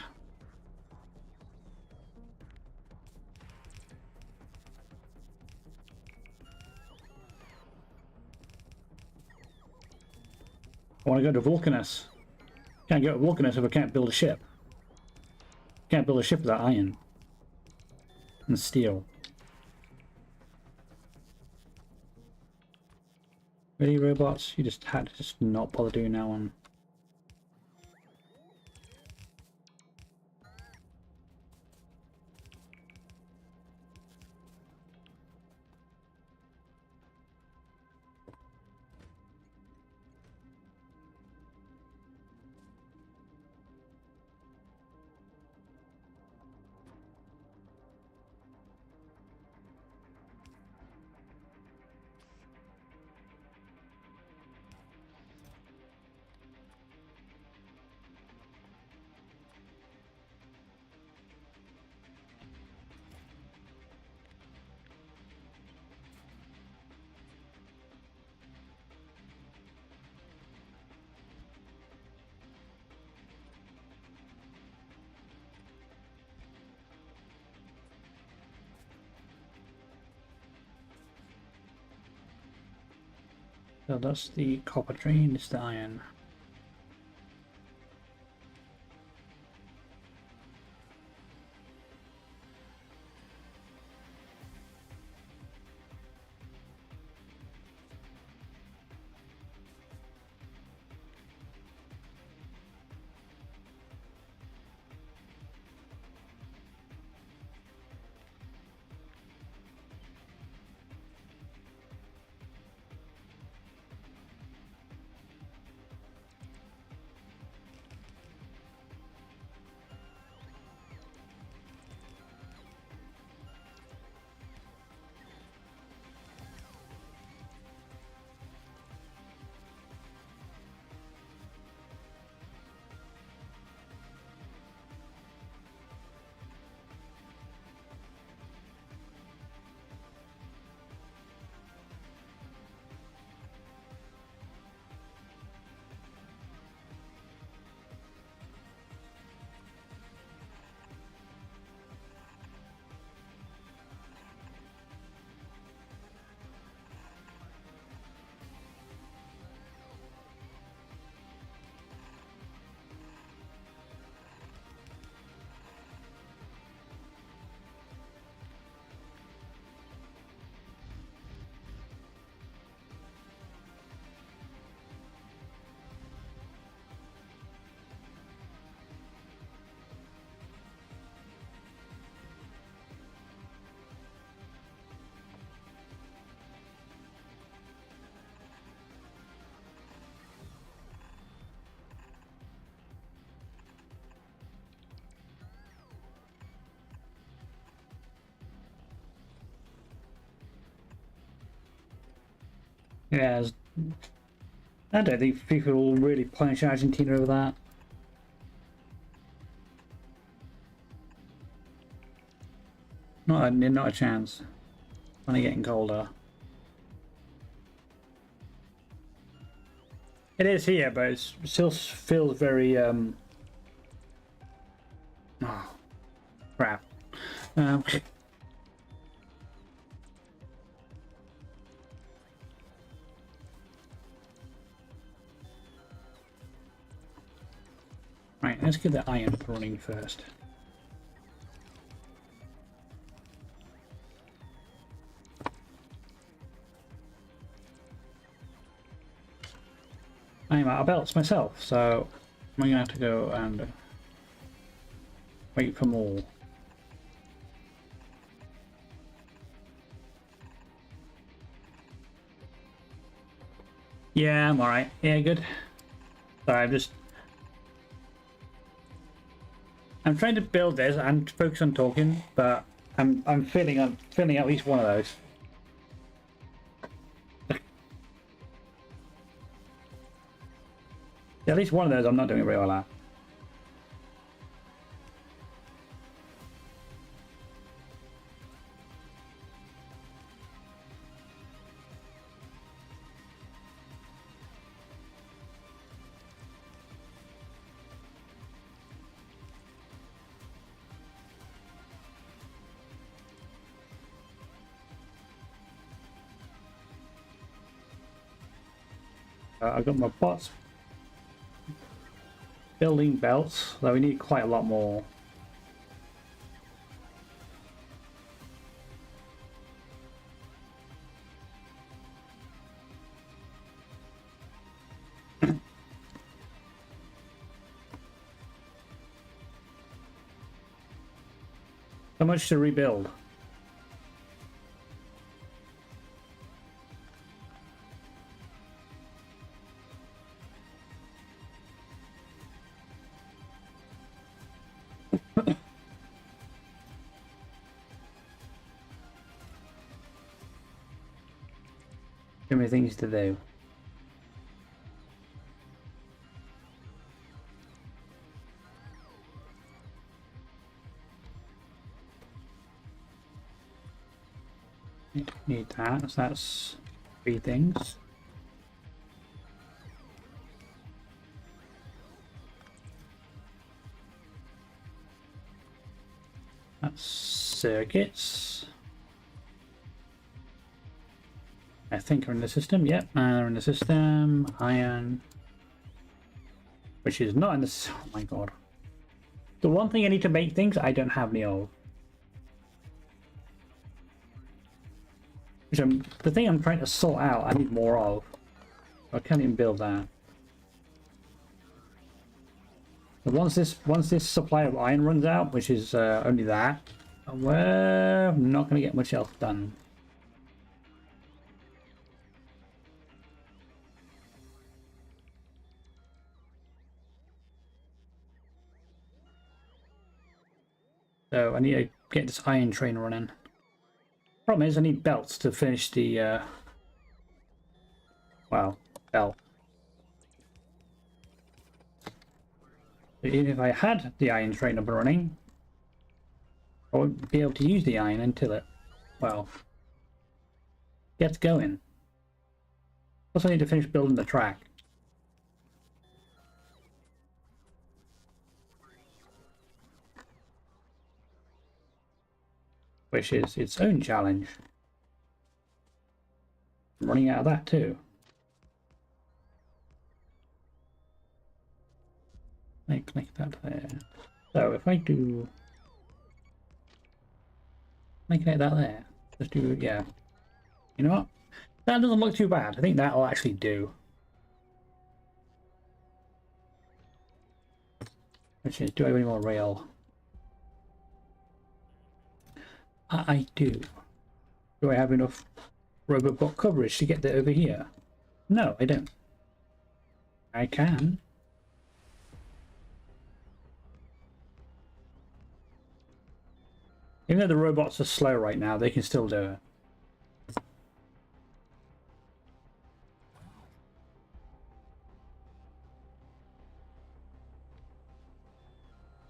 I want to go to Vulcanus. Can't go to Vulcanus if I can't build a ship. Can't build a ship without iron. And steel. Really, robots? You just had to just not bother doing that one. So that's the copper train, it's the iron. Yeah, I don't think people will really punish Argentina over that. Not a chance. Only getting colder. It is here, but it still feels very oh, crap. Right, let's get the iron running first. I'm out of belts myself, so I'm gonna have to go and wait for more. Yeah, I'm alright. Yeah, good. Sorry, I'm trying to build this and focus on talking, but I'm feeling at least one of those. Yeah, at least one of those I'm not doing very well at. I've got my bots building belts, though we need quite a lot more. How much to rebuild? Too many things to do. Need that, so that's 3 things. That's circuits. I think are in the system. Yep, they're in the system. Iron, which is not in the. Oh my god! The one thing I need to make things I don't have any of. Which the thing I'm trying to sort out. I need more of. I can't even build that. But once this supply of iron runs out, which is only that, we're not going to get much else done. So I need to get this iron train running. Problem is I need belts to finish the well, belt. Even if I had the iron train up and running, I won't be able to use the iron until it, well, gets going. Plus I need to finish building the track. Which is its own challenge. I'm running out of that too. I click that there. So if I do... I connect that there. Let's do, yeah. You know what? That doesn't look too bad. I think that'll actually do. Which is, do I have any more rail? I do. Do I have enough robot coverage to get that over here? No, I don't. I can. Even though the robots are slow right now, they can still do it.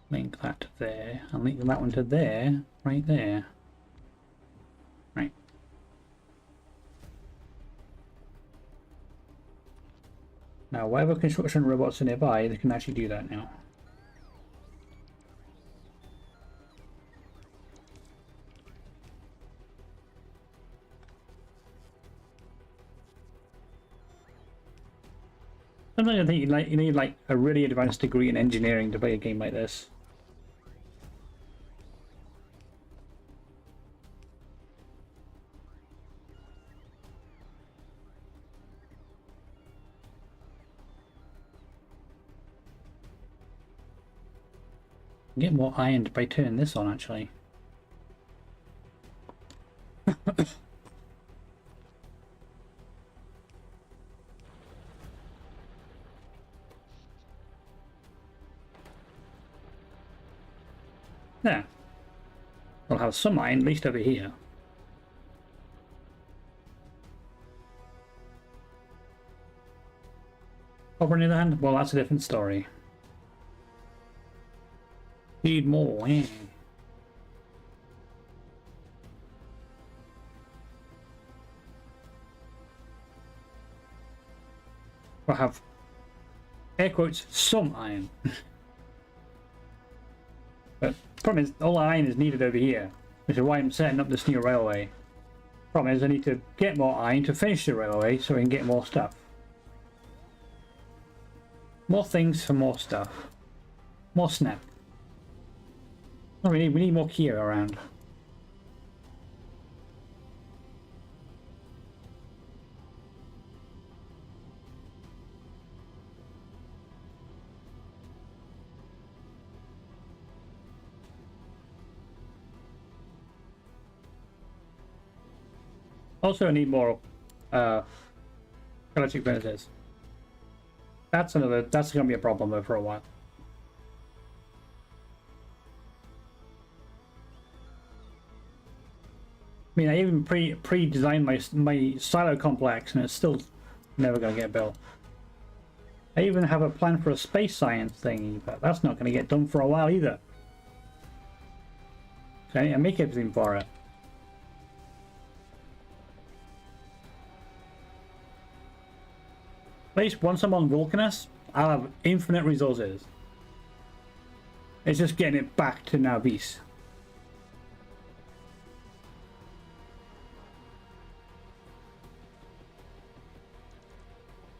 Link that to there, and link that one to there, right there. Right. Now, whatever construction robots are nearby, they can actually do that now. Sometimes I think you need like a really advanced degree in engineering to play a game like this. Get more iron by turning this on, actually. There. We'll have some iron, at least over here. Copper on the other hand, well, that's a different story. Need more, yeah. We'll have, air quotes, some iron. But the problem is, all iron is needed over here, which is why I'm setting up this new railway. Problem is, I need to get more iron to finish the railway so we can get more stuff. More things for more stuff. More snap. Oh, we need more Kia around. Also, I need more electric furnaces. That's going to be a problem though for a while. I mean, I even pre-designed my silo complex, and it's still never going to get built. I even have a plan for a space science thingy, but that's not going to get done for a while either. Okay, I make everything for it. At least once I'm on Vulcanus, I'll have infinite resources. It's just getting it back to Navis.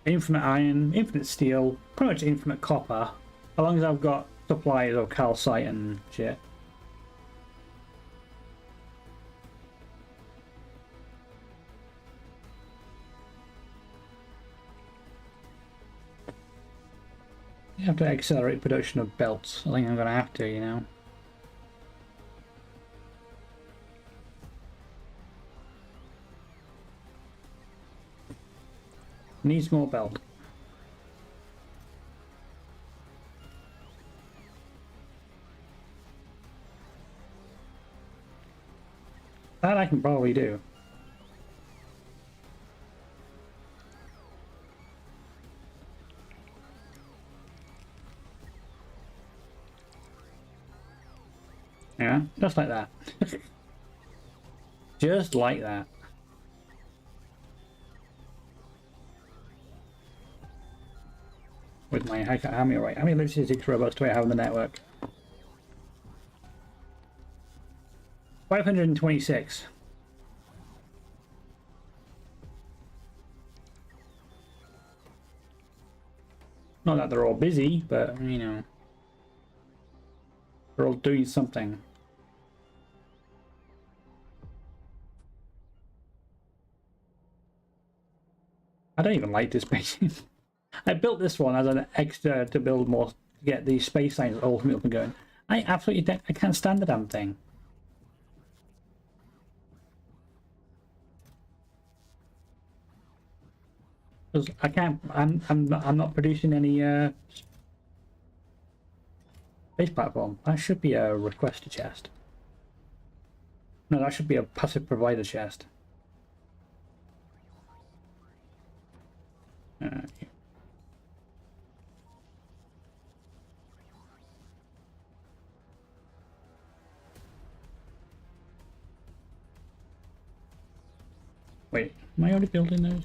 Infinite iron, infinite steel, pretty much infinite copper, as long as I've got supplies of calcite and shit. You have to accelerate production of belts. I think I'm gonna have to, you know. Needs more belt. That I can probably do. Yeah, just like that. Just like that. With my how many logistics robots do I have on the network? 526. Not that they're all busy, but you know, they're all doing something. I don't even like this base. I built this one as an extra to build more, to get the space science ultimately up and going. I absolutely I can't stand the damn thing. Because I can't. I'm not producing any space platform. That should be a requester chest. No, that should be a passive provider chest. Yeah. Wait, am I already building those?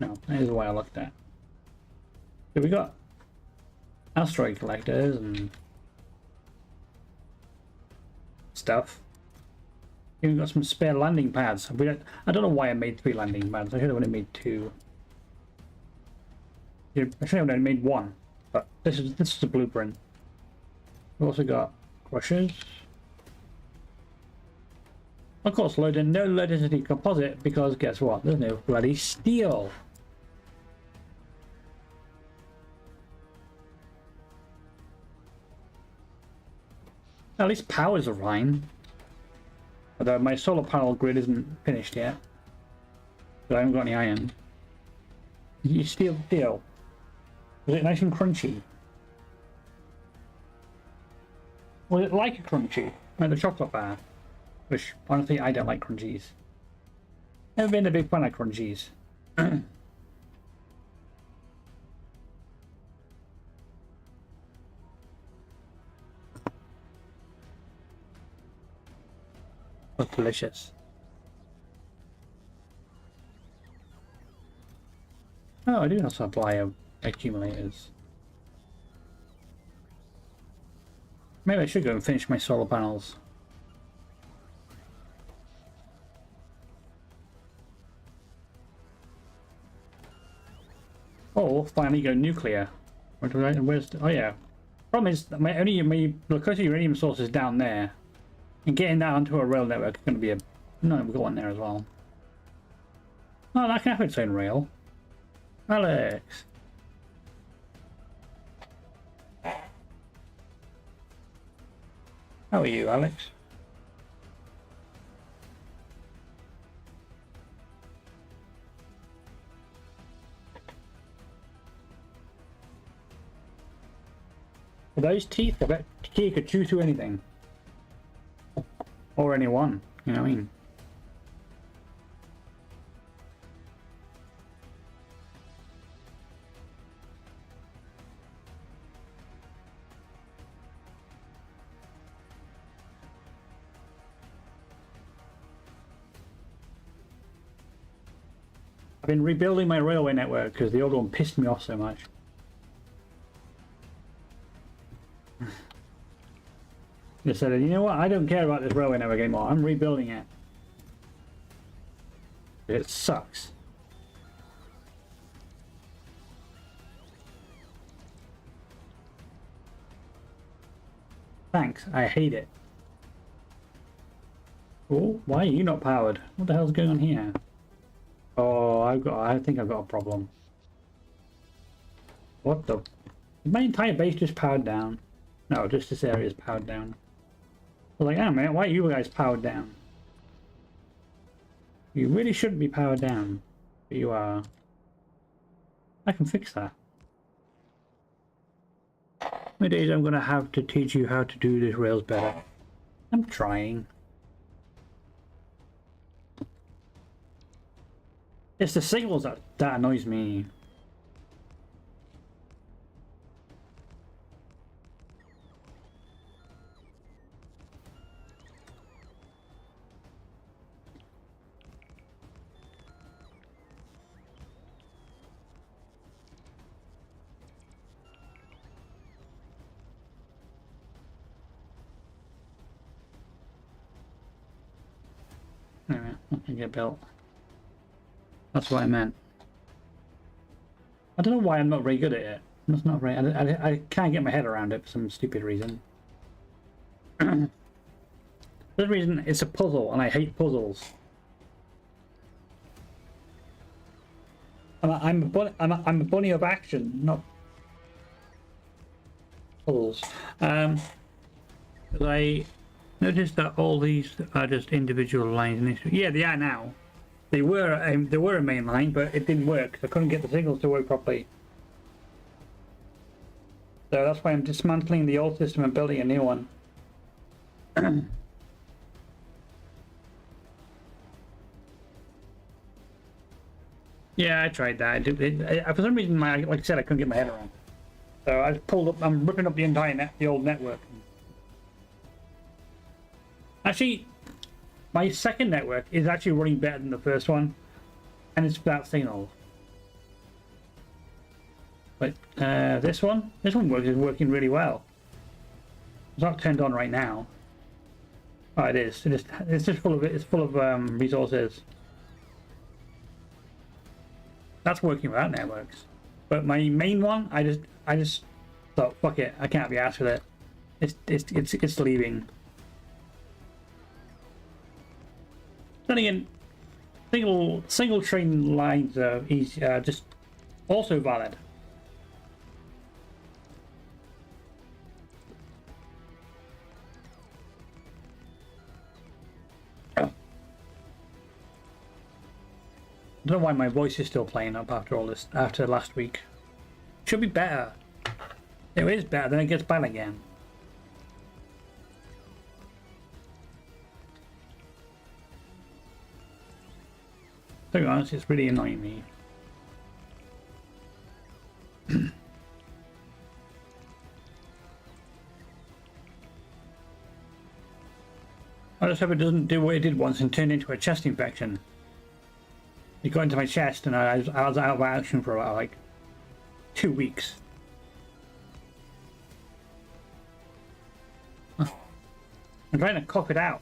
No, that is the way I looked at. So we got asteroid collectors and stuff. Even got some spare landing pads. I don't know why I made 3 landing pads. I should have only made 2. Yeah, I should have only made 1. But this is the blueprint. We've also got crushers. Of course, no low density composite because guess what? There's no bloody steel. At least power's a Rhine. Although my solar panel grid isn't finished yet. But I haven't got any iron. You steel deal. Was it nice and crunchy? Was it like a crunchy? Like the chocolate bar? Which, honestly, I don't like crunchies. Never been a big fan of crunchies. But delicious. Oh, I do have supply of accumulators. Maybe I should go and finish my solar panels. Or finally go nuclear. Where's oh yeah. Problem is my closer uranium source is down there. And getting that onto a rail network is going to be a... No, we've got one there as well. Oh, that can have its own rail. Alex! How are you, Alex? With those teeth, I bet Kia could chew through anything. Or anyone, you know what I mean? I've been rebuilding my railway network because the old one pissed me off so much. They said, you know what, I don't care about this railway network anymore, I'm rebuilding it. It sucks. Thanks, I hate it. Oh, why are you not powered? What the hell's going on here? Oh, I think I've got a problem. What the? Is my entire base just powered down? No, just this area is powered down. I was like, oh man, why are you guys powered down? You really shouldn't be powered down. But you are. I can fix that. Some days I'm gonna have to teach you how to do this rails better. I'm trying. It's the signals that annoys me. Anyway, I can get built. That's what I meant. I don't know why I'm not very good at it. That's not right. I can't get my head around it for some stupid reason. For some reason, it's a puzzle, and I hate puzzles. I'm a bunny of action, not puzzles. I noticed that all these are just individual lines. Yeah, they are now. They were a main line, but it didn't work. I couldn't get the signals to work properly. So that's why I'm dismantling the old system and building a new one. Yeah, I tried that. For some reason, like I said, I couldn't get my head around. So I just pulled up. I'm ripping up the entire the old network. Actually, my second network is actually running better than the first one, and it's without signal. But this one is working really well. It's not turned on right now. Oh, it is. It's just full of it. It's full of resources. That's working without networks. But my main one, I just thought, fuck it, I can't be asked with it. It's leaving. Then again, single train lines are easy, just also valid. I don't know why my voice is still playing up after all this, after last week. Should be better. It is better, then it gets bad again. To be honest, it's really annoying me. I just hope it doesn't do what it did once and turn into a chest infection. It got into my chest and I was out of action for about like 2 weeks. I'm trying to cough it out.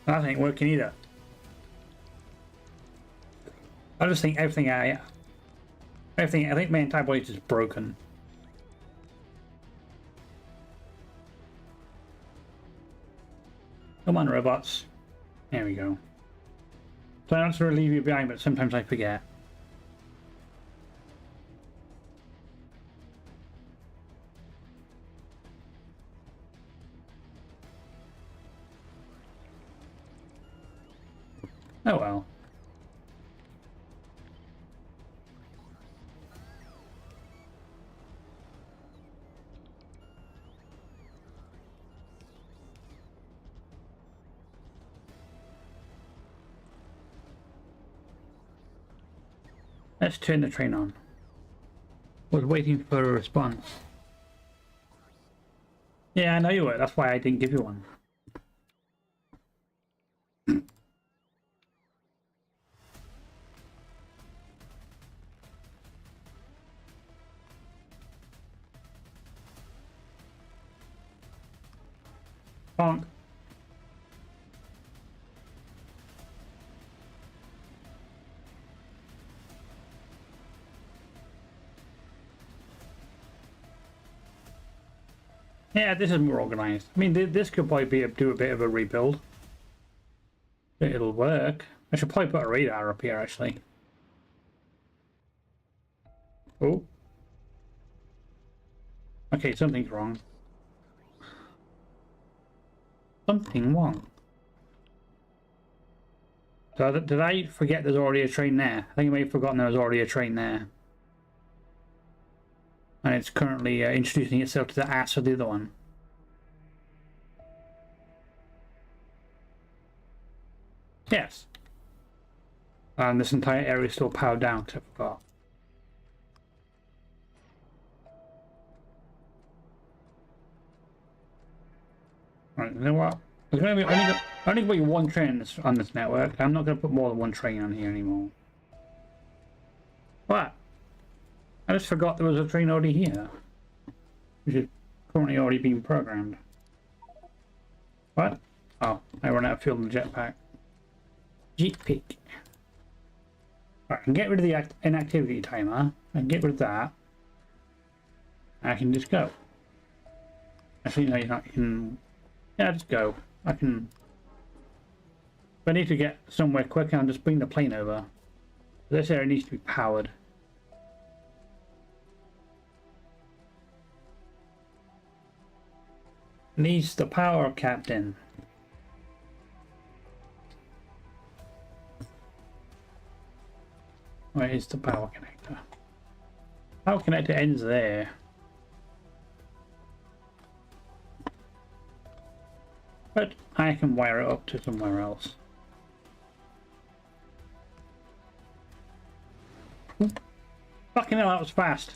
That ain't working either. I just think everything I think my entire body is just broken. Come on, robots. There we go. So I don't sort of leave you behind, but sometimes I forget. Oh well. Let's turn the train on. Was waiting for a response. Yeah, I know you were. That's why I didn't give you one. Bonk. Yeah, this is more organized. I mean, this could probably do a bit of a rebuild. It'll work. I should probably put a radar up here, actually. Oh. Okay, something's wrong. Something wrong. So did I forget there's already a train there? I think I may have forgotten there was already a train there. And it's currently introducing itself to the ass of the other one. Yes. And this entire area is still powered down, because I forgot. Right, you know what? There's only going to be one train on this network. I'm not going to put more than one train on here anymore. What? I just forgot there was a train already here, which is currently already being programmed. What? Oh, I run out of fuel in the jetpack. Jetpack. Right, I can get rid of the inactivity timer. I can get rid of that. I can just go. Actually, no, you're not. You can. Yeah, just go. I can. If I need to get somewhere quicker, I'll just bring the plane over. This area needs to be powered. Needs the power, Captain. Where is the power connector? Power connector ends there. But I can wire it up to somewhere else. Fucking hell, that was fast.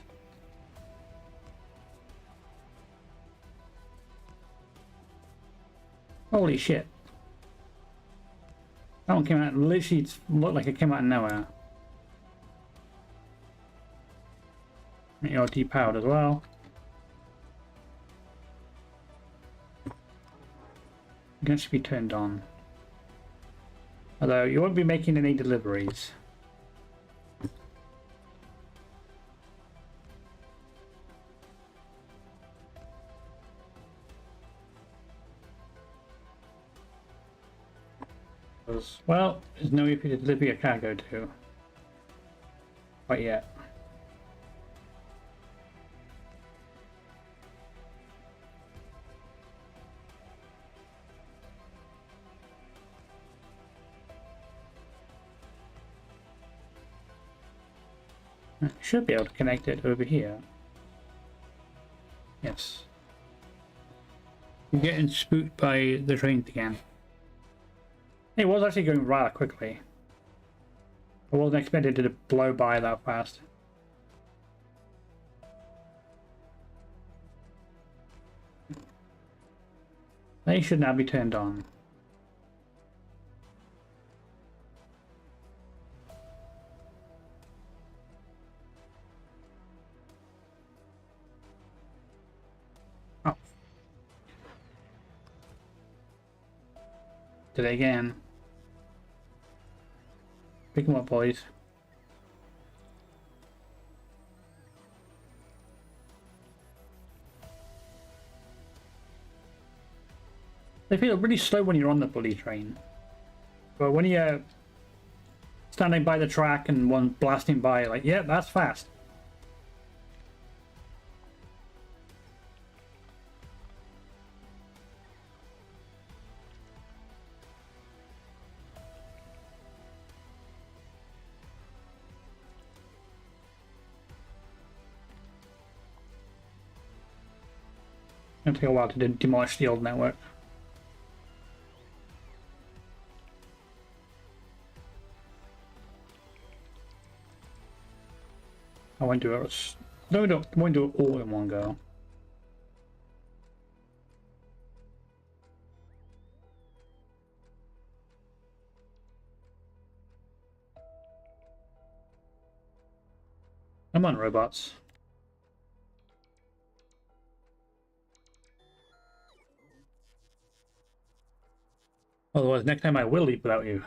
Holy shit. That one came out, literally looked like it came out of nowhere. You're depowered as well. It should be turned on. Although you won't be making any deliveries. Well, there's no way for you to deliver your cargo to. Quite yet. Should be able to connect it over here. Yes. You're getting spooked by the trains again. It was actually going rather quickly. I wasn't expecting it to blow by that fast. They should now be turned on. Oh. Did it again. Pick them up, boys. They feel really slow when you're on the bully train. But when you're standing by the track and one blasting by, like, yeah, that's fast. It'll take a while to demolish the old network. I won't do it. No, I won't do it all in one go. Come on, robots. Otherwise, next time I will leave without you.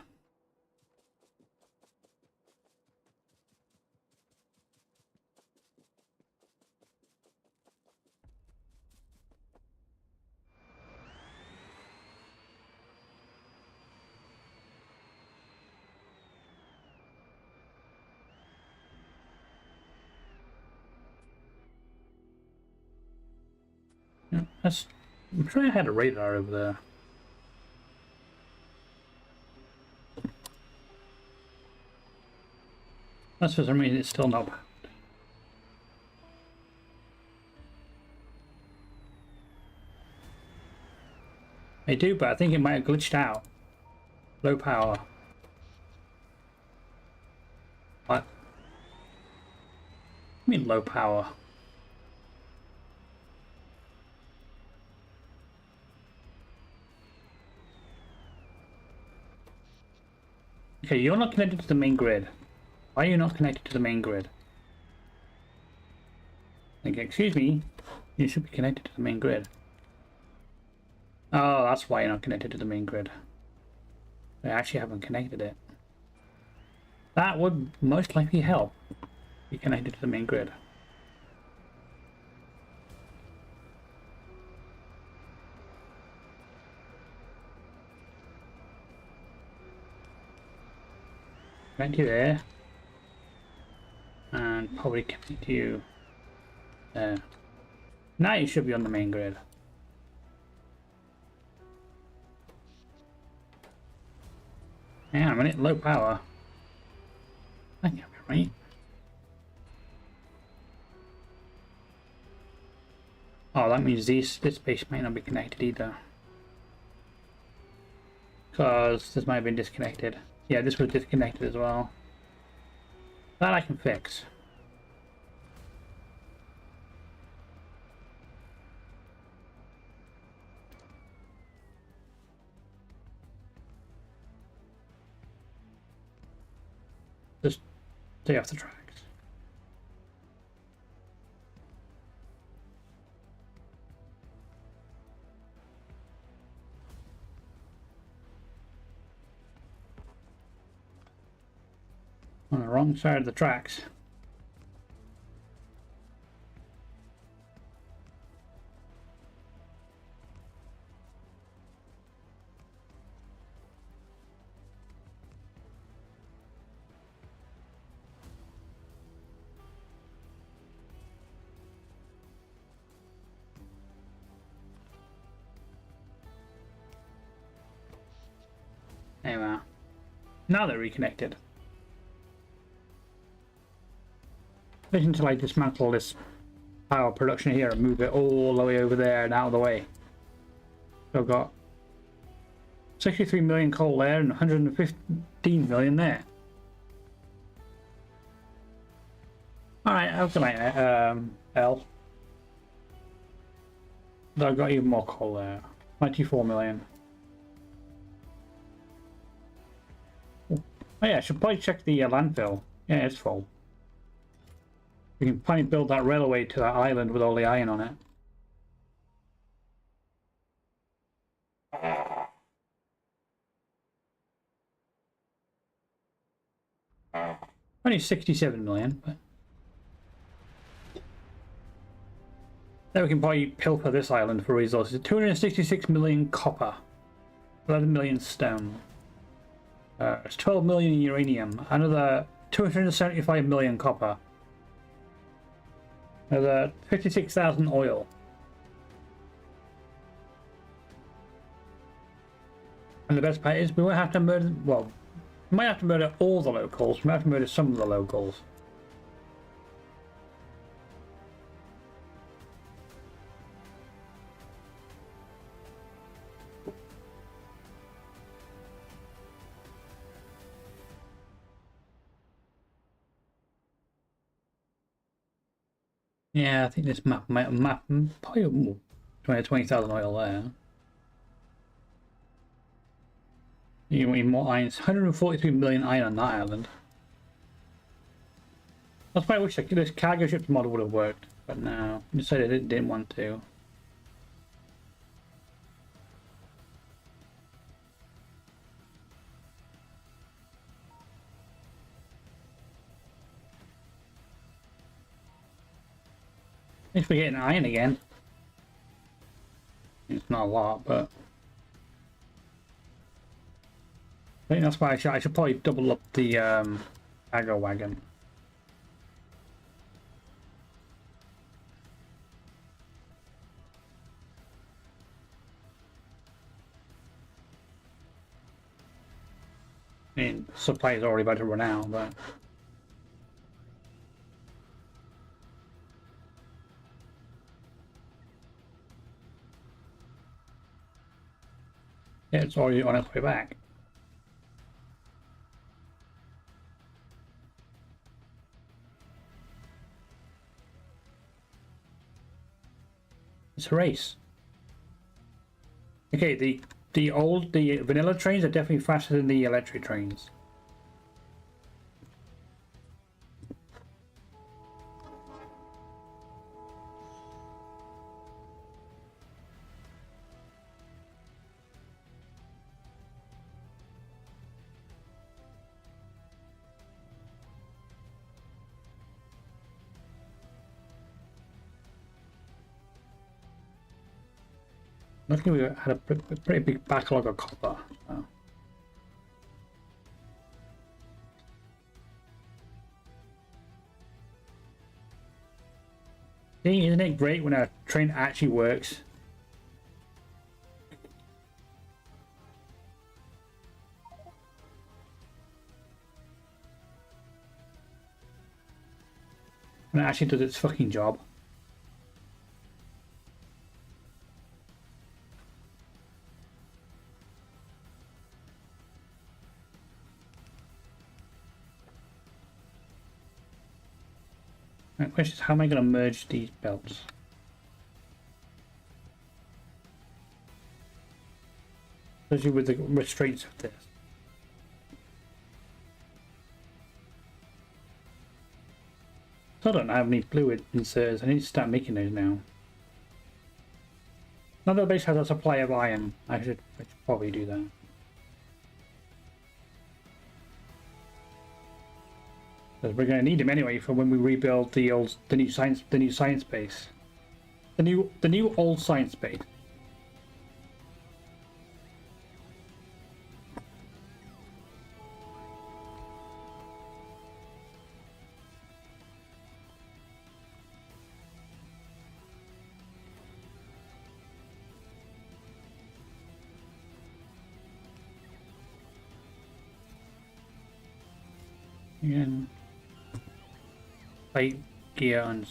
Yeah, I'm sure I had a radar over there. That's for some reason it's still not. I do, but I think it might have glitched out. Low power. What? I mean low power. Okay, you're not connected to the main grid. Why are you not connected to the main grid? Okay, excuse me. You should be connected to the main grid. Oh, that's why you're not connected to the main grid. They actually haven't connected it. That would most likely help. Be connected to the main grid. Connect you there. And probably connect you there. Now you should be on the main grid. Hang on a minute, low power. That can't be right. Oh, that means this base might not be connected either. Because this might have been disconnected. Yeah, this was disconnected as well. That I can fix. Stay off the tracks. On the wrong side of the tracks. There we are. Now they're reconnected. Wait until I dismantle this power production here and move it all the way over there and out of the way. So I've got 63 million coal there and 115 million there. Alright, how can I, L? I've got even more coal there. 94 million. Oh yeah, I should probably check the landfill. Yeah, it's full. We can finally build that railway to that island with all the iron on it. Only 67 million, but then we can probably pilfer this island for resources. 266 million copper, 11 million stone. It's 12 million uranium, another 275 million copper, another 56,000 oil. And the best part is we won't have to murder, well, we might have to murder all the locals, we might have to murder some of the locals. Yeah, I think this map probably 20,000 oil there. You need more iron. 143 million iron on that island. That's why I wish this cargo ships model would have worked, but no, I decided it didn't want to. At least we're getting iron again. It's not a lot, but I think that's why I should probably double up the cargo wagon. I mean, supply is already about to run out, but yeah, it's already on its way back. It's a race. Okay, the vanilla trains are definitely faster than the electric trains. I think we had a pretty big backlog of copper. So. See, isn't it great when a train actually works? When it actually does its fucking job. The question is, how am I going to merge these belts? Especially with the restraints of this. I don't have any fluid inserts. I need to start making those now. Now that the base has a supply of iron, I should probably do that. Because we're going to need them anyway for when we rebuild the new science base, the new old science base. Again, plate gear on.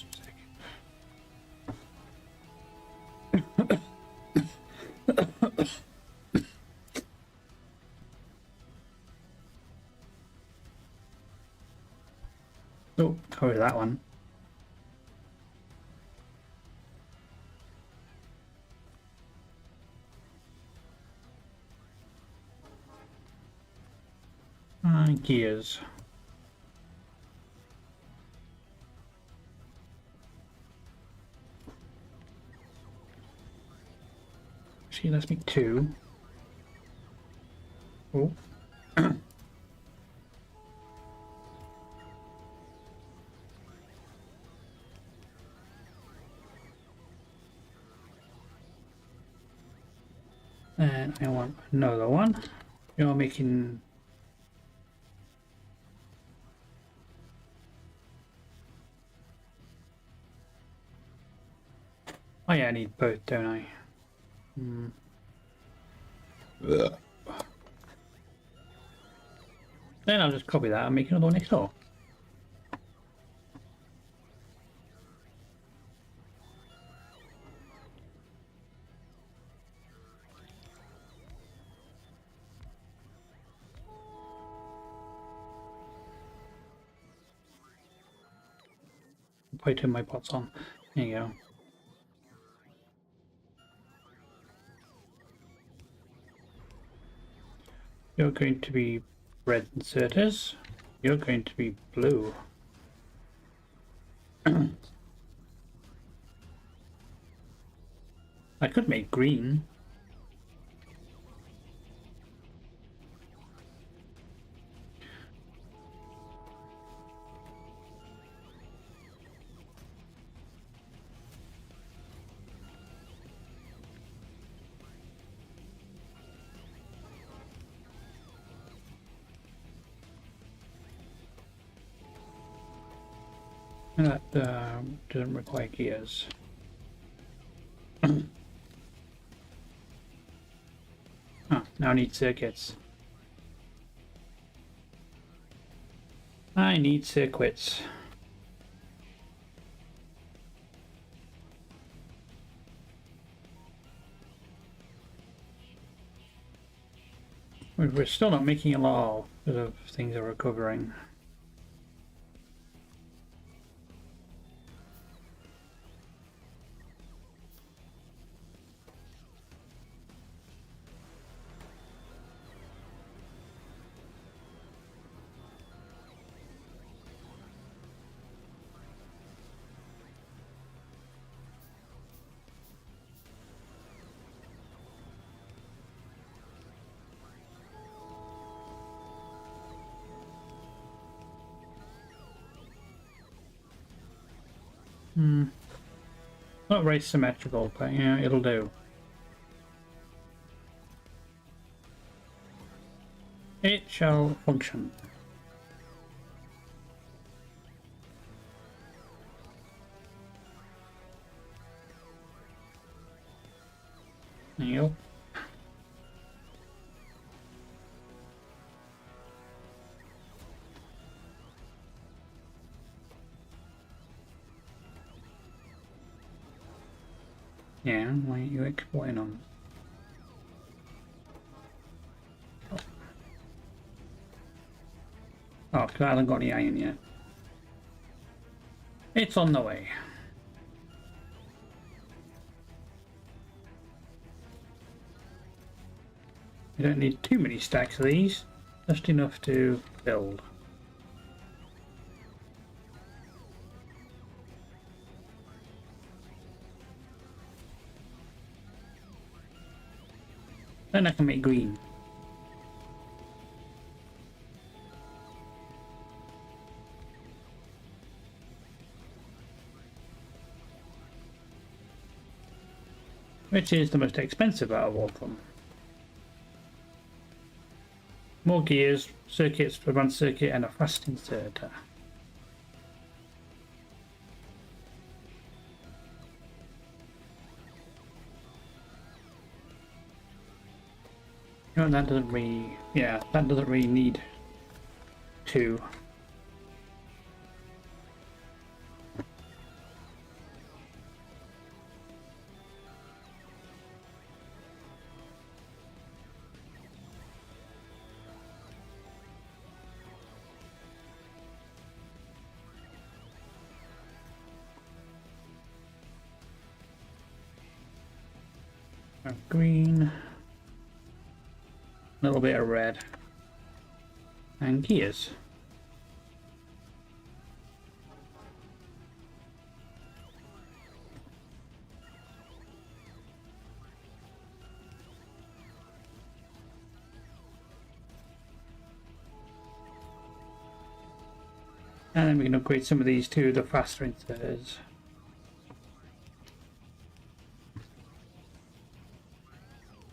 Oh, cover that one. Gears. Actually, let's make two. Oh. And I want another one. You're making... Oh yeah, I need both, don't I? Then I'll just copy that and make another one next door. Probably turn my pots on. There you go. You're going to be red inserters. You're going to be blue. I could make green. That doesn't require gears. Ah, now I need circuits. I need circuits. We're still not making a lot of things are recovering. Not very symmetrical, but yeah, it'll do. It shall function. There you go. Yeah, why aren't you exporting on? Oh, because I haven't got any iron yet. It's on the way. You don't need too many stacks of these, just enough to build. Then I can make green. Which is the most expensive out of all of them. More gears, circuits, a run circuit, and a fast inserter. No, that doesn't really, yeah, that doesn't really need two. Green, a little bit of red, and gears. And then we can upgrade some of these to the faster inserters.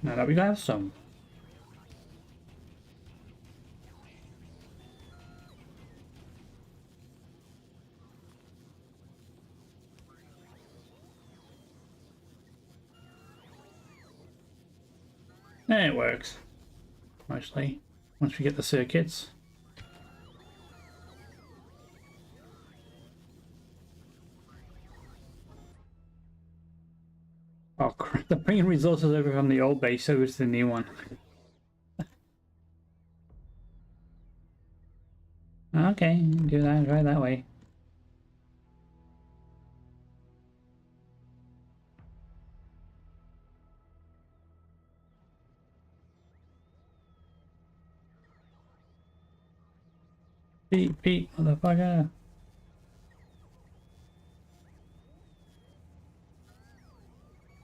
Now that we have some. And it works, mostly, once we get the circuits. Oh crap, they're bringing resources over from the old base over to the new one. Okay, do that right that way. Pete, motherfucker.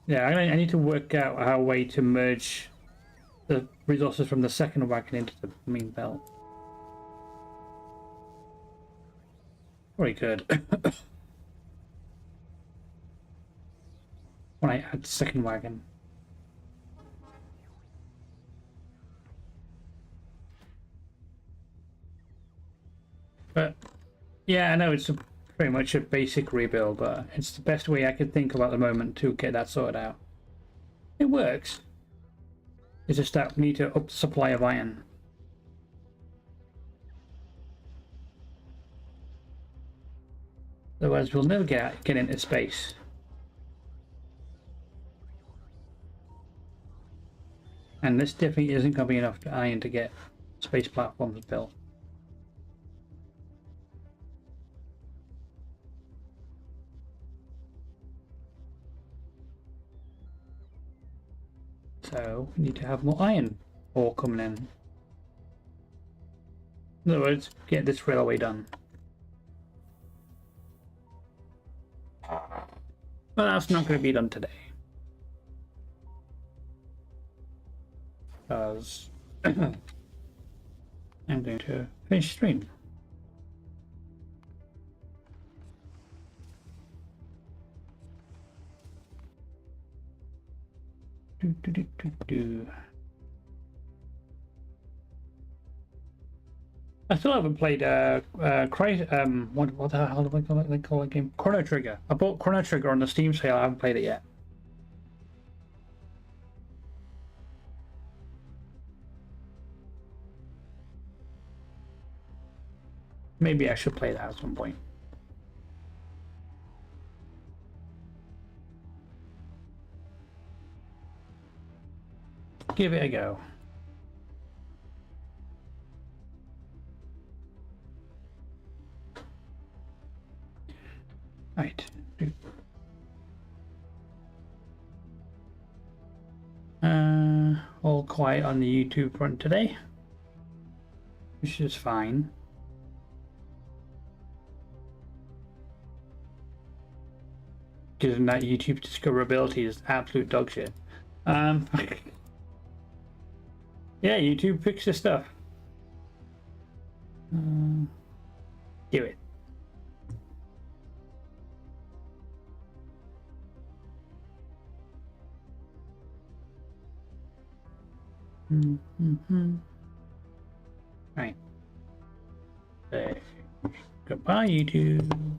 Yeah, I need to work out how way to merge the resources from the second wagon into the main belt. Very good. When I add second wagon. But yeah, I know it's pretty much a basic rebuild, but it's the best way I could think of at the moment to get that sorted out. It works. It's just that we need to up the supply of iron. Otherwise we'll never get into space. And this definitely isn't going to be enough iron to get space platforms built. So we need to have more iron ore coming in. In other words, get this railway done. But that's not going to be done today. Because I'm going to finish stream. I still haven't played what the hell do they call it game? Chrono Trigger. I bought Chrono Trigger on the Steam sale. I haven't played it yet. Maybe I should play that at some point. Give it a go. Right. All quiet on the YouTube front today, which is fine. Given that YouTube discoverability is absolute dog shit. Yeah, YouTube, fix your stuff. Do it. Right. Goodbye, YouTube.